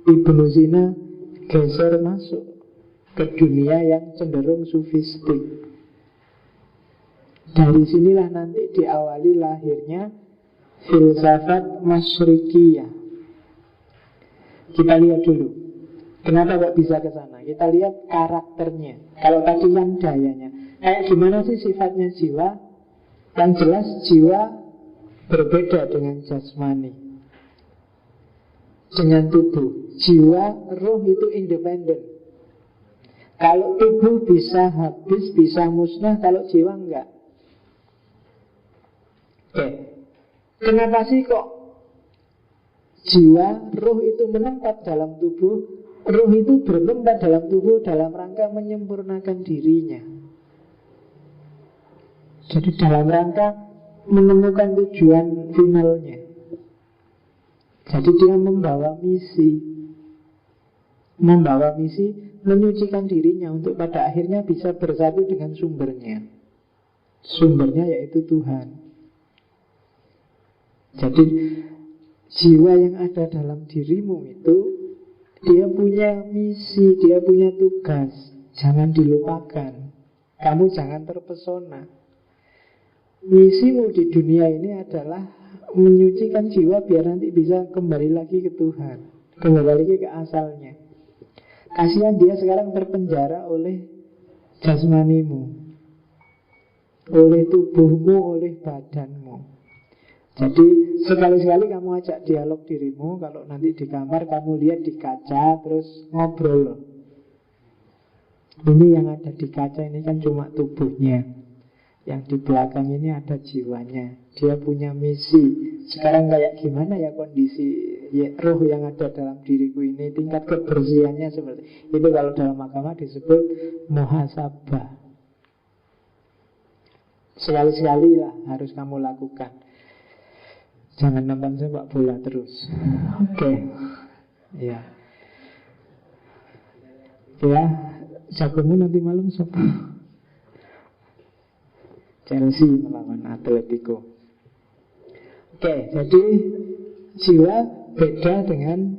Ibnu Sina geser masuk ke dunia yang cenderung sufistik. Dari sinilah nanti diawali lahirnya filsafat Masyrikiyah. Kita lihat dulu kenapa kok bisa ke sana. Kita lihat karakternya. Kalau tadi kan dayanya. Kayak gimana sih sifatnya jiwa? Yang jelas jiwa berbeda dengan jasmani, dengan tubuh. Jiwa, roh itu independen. Kalau tubuh bisa habis, bisa musnah, kalau jiwa enggak. Oke. Kenapa sih kok jiwa, roh itu menetap dalam tubuh? Roh itu bertempat dalam tubuh dalam rangka menyempurnakan dirinya. Jadi dalam rangka menemukan tujuan finalnya. Jadi dia membawa misi. Membawa misi menyucikan dirinya untuk pada akhirnya bisa bersatu dengan sumbernya. Sumbernya yaitu Tuhan. Jadi jiwa yang ada dalam dirimu itu dia punya misi, dia punya tugas. Jangan dilupakan. Kamu jangan terpesona. Misimu di dunia ini adalah menyucikan jiwa biar nanti bisa kembali lagi ke Tuhan, kembali lagi ke asalnya. Kasihan dia sekarang terpenjara oleh jasmanimu, oleh tubuhmu, oleh badanmu. Jadi sekali-sekali kamu ajak dialog dirimu. Kalau nanti di kamar kamu lihat di kaca, terus ngobrol. Ini yang ada di kaca ini kan cuma tubuhnya, yang di belakang ini ada jiwanya. Dia punya misi. Sekarang kayak gimana ya kondisi roh yang ada dalam diriku ini, tingkat kebersihannya seperti itu. Kalau dalam agama disebut muhasabah. Sekali-sekali lah harus kamu lakukan. Jangan nonton sepak bola terus. Oke. Ya. Ya, jagomu nanti malam siapa? Chelsea melawan Atletico. Oke, jadi jiwa beda dengan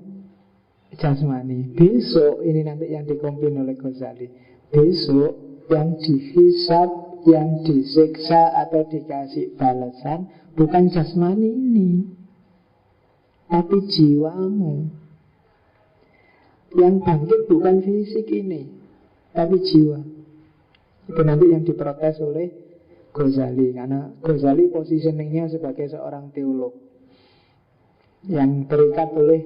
jasmani. Besok ini nanti yang dikomplain oleh Ghazali. Besok yang dihisab, yang disiksa atau dikasih balasan bukan jasmani ini, tapi jiwamu. Yang bangkit bukan fisik ini, tapi jiwa. Itu nanti yang diprotes oleh Ghazali. Karena Ghazali positioningnya sebagai seorang teolog yang terikat oleh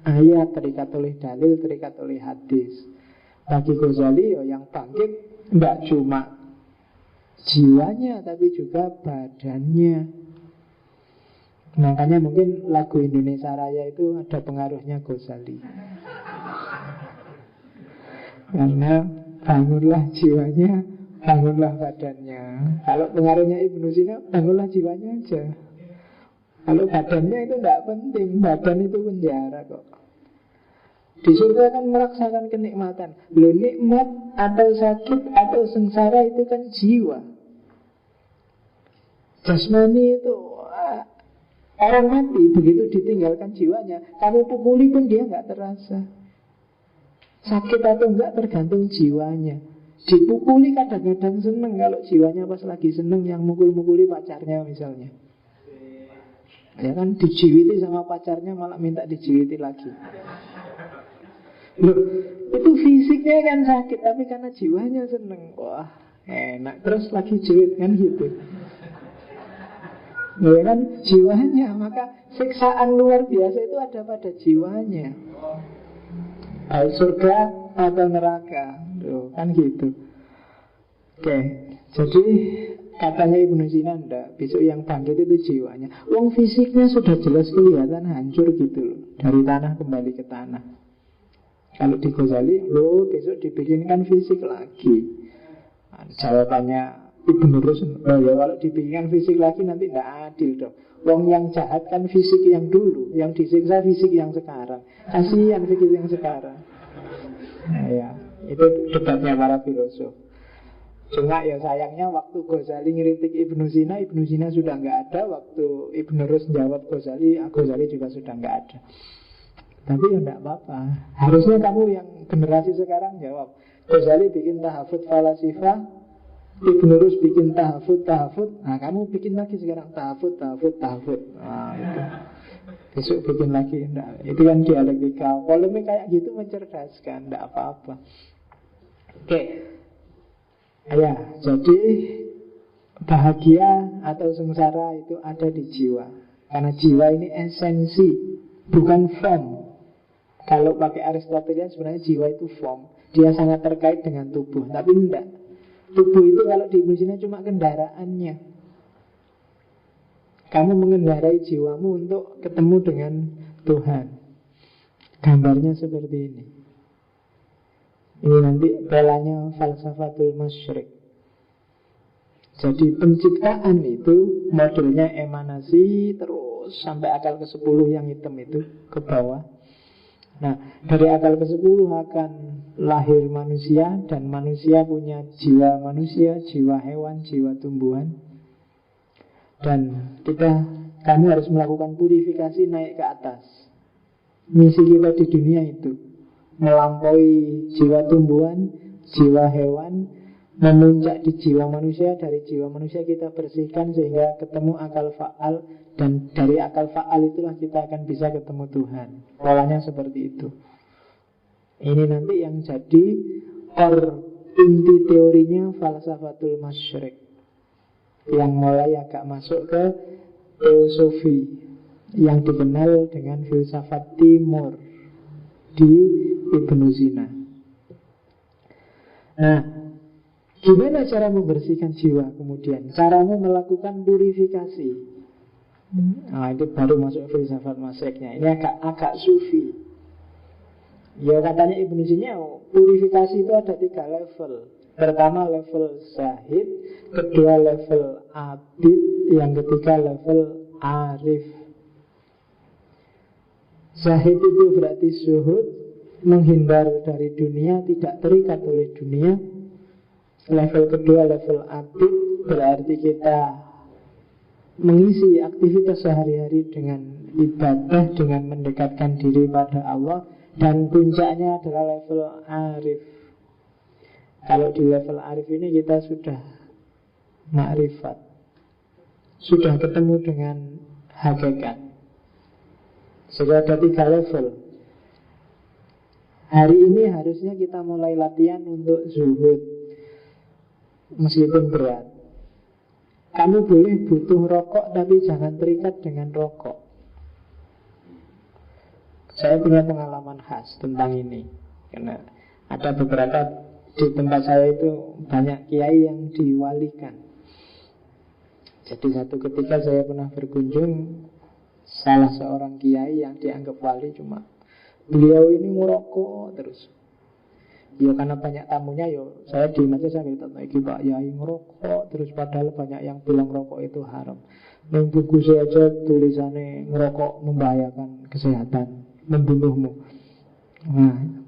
ayat, terikat oleh dalil, terikat oleh hadis. Bagi Ghazali yang bangkit tidak cuma jiwanya tapi juga badannya. Makanya mungkin lagu Indonesia Raya itu ada pengaruhnya Ghazali. Karena bangunlah jiwanya, bangunlah badannya. Kalau pengaruhnya Ibnu Sina, bangunlah jiwanya aja. Kalau badannya itu tidak penting. Badan itu penjara kok. Di surga kan merasakan kenikmatan. Loh, nikmat atau sakit atau sengsara itu kan jiwa. Jasmani itu orang mati begitu ditinggalkan jiwanya, kamu pukuli pun dia nggak terasa. Sakit atau enggak tergantung jiwanya. Dipukuli kadang-kadang seneng. Kalau jiwanya pas lagi seneng, yang mukul-mukuli pacarnya misalnya, ya kan dijiwiti sama pacarnya malah minta dijiwiti lagi. Loh, itu fisiknya kan sakit, tapi karena jiwanya seneng, wah enak, terus lagi jiwit kan gitu. Ya kan jiwanya, maka siksaan luar biasa itu ada pada jiwanya. Baik surga atau neraka. Tuh, kan gitu. Oke, jadi katanya Ibnu Sina enggak, besok yang bangkit itu jiwanya. Wong fisiknya sudah jelas kelihatan hancur gitu loh, dari tanah kembali ke tanah. Kalau di Ghazali, lo besok dibikinkan fisik lagi. Nah, jawabannya Ibnu Rushd, ya kalau dibikinkan fisik lagi nanti tidak adil dong. Wong yang jahat kan fisik yang dulu, yang disiksa fisik yang sekarang. Kasihan fisik yang sekarang. Nah, ya, itu debatnya para filosof. Cuma ya sayangnya waktu Ghazali ngeritik Ibnu Sina sudah nggak ada. Waktu Ibnu Rushd jawab Ghazali juga sudah nggak ada. Tapi ya enggak apa-apa. Harusnya kamu yang generasi sekarang jawab. Ghazali bikin tahafut falasifah, Ibnu Rushd bikin tahafut. Nah kamu bikin lagi sekarang tahafut. Nah itu. besok bikin lagi. Enggak. Itu kan dialektika. Polemik kayak gitu mencerdaskan, enggak apa-apa. Oke. Ya, jadi bahagia atau sengsara itu ada di jiwa. Karena jiwa ini esensi, bukan form. Kalau pakai Aristoteles sebenarnya jiwa itu form. Dia sangat terkait dengan tubuh. Tapi enggak. Tubuh itu kalau di Indonesia cuma kendaraannya. Kamu mengendarai jiwamu untuk ketemu dengan Tuhan. Gambarnya seperti ini. Ini nanti belanya falsafatul masyrik. Jadi penciptaan itu modelnya emanasi terus sampai akal ke-10 yang hitam itu ke bawah. Nah, dari akal ke-10 akan lahir manusia. Dan manusia punya jiwa manusia, jiwa hewan, jiwa tumbuhan. Dan kami harus melakukan purifikasi naik ke atas. Misi kita di dunia itu melampaui jiwa tumbuhan, jiwa hewan, memuncak di jiwa manusia. Dari jiwa manusia kita bersihkan sehingga ketemu akal fa'al. Dan dari akal fa'al itulah kita akan bisa ketemu Tuhan. Polanya seperti itu. Ini nanti yang jadi inti teorinya falsafatul masyrik, yang mulai agak masuk ke teosofi, yang dikenal dengan filsafat timur di Ibnu Sina. Nah, gimana cara membersihkan jiwa kemudian? Caramu melakukan purifikasi. Nah, itu baru masuk filsafat masyriknya. Ini agak sufi. Ya katanya Ibnu Sina, purifikasi itu ada 3 level. Pertama level zahid, kedua level abid, yang ketiga level arif. Zahid itu berarti zuhud, menghindar dari dunia, tidak terikat oleh dunia. Level kedua level abid, berarti kita mengisi aktivitas sehari-hari dengan ibadah, dengan mendekatkan diri pada Allah. Dan puncaknya adalah level arif. Kalau di level arif ini kita sudah ma'rifat, sudah ketemu dengan hakikat. Sudah ada 3 level. Hari ini harusnya kita mulai latihan untuk zuhud, meskipun berat. Kamu boleh butuh rokok, tapi jangan terikat dengan rokok. Saya punya pengalaman khas tentang ini. Karena ada beberapa di tempat saya itu banyak kiai yang diwalikan. Jadi satu ketika saya pernah berkunjung salah seorang kiai yang dianggap wali, cuma beliau ini ngerokok terus. Ya karena banyak tamunya, yo saya diem aja sambil tanya, Pak Yai ngerokok terus, padahal banyak yang bilang rokok itu haram. Neng buku saya aja tulisannya ngerokok membahayakan kesehatan, membunuhmu. Nah,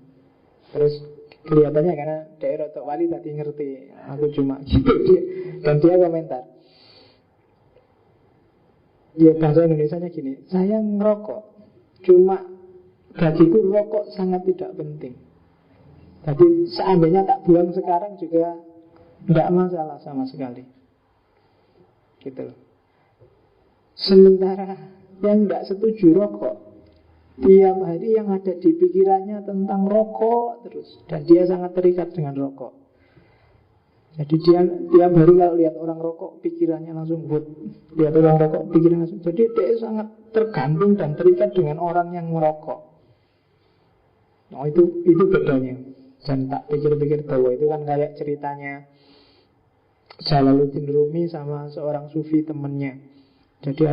terus kelihatannya karena daerah Tok Wali tadi ngerti, aku cuma gitu dia. Dan dia komentar, ya bahasa Indonesianya gini, saya ngerokok, cuma bagiku rokok sangat tidak penting. Jadi seandainya tak buang sekarang juga tidak masalah sama sekali. Gitu loh. Sementara yang tidak setuju rokok, tiap hari yang ada di pikirannya tentang rokok terus. Dan dia sangat terikat dengan rokok. Jadi dia tiap hari kalau lihat orang rokok, pikirannya langsung buat. Lihat orang rokok, pikirannya langsung. Jadi dia sangat tergantung dan terikat dengan orang yang merokok. Oh itu bedanya. Dan tak pikir-pikir bahwa itu kan kayak ceritanya Jalaluddin Rumi sama seorang sufi temennya. Jadi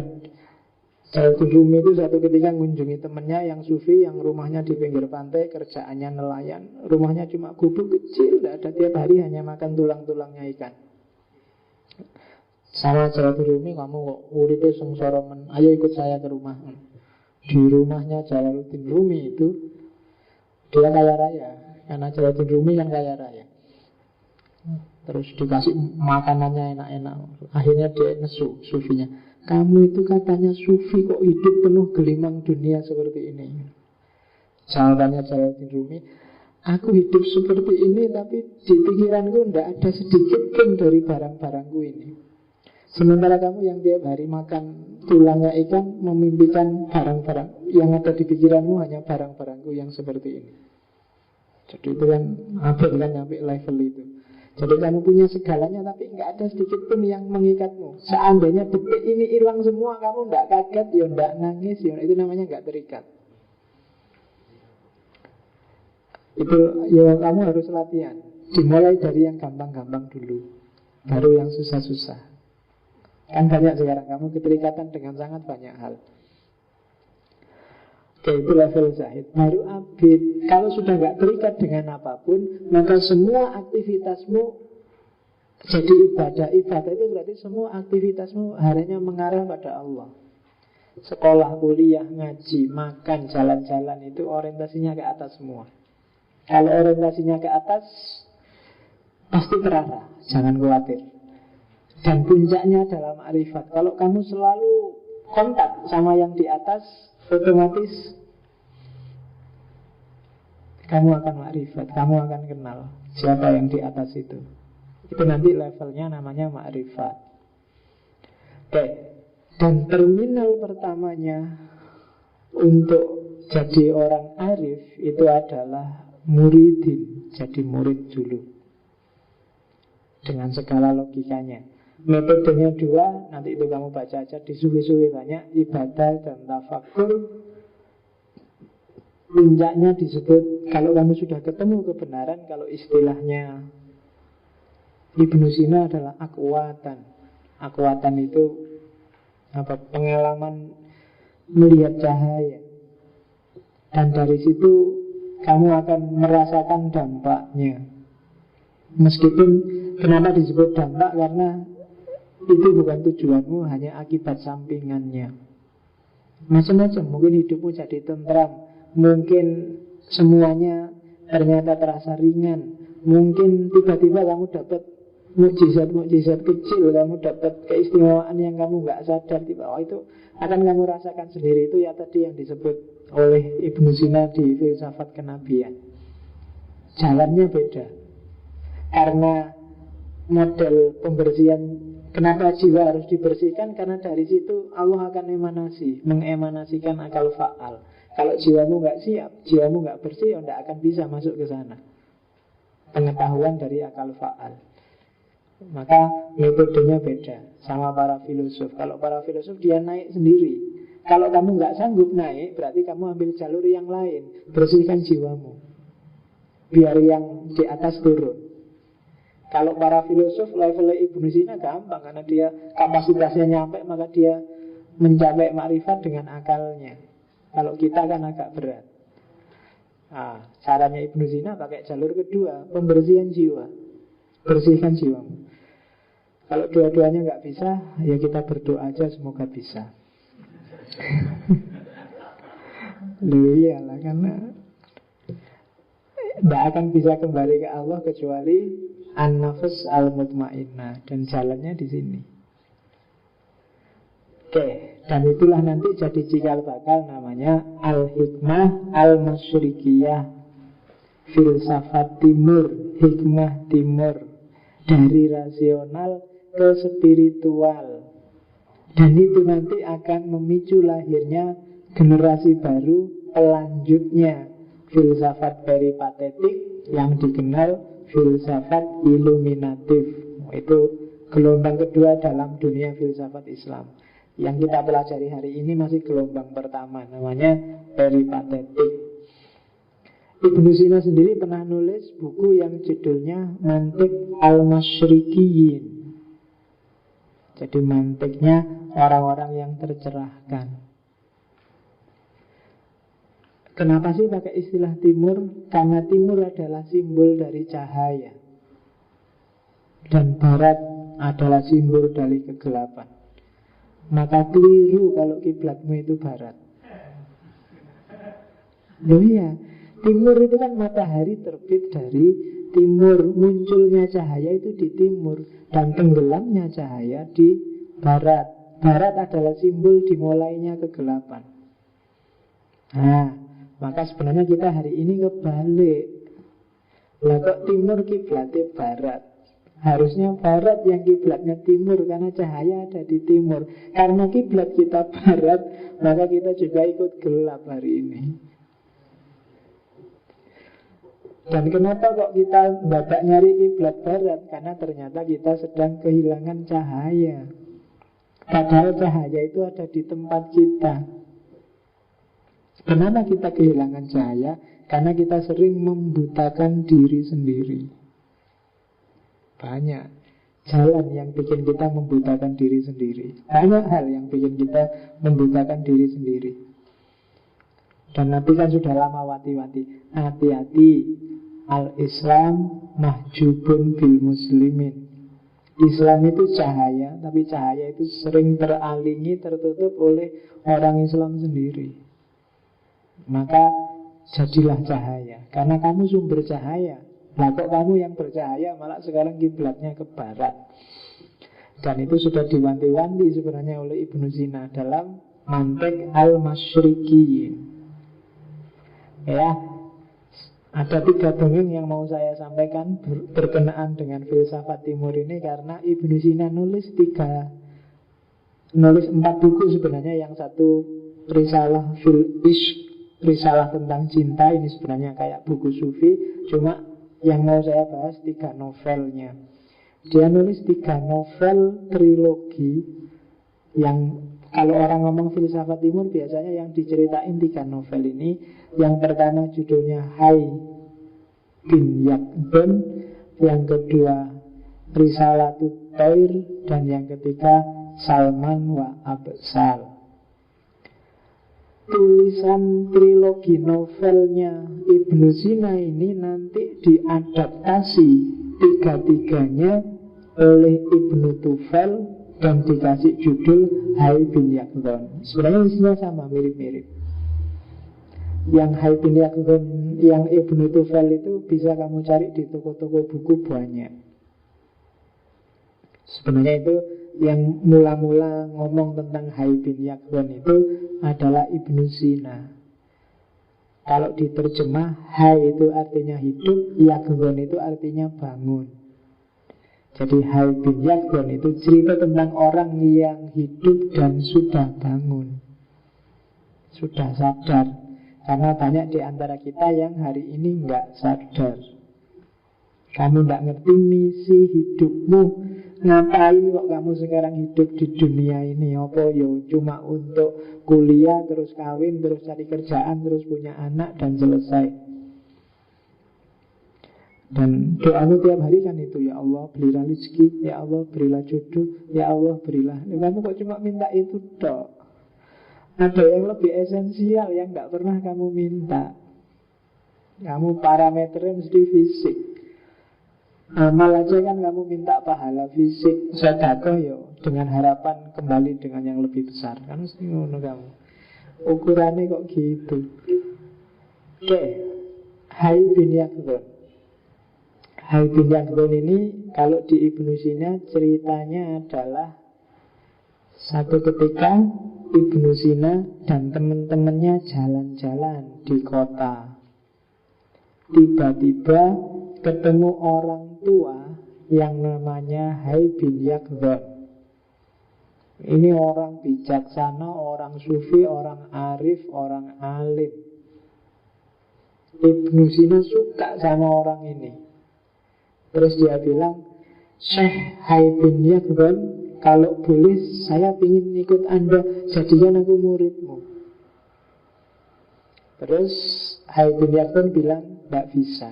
Jalaluddin Rumi itu satu ketika mengunjungi temennya yang sufi, yang rumahnya di pinggir pantai, kerjaannya nelayan. Rumahnya cuma gubuk kecil, tidak ada, tiap hari hanya makan tulang-tulangnya ikan. Sama Jalaluddin Rumi, kamu kok uripe sengsara men, ayo ikut saya ke rumah. Di rumahnya Jalaluddin Rumi itu dia kaya raya. Karena Jalaluddin Rumi kan kaya raya. Terus dikasih makanannya enak-enak. Akhirnya dia nesu sufinya, kamu itu katanya sufi, kok hidup penuh gelimang dunia seperti ini? Jawabannya Jalaluddin Rumi, aku hidup seperti ini, tapi di pikiranku tidak ada sedikit pun dari barang-barangku ini. Sementara kamu yang tiap hari makan tulangnya ikan, memimpikan barang-barang yang ada di pikiranmu hanya barang-barangku yang seperti ini. Jadi itu kan Abel kan sampai level itu. Jadi kamu punya segalanya tapi nggak ada sedikit pun yang mengikatmu. Seandainya detik ini hilang semua, kamu nggak kaget, ya nggak nangis, ya itu namanya nggak terikat. Itu ya kamu harus latihan. Dimulai dari yang gampang-gampang dulu, baru yang susah-susah. Kan banyak sekarang kamu keterikatan dengan sangat banyak hal. Oke, itu level zahid. Baru abid. Kalau sudah nggak terikat dengan apapun, maka semua aktivitasmu jadi ibadah. Ibadah itu berarti semua aktivitasmu hanya mengarah pada Allah. Sekolah, kuliah, ngaji, makan, jalan-jalan itu orientasinya ke atas semua. Kalau orientasinya ke atas, pasti terarah. Jangan khawatir. Dan puncaknya adalah ma'rifat. Kalau kamu selalu kontak sama yang di atas, otomatis kamu akan ma'rifat, kamu akan kenal siapa yang di atas itu. Itu nanti levelnya namanya ma'rifat. Oke. Dan terminal pertamanya untuk jadi orang arif itu adalah muridin. Jadi murid dulu, dengan segala logikanya. Metodenya dua, nanti itu kamu baca aja di suwi-suwi banyak, ibadah dan tafakur. Puncaknya disebut, kalau kamu sudah ketemu kebenaran, kalau istilahnya Ibnu Sina adalah akwatan. Akwatan itu apa? Pengalaman melihat cahaya. Dan dari situ kamu akan merasakan dampaknya. Meskipun kenapa disebut dampak? Karena itu bukan tujuanmu, hanya akibat sampingannya. Macam-macam, mungkin hidupmu jadi tentram, mungkin semuanya ternyata terasa ringan, mungkin tiba-tiba kamu dapat mukjizat-mukjizat kecil, kamu dapat keistimewaan yang kamu nggak sadar tiba. Oh, itu akan kamu rasakan sendiri. Itu ya tadi yang disebut oleh Ibnu Sina di filsafat kenabian. Jalannya beda. Karena model pembersihan, kenapa jiwa harus dibersihkan? Karena dari situ Allah akan mengemanasikan akal fa'al. Kalau jiwamu nggak siap, jiwamu nggak bersih, ya nggak akan bisa masuk ke sana. Pengetahuan dari akal fa'al. Maka metodenya beda sama para filosof. Kalau para filosof dia naik sendiri. Kalau kamu nggak sanggup naik, berarti kamu ambil jalur yang lain. Bersihkan jiwamu, biar yang di atas turun. Kalau para filosof levelnya Ibnu Sina gampang, karena dia kapasitasnya nyampe, maka dia mencapai makrifat dengan akalnya. Kalau kita kan agak berat. Caranya Ibnu Sina pakai jalur kedua, pembersihan jiwa. Bersihkan jiwamu. Kalau dua-duanya nggak bisa, ya kita berdoa aja semoga bisa. Loh iyalah, karena tidak akan bisa kembali ke Allah kecuali an-nafs al-mutmainnah, dan jalannya di sini. Oke, dan itulah nanti jadi cikal bakal namanya al-hikmah al-masyrikiyah, filsafat timur, hikmah timur, dari rasional ke spiritual. Dan itu nanti akan memicu lahirnya generasi baru pelanjutnya filsafat peripatetik yang dikenal filsafat iluminatif. Itu gelombang kedua dalam dunia filsafat Islam. Yang kita pelajari hari ini masih gelombang pertama, namanya peripatetik. Ibnu Sina sendiri pernah nulis buku yang judulnya Mantik al-Masyrikiyin. Jadi mantiknya orang-orang yang tercerahkan. Kenapa sih pakai istilah timur? Karena timur adalah simbol dari cahaya, dan barat adalah simbol dari kegelapan. Maka keliru kalau kiblatmu itu barat. Loh iya, timur itu kan matahari terbit dari timur, munculnya cahaya itu di timur, dan tenggelamnya cahaya di barat. Barat adalah simbol dimulainya kegelapan. Nah, maka sebenarnya kita hari ini kebalik. Lah kok timur kiblatnya barat? Harusnya barat yang kiblatnya timur, karena cahaya ada di timur. Karena kiblat kita barat, maka kita juga ikut gelap hari ini. Dan kenapa kok kita mendadak nyari kiblat barat? Karena ternyata kita sedang kehilangan cahaya. Padahal cahaya itu ada di tempat kita. Kenapa kita kehilangan cahaya? Karena kita sering membutakan diri sendiri. Banyak jalan yang bikin kita membutakan diri sendiri. Banyak hal yang bikin kita membutakan diri sendiri. Dan Nabi kan sudah lama wanti-wanti, hati-hati, al-Islam mahjubun bil muslimin. Islam itu cahaya, tapi cahaya itu sering teralingi, tertutup oleh orang Islam sendiri. Maka jadilah cahaya, karena kamu sumber cahaya. Nah kok kamu yang bercahaya malah sekarang kiblatnya ke barat. Dan itu sudah diwanti-wanti sebenarnya oleh Ibnu Sina dalam Mantiq al-Masyriqiyin. Ya, ada 3 dongeng yang mau saya sampaikan berkenaan dengan filsafat timur ini, karena Ibnu Sina nulis 4 buku sebenarnya. Yang satu Risalah fil Ishq, risalah tentang cinta. Ini sebenarnya kayak buku sufi, cuma yang mau saya bahas 3 novelnya. Dia nulis 3 novel trilogi. Yang kalau orang ngomong filsafat timur, biasanya yang diceritain 3 novel ini. Yang pertama judulnya Hai bin Yaqdhan, yang kedua Risalatut Thair, dan yang ketiga Salman wa Absal. Tulisan trilogi novelnya Ibnu Sina ini nanti diadaptasi 3-tiganya oleh Ibnu Tufel dan dikasih judul Hai bin Yaqdhan. Sebenarnya isinya sama, mirip-mirip. Yang Hai bin Yaqdhan, yang Ibnu Tufel itu bisa kamu cari di toko-toko buku banyak. Sebenarnya itu yang mula-mula ngomong tentang Hai bin Yaqdhan itu adalah Ibnu Sina. Kalau diterjemah, Hai itu artinya hidup, Yaqdhan itu artinya bangun. Jadi Hai bin Yaqdhan itu cerita tentang orang yang hidup dan sudah bangun, sudah sadar. Karena banyak di antara kita yang hari ini nggak sadar. Kamu nggak ngerti misi hidupmu. Ngapain kok kamu sekarang hidup di dunia ini? Apa yo cuma untuk kuliah, terus kawin, terus cari kerjaan, terus punya anak, dan selesai. Dan doamu tiap hari kan itu, ya Allah berilah rezeki, ya Allah berilah jodoh, ya Allah berilah. Kamu kok cuma minta itu dok? Ada yang lebih esensial yang gak pernah kamu minta. Kamu parameternya mesti fisik. Amal aja kan kamu minta pahala fisik, sedekah yo dengan harapan kembali dengan yang lebih besar. Kan mesti ngono kamu. Ukurannya kok gitu. Oke. Hai bin Yaqdhan. Hai bin Yaqdhan ini kalau di Ibnu Sina ceritanya adalah satu ketika Ibnu Sina dan teman-temannya jalan-jalan di kota. Tiba-tiba ketemu orang tua yang namanya Hai bin Yaqdhan. Ini orang bijaksana, orang sufi, orang arif, orang alim. Ibnu Sina suka sama orang ini. Terus dia bilang, Syekh Hai bin Yaqdhan, kalau boleh saya ingin ikut Anda, jadikan aku muridmu. Terus Hai bin Yaqdhan bilang, tidak bisa,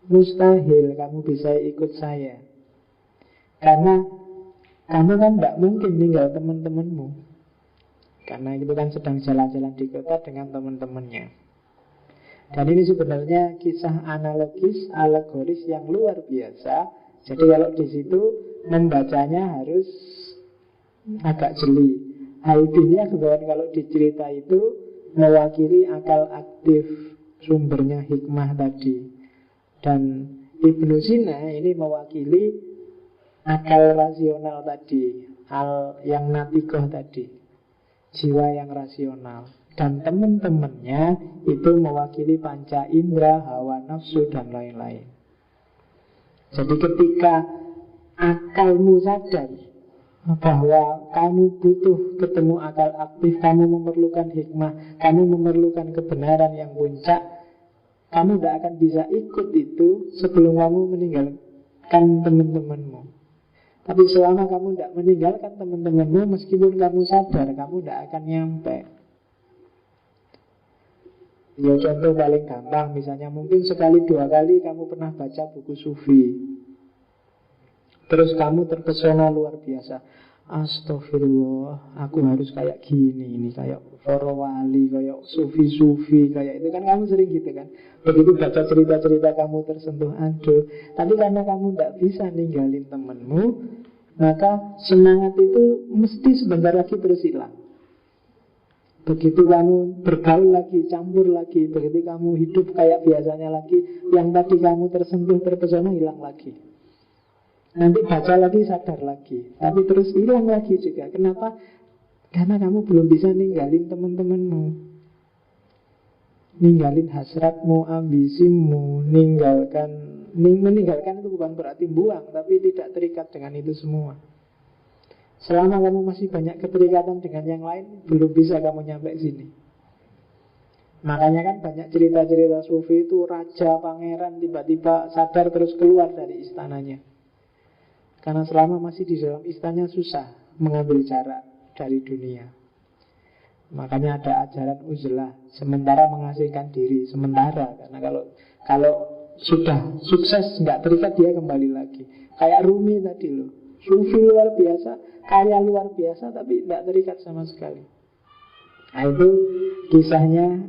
mustahil kamu bisa ikut saya, karena kamu kan tidak mungkin tinggal teman-temanmu. Karena itu kan sedang jalan-jalan di kota dengan teman-temannya. Dan ini sebenarnya kisah analogis, alegoris yang luar biasa. Jadi kalau di situ membacanya harus agak jeli. Hai bin Yaqdhan kalau dicerita itu mewakili akal aktif, sumbernya hikmah tadi. Dan Ibnu Sina ini mewakili akal rasional tadi, hal yang natikoh tadi, jiwa yang rasional. Dan teman-temannya itu mewakili panca indera, hawa nafsu, dan lain-lain. Jadi ketika akalmu sadar bahwa kamu butuh ketemu akal aktif, kamu memerlukan hikmah, kamu memerlukan kebenaran yang puncak, kamu tidak akan bisa ikut itu sebelum kamu meninggalkan teman-temanmu. Tapi selama kamu tidak meninggalkan teman-temanmu, meskipun kamu sadar, kamu tidak akan nyampe. Ya contoh paling gampang, misalnya mungkin sekali dua kali kamu pernah baca buku sufi, terus kamu terpesona luar biasa. Astagfirullah, aku harus kayak gini, ini kayak para wali, kayak sufi-sufi, kayak itu kan kamu sering gitu kan. Begitu baca cerita-cerita kamu tersentuh, aduh. Tapi karena kamu tidak bisa ninggalin temenmu, maka semangat itu mesti sebentar lagi terus hilang. Begitu kamu bergaul lagi, campur lagi, begitu kamu hidup kayak biasanya lagi, yang tadi kamu tersentuh, terpesona hilang lagi. Nanti baca lagi, sadar lagi, tapi terus hilang lagi juga. Kenapa? Karena kamu belum bisa ninggalin teman-temanmu, ninggalin hasratmu, ambisimu, meninggalkan itu bukan berarti buang, tapi tidak terikat dengan itu semua. Selama kamu masih banyak keterikatan dengan yang lain, belum bisa kamu nyampe sini. Makanya kan banyak cerita-cerita sufi itu raja, pangeran tiba-tiba sadar terus keluar dari istananya. Karena selama masih di dalam istana susah mengambil jarak dari dunia. Makanya ada ajaran uzlah, sementara mengasingkan diri, sementara. Karena kalau sudah sukses nggak terikat, dia kembali lagi. Kayak Rumi tadi loh, sufi luar biasa, karya luar biasa, tapi tidak terikat sama sekali. Nah itu kisahnya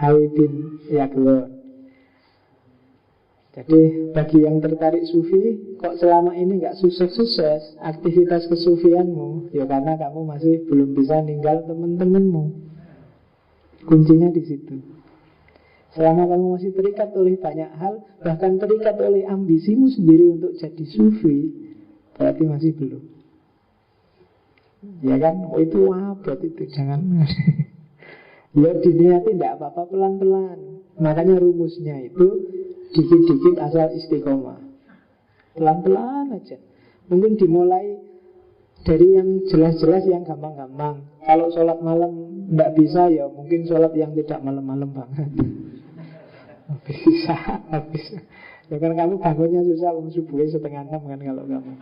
Habib bin Yaglon. Jadi bagi yang tertarik sufi, kok selama ini nggak sukses-sukses aktivitas kesufianmu, ya karena kamu masih belum bisa ninggal teman-temanmu. Kuncinya di situ. Selama kamu masih terikat oleh banyak hal, bahkan terikat oleh ambisimu sendiri untuk jadi sufi, berarti masih belum. Ya kan, oh itu abad itu, jangan. Ya diniati tidak apa-apa, pelan-pelan. Makanya rumusnya itu dikit-dikit asal istiqomah, pelan-pelan aja. Mungkin dimulai dari yang jelas-jelas, yang gampang-gampang. Kalau sholat malam tidak bisa, ya mungkin sholat yang tidak malam-malam banget. Bisa. Ya kan kamu bangunnya susah, subuhnya 5:30 kan kalau kamu.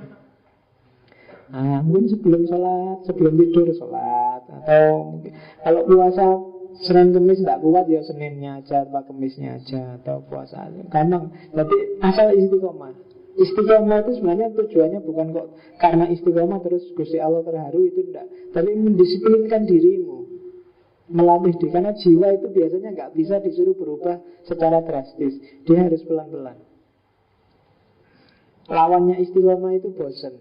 Nah, mungkin sebelum sholat, sebelum tidur sholat. Atau kalau puasa Senin Kemis tidak kuat, ya Seninnya aja atau Kemisnya aja, atau puasa aja. Gampang. Jadi asal istiqomah. Istiqomah itu sebenarnya tujuannya bukan kok karena istiqomah terus Gusti Allah terharu, itu tidak. Tapi mendisiplinkan dirimu, melatih diri. Karena jiwa itu biasanya nggak bisa disuruh berubah secara drastis. Dia harus pelan-pelan. Lawannya istiqomah itu bosan.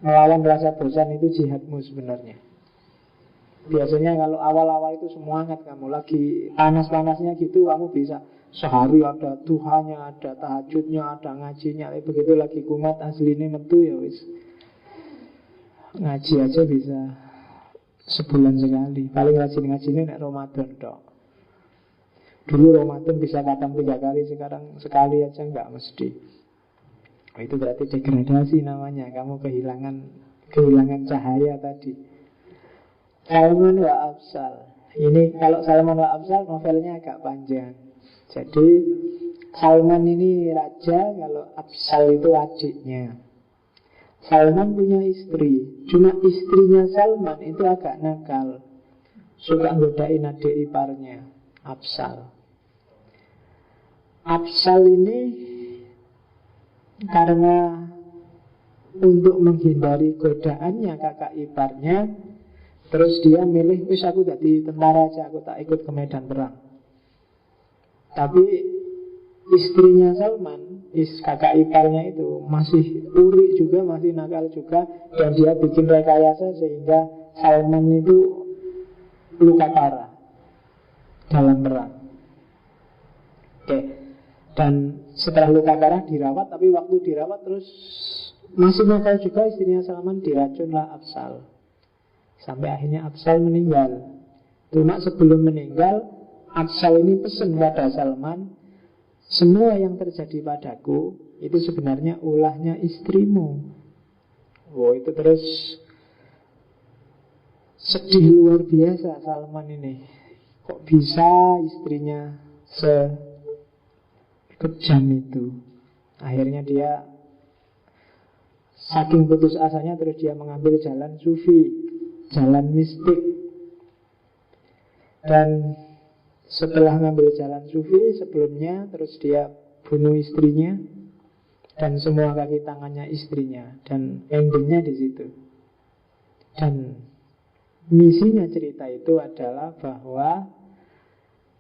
Melawan rasa bosan itu jihadmu sebenarnya. Biasanya kalau awal-awal itu semangat, kamu lagi panas-panasnya gitu, kamu bisa sehari ada duhanya, ada tahajudnya, ada ngajinya. Tapi begitu lagi kumat aslinya metu, ya wis ngaji aja bisa sebulan sekali. Paling rajin ngajinya nek Ramadan dok. Dulu Ramadan bisa kadang 3 kali, sekarang sekali aja nggak mesti. Itu berarti degradasi namanya. Kamu kehilangan cahaya tadi. Salman wa Absal. Ini kalau Salman wa Absal novelnya agak panjang. Jadi Salman ini raja, kalau Absal itu adiknya. Salman punya istri, cuma istrinya Salman itu agak nakal, suka godain adik iparnya, Absal. Absal ini karena untuk menghindari godaannya kakak iparnya, terus dia milih, wis aku jadi tentara aja, aku tak ikut ke medan perang. Tapi istrinya Salman, kakak iparnya itu masih uri juga, masih nakal juga, dan dia bikin rekayasa sehingga Salman itu luka parah dalam perang. Oke. Dan setelah luka parah dirawat, tapi waktu dirawat terus masih nakal juga, istrinya Salman diracunlah Absal. Sampai akhirnya Absal meninggal. Cuma sebelum meninggal, Absal ini pesan pada Salman, semua yang terjadi padaku itu sebenarnya ulahnya istrimu. Wah, itu terus sedih luar biasa Salman ini. Kok bisa istrinya sekejam itu? Akhirnya dia saking putus asanya, terus dia mengambil jalan sufi, jalan mistik. Dan setelah mengambil jalan sufi sebelumnya, terus dia bunuh istrinya dan semua kaki tangannya istrinya. Dan endingnya di situ. Dan misinya cerita itu adalah bahwa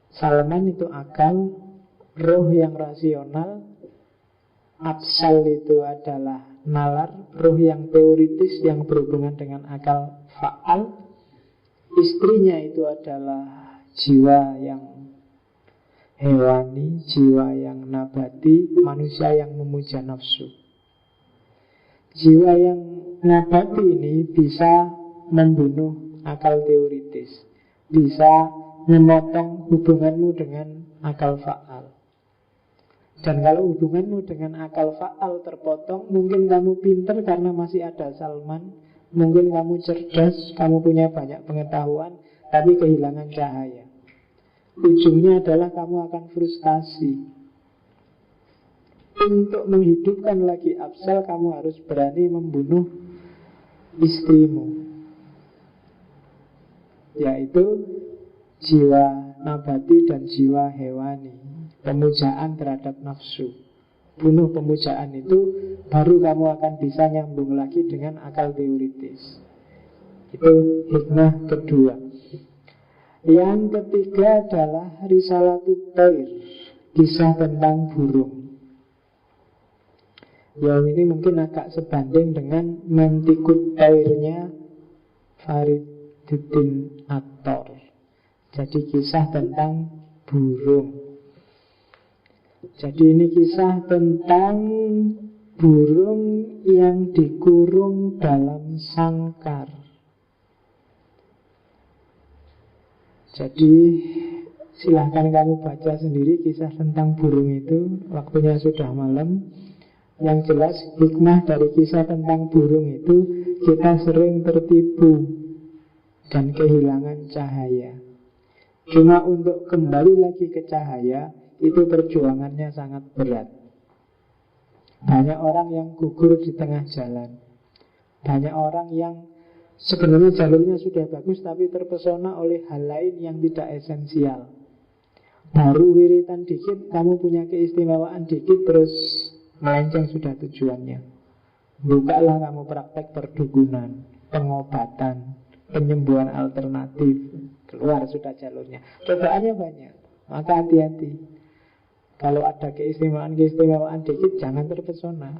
Salman itu akal, roh yang rasional, Absal itu adalah nalar, roh yang teoritis yang berhubungan dengan akal faal. Istrinya itu adalah jiwa yang hewani, jiwa yang nabati, manusia yang memuja nafsu. Jiwa yang nabati ini bisa membunuh akal teoritis, bisa memotong hubunganmu dengan akal faal. Dan kalau hubunganmu dengan akal faal terpotong, mungkin kamu pinter karena masih ada Salman, mungkin kamu cerdas, kamu punya banyak pengetahuan, tapi kehilangan cahaya. Ujungnya adalah kamu akan frustasi. Untuk menghidupkan lagi Absal, kamu harus berani membunuh istrimu, yaitu jiwa nabati dan jiwa hewani, pemujaan terhadap nafsu. Bunuh pemujaan itu, baru kamu akan bisa nyambung lagi dengan akal teoritis. Itu hikmah kedua. Yang ketiga adalah Risalatut Thair, kisah tentang burung. Yang ini mungkin agak sebanding dengan Mantikut Thairnya Fariduddin Attar. Jadi kisah tentang burung. Jadi ini kisah tentang burung yang dikurung dalam sangkar. Jadi silahkan kamu baca sendiri kisah tentang burung itu. Waktunya sudah malam. Yang jelas hikmah dari kisah tentang burung itu, kita sering tertipu dan kehilangan cahaya. Cuma untuk kembali lagi ke cahaya, itu perjuangannya sangat berat. Banyak orang yang gugur di tengah jalan. Banyak orang yang sebenarnya jalurnya sudah bagus, tapi terpesona oleh hal lain yang tidak esensial. Baru wiritan dikit, kamu punya keistimewaan dikit, terus melenceng sudah tujuannya. Bukalah kamu praktek perdukunan, pengobatan, penyembuhan alternatif. Keluar sudah jalurnya. Cobaannya banyak, maka hati-hati. Kalau ada keistimewaan dikit, jangan terpesona.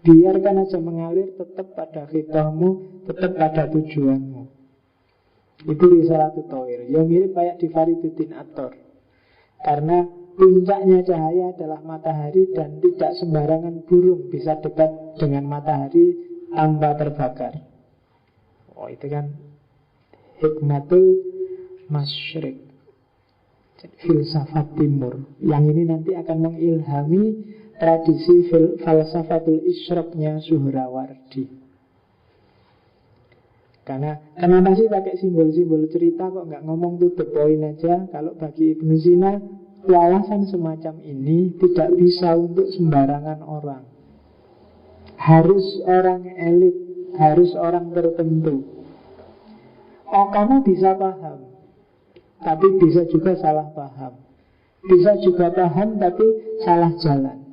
Biarkan aja mengalir, tetap pada fitrahmu, tetap pada tujuanmu. Itu Risalatut Thair. Ya mirip kayak di Fariduddin Attar. Karena puncaknya cahaya adalah matahari, dan tidak sembarangan burung bisa dekat dengan matahari tanpa terbakar. Oh, itu kan hikmatul masyrik, filsafat timur. Yang ini nanti akan mengilhami tradisi falsafatul isyraqnya Suhrawardi. Karena kenapa sih pakai simbol-simbol cerita, kok nggak ngomong to the point aja? Kalau bagi Ibnu Sina, wawasan semacam ini tidak bisa untuk sembarangan orang. Harus orang elit, harus orang tertentu. Oh, kamu bisa paham, tapi bisa juga salah paham. Bisa juga paham, tapi salah jalan.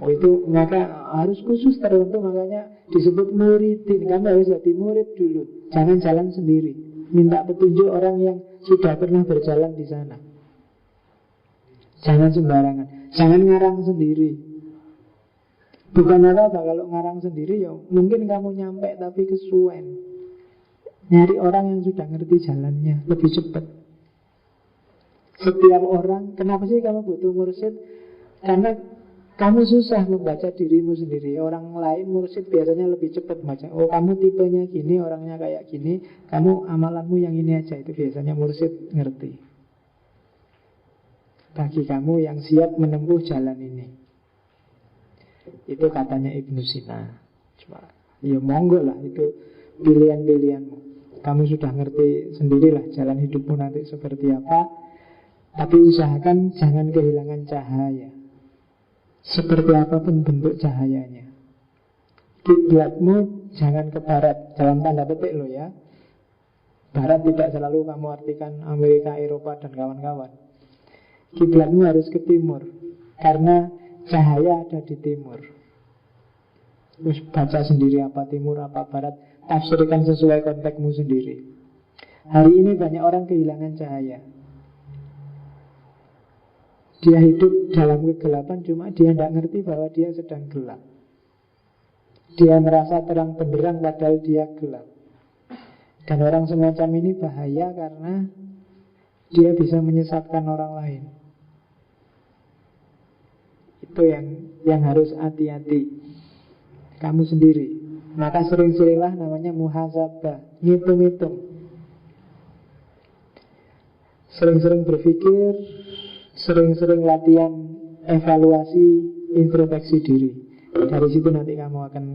Oh, itu maka harus khusus tertentu. Makanya disebut muridin. Kamu harus jadi murid dulu, jangan jalan sendiri. Minta petunjuk orang yang sudah pernah berjalan di sana. Jangan sembarangan, jangan ngarang sendiri. Bukan apa-apa kalau ngarang sendiri, ya mungkin kamu nyampe tapi kesuwen. Nyari orang yang sudah ngerti jalannya, lebih cepat. Setiap orang, kenapa sih kamu butuh mursyid? Karena kamu susah membaca dirimu sendiri. Orang lain mursyid biasanya lebih cepat baca. Oh, kamu tipenya gini, orangnya kayak gini, kamu amalanmu yang ini aja. Itu biasanya mursyid ngerti. Bagi kamu yang siap menempuh jalan ini. Itu katanya Ibnu Sina. Cuma ya monggo lah, itu pilihan-pilihanmu. Kamu sudah ngerti sendirilah jalan hidupmu nanti seperti apa. Tapi usahakan jangan kehilangan cahaya, seperti apapun bentuk cahayanya. Kiblatmu jangan ke barat, dalam tanda petik loh ya. Barat tidak selalu kamu artikan Amerika, Eropa, dan kawan-kawan. Kiblatmu harus ke timur, karena cahaya ada di timur. Terus baca sendiri apa timur, apa barat, tafsirkan sesuai konteksmu sendiri. Hari ini banyak orang kehilangan cahaya. Dia hidup dalam kegelapan, cuma dia tidak ngerti bahwa dia sedang gelap. Dia merasa terang benderang padahal dia gelap. Dan orang semacam ini bahaya karena dia bisa menyesatkan orang lain. Itu yang harus hati-hati. Kamu sendiri. Maka sering-seringlah namanya muhasabah, ngitung-ngitung. Sering-sering berpikir, sering-sering latihan evaluasi, introspeksi diri. Dari situ nanti kamu akan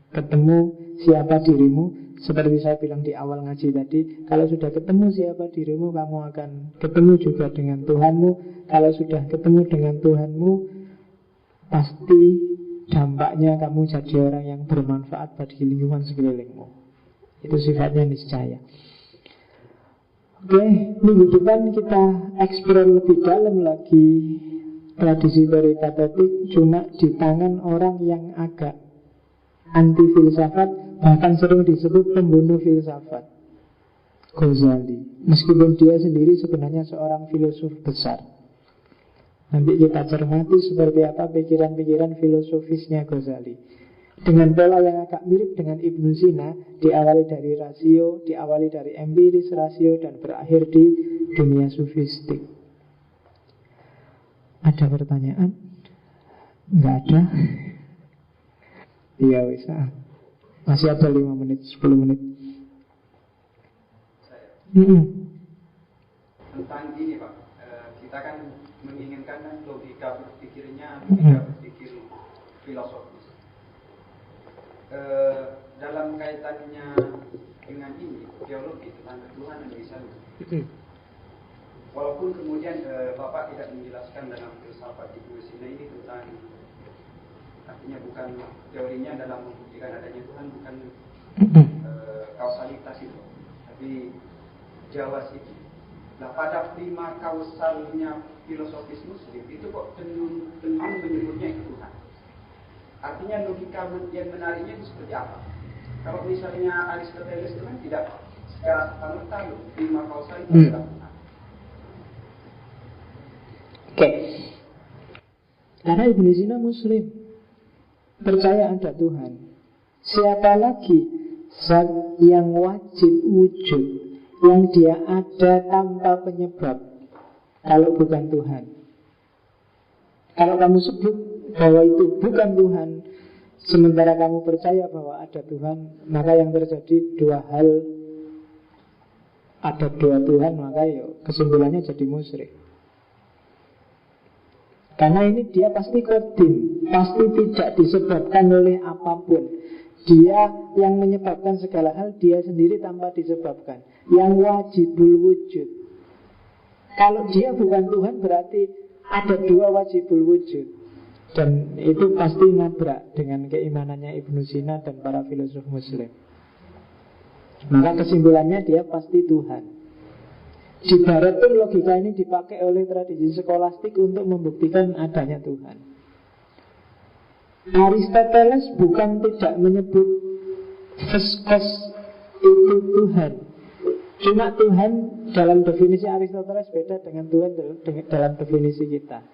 ketemu siapa dirimu. Seperti saya bilang di awal ngaji tadi, kalau sudah ketemu siapa dirimu, kamu akan ketemu juga dengan Tuhanmu. Kalau sudah ketemu dengan Tuhanmu, pasti dampaknya kamu jadi orang yang bermanfaat bagi lingkungan sekelilingmu. Itu sifatnya niscaya. Oke, minggu depan kita eksplor lebih dalam lagi tradisi peripatetics, cuma di tangan orang yang agak anti filsafat, bahkan sering disebut pembunuh filsafat, Ghazali. Meskipun dia sendiri sebenarnya seorang filosof besar. Nanti kita cermati seperti apa pikiran-pikiran filosofisnya Ghazali. Dengan pola yang agak mirip dengan Ibnu Sina, diawali dari rasio, diawali dari empiris rasio, dan berakhir di dunia sufistik. Ada pertanyaan? Enggak ada? Iya bisa. Masih ada 5 menit, 10 menit. Tentang ini Pak, kita kan menginginkan logika berpikirnya, logika berpikir filosofis. Dalam kaitannya dengan ini, teologi tentang ketuhanan misalnya. Walaupun kemudian Bapak tidak menjelaskan dalam filsafat Ibnu Sina ini tentang, artinya bukan teorinya dalam membuktikan adanya Tuhan, bukan kausalitas itu, tapi jawas itu. Nah, pada prima kausalnya filosofis Muslim itu kok cenderung menyebutnya itu Tuhan. Artinya logika yang menariknya itu seperti apa? Kalau misalnya Aristoteles itu kan tidak secara serta-merta prima kausal itu tidak Tuhan. Oke. Karena Ibnu Sina Muslim, percaya ada Tuhan. Siapa lagi zat yang wajib wujud, yang dia ada tanpa penyebab, kalau bukan Tuhan? Kalau kamu sebut bahwa itu bukan Tuhan, sementara kamu percaya bahwa ada Tuhan, maka yang terjadi dua hal. Ada dua Tuhan, maka kesimpulannya jadi musyrik. Karena ini dia pasti kodim, pasti tidak disebabkan oleh apapun. Dia yang menyebabkan segala hal, dia sendiri tanpa disebabkan. Yang wajibul wujud. Kalau dia bukan Tuhan, berarti ada dua wajibul wujud. Dan itu pasti nabrak dengan keimanannya Ibnu Sina dan para filosof Muslim. Maka kesimpulannya dia pasti Tuhan. Di barat pun logika ini dipakai oleh tradisi skolastik untuk membuktikan adanya Tuhan. Aristoteles bukan tidak menyebut Pheskos itu Tuhan. Cuma Tuhan dalam definisi Aristoteles beda dengan Tuhan dalam definisi kita.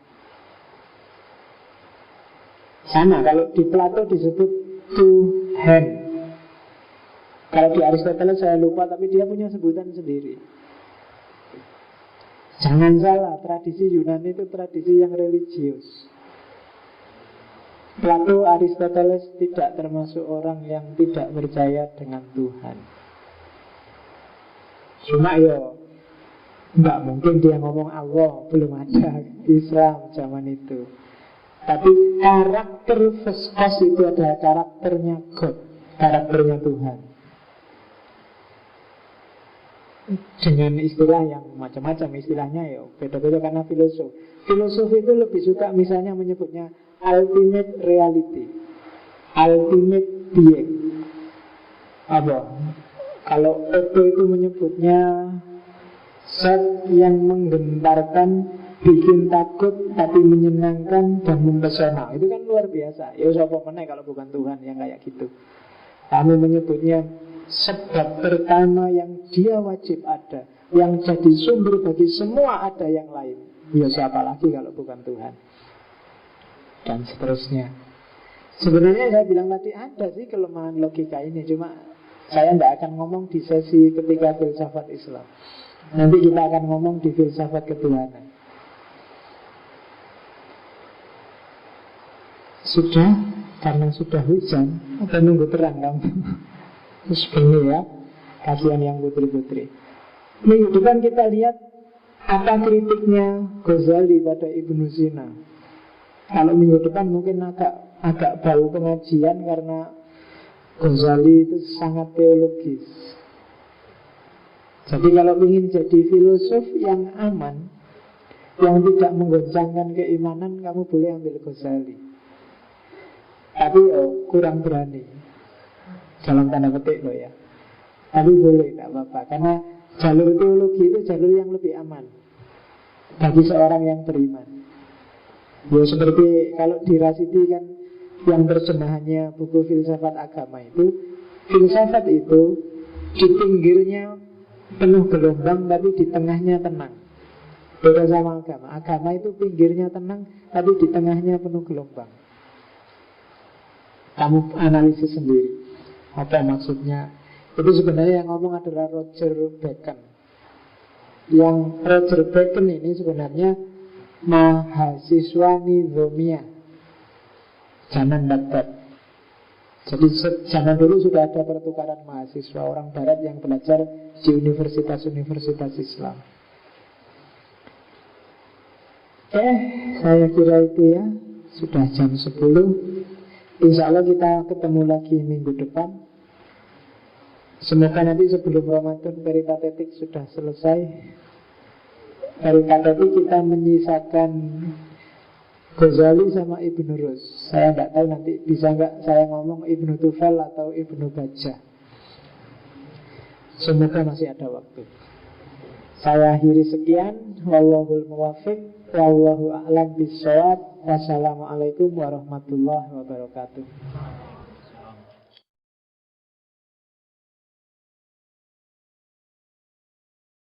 Sama, kalau di Plato disebut Tuhan. Kalau di Aristoteles saya lupa, tapi dia punya sebutan sendiri. Jangan salah, tradisi Yunani itu tradisi yang religius. Plato, Aristoteles tidak termasuk orang yang tidak percaya dengan Tuhan. Cuma nggak mungkin dia ngomong Allah, belum ada Islam zaman itu. Tapi karakter Veskos itu adalah karakternya God, karakternya Tuhan. Dengan istilah yang macam-macam, istilahnya ya beda-beda karena filosof. Filosof itu lebih suka misalnya menyebutnya ultimate reality, ultimate being. Apa? Kalau Ego itu menyebutnya zat yang menggentarkan, bikin takut tapi menyenangkan dan mempesona. Itu kan luar biasa. Ya sapa meneh kalau bukan Tuhan yang kayak gitu. Kamu menyebutnya sebab pertama yang dia wajib ada, yang jadi sumber bagi semua ada yang lain. Ya siapa lagi kalau bukan Tuhan? Dan seterusnya. Sebenarnya saya bilang tadi ada sih kelemahan logika ini, cuma saya tidak akan ngomong di sesi ketika filsafat Islam. Nanti kita akan ngomong di filsafat ketuhanan. Sudah, karena sudah hujan, atau nunggu terang kamu? Terus begini ya, kasihan yang putri-putri. Minggu depan kita lihat apa kritiknya Ghazali pada Ibnu Sina. Kalau minggu depan mungkin agak bau pengajian karena Ghazali itu sangat teologis. Jadi kalau ingin jadi filosof yang aman, yang tidak menggoncangkan keimanan, kamu boleh ambil Ghazali. Tapi kurang berani, dalam tanda petik loh ya. Tapi boleh, tidak apa-apa. Karena jalur teologi itu jalur yang lebih aman bagi seorang yang beriman. Ya seperti kalau di Rasidi kan, yang terjemahannya buku filsafat agama itu, filsafat itu di pinggirnya penuh gelombang tapi di tengahnya tenang. Beda sama agama. Agama itu pinggirnya tenang tapi di tengahnya penuh gelombang. Kamu analisis sendiri apa maksudnya. Itu sebenarnya yang ngomong adalah Roger Bacon. Yang Roger Bacon ini sebenarnya mahasiswa nizomiyah zaman Baghdad. Jadi zaman dulu sudah ada pertukaran mahasiswa orang barat yang belajar di universitas-universitas Islam. Saya kira itu ya. Sudah jam 10. Insya Allah kita ketemu lagi minggu depan. Semoga nanti sebelum Ramadan peripatetik sudah selesai. Peripatetik kita menyisakan Ghazali sama Ibnu Rus. Saya tidak tahu nanti bisa nggak saya ngomong Ibnu Tufel atau Ibnu Bajjah. Semoga masih ada waktu. Saya akhiri sekian. Wallahul muwaffiq. Wallahu a'lam bishawab. Wassalamualaikum warahmatullahi wabarakatuh.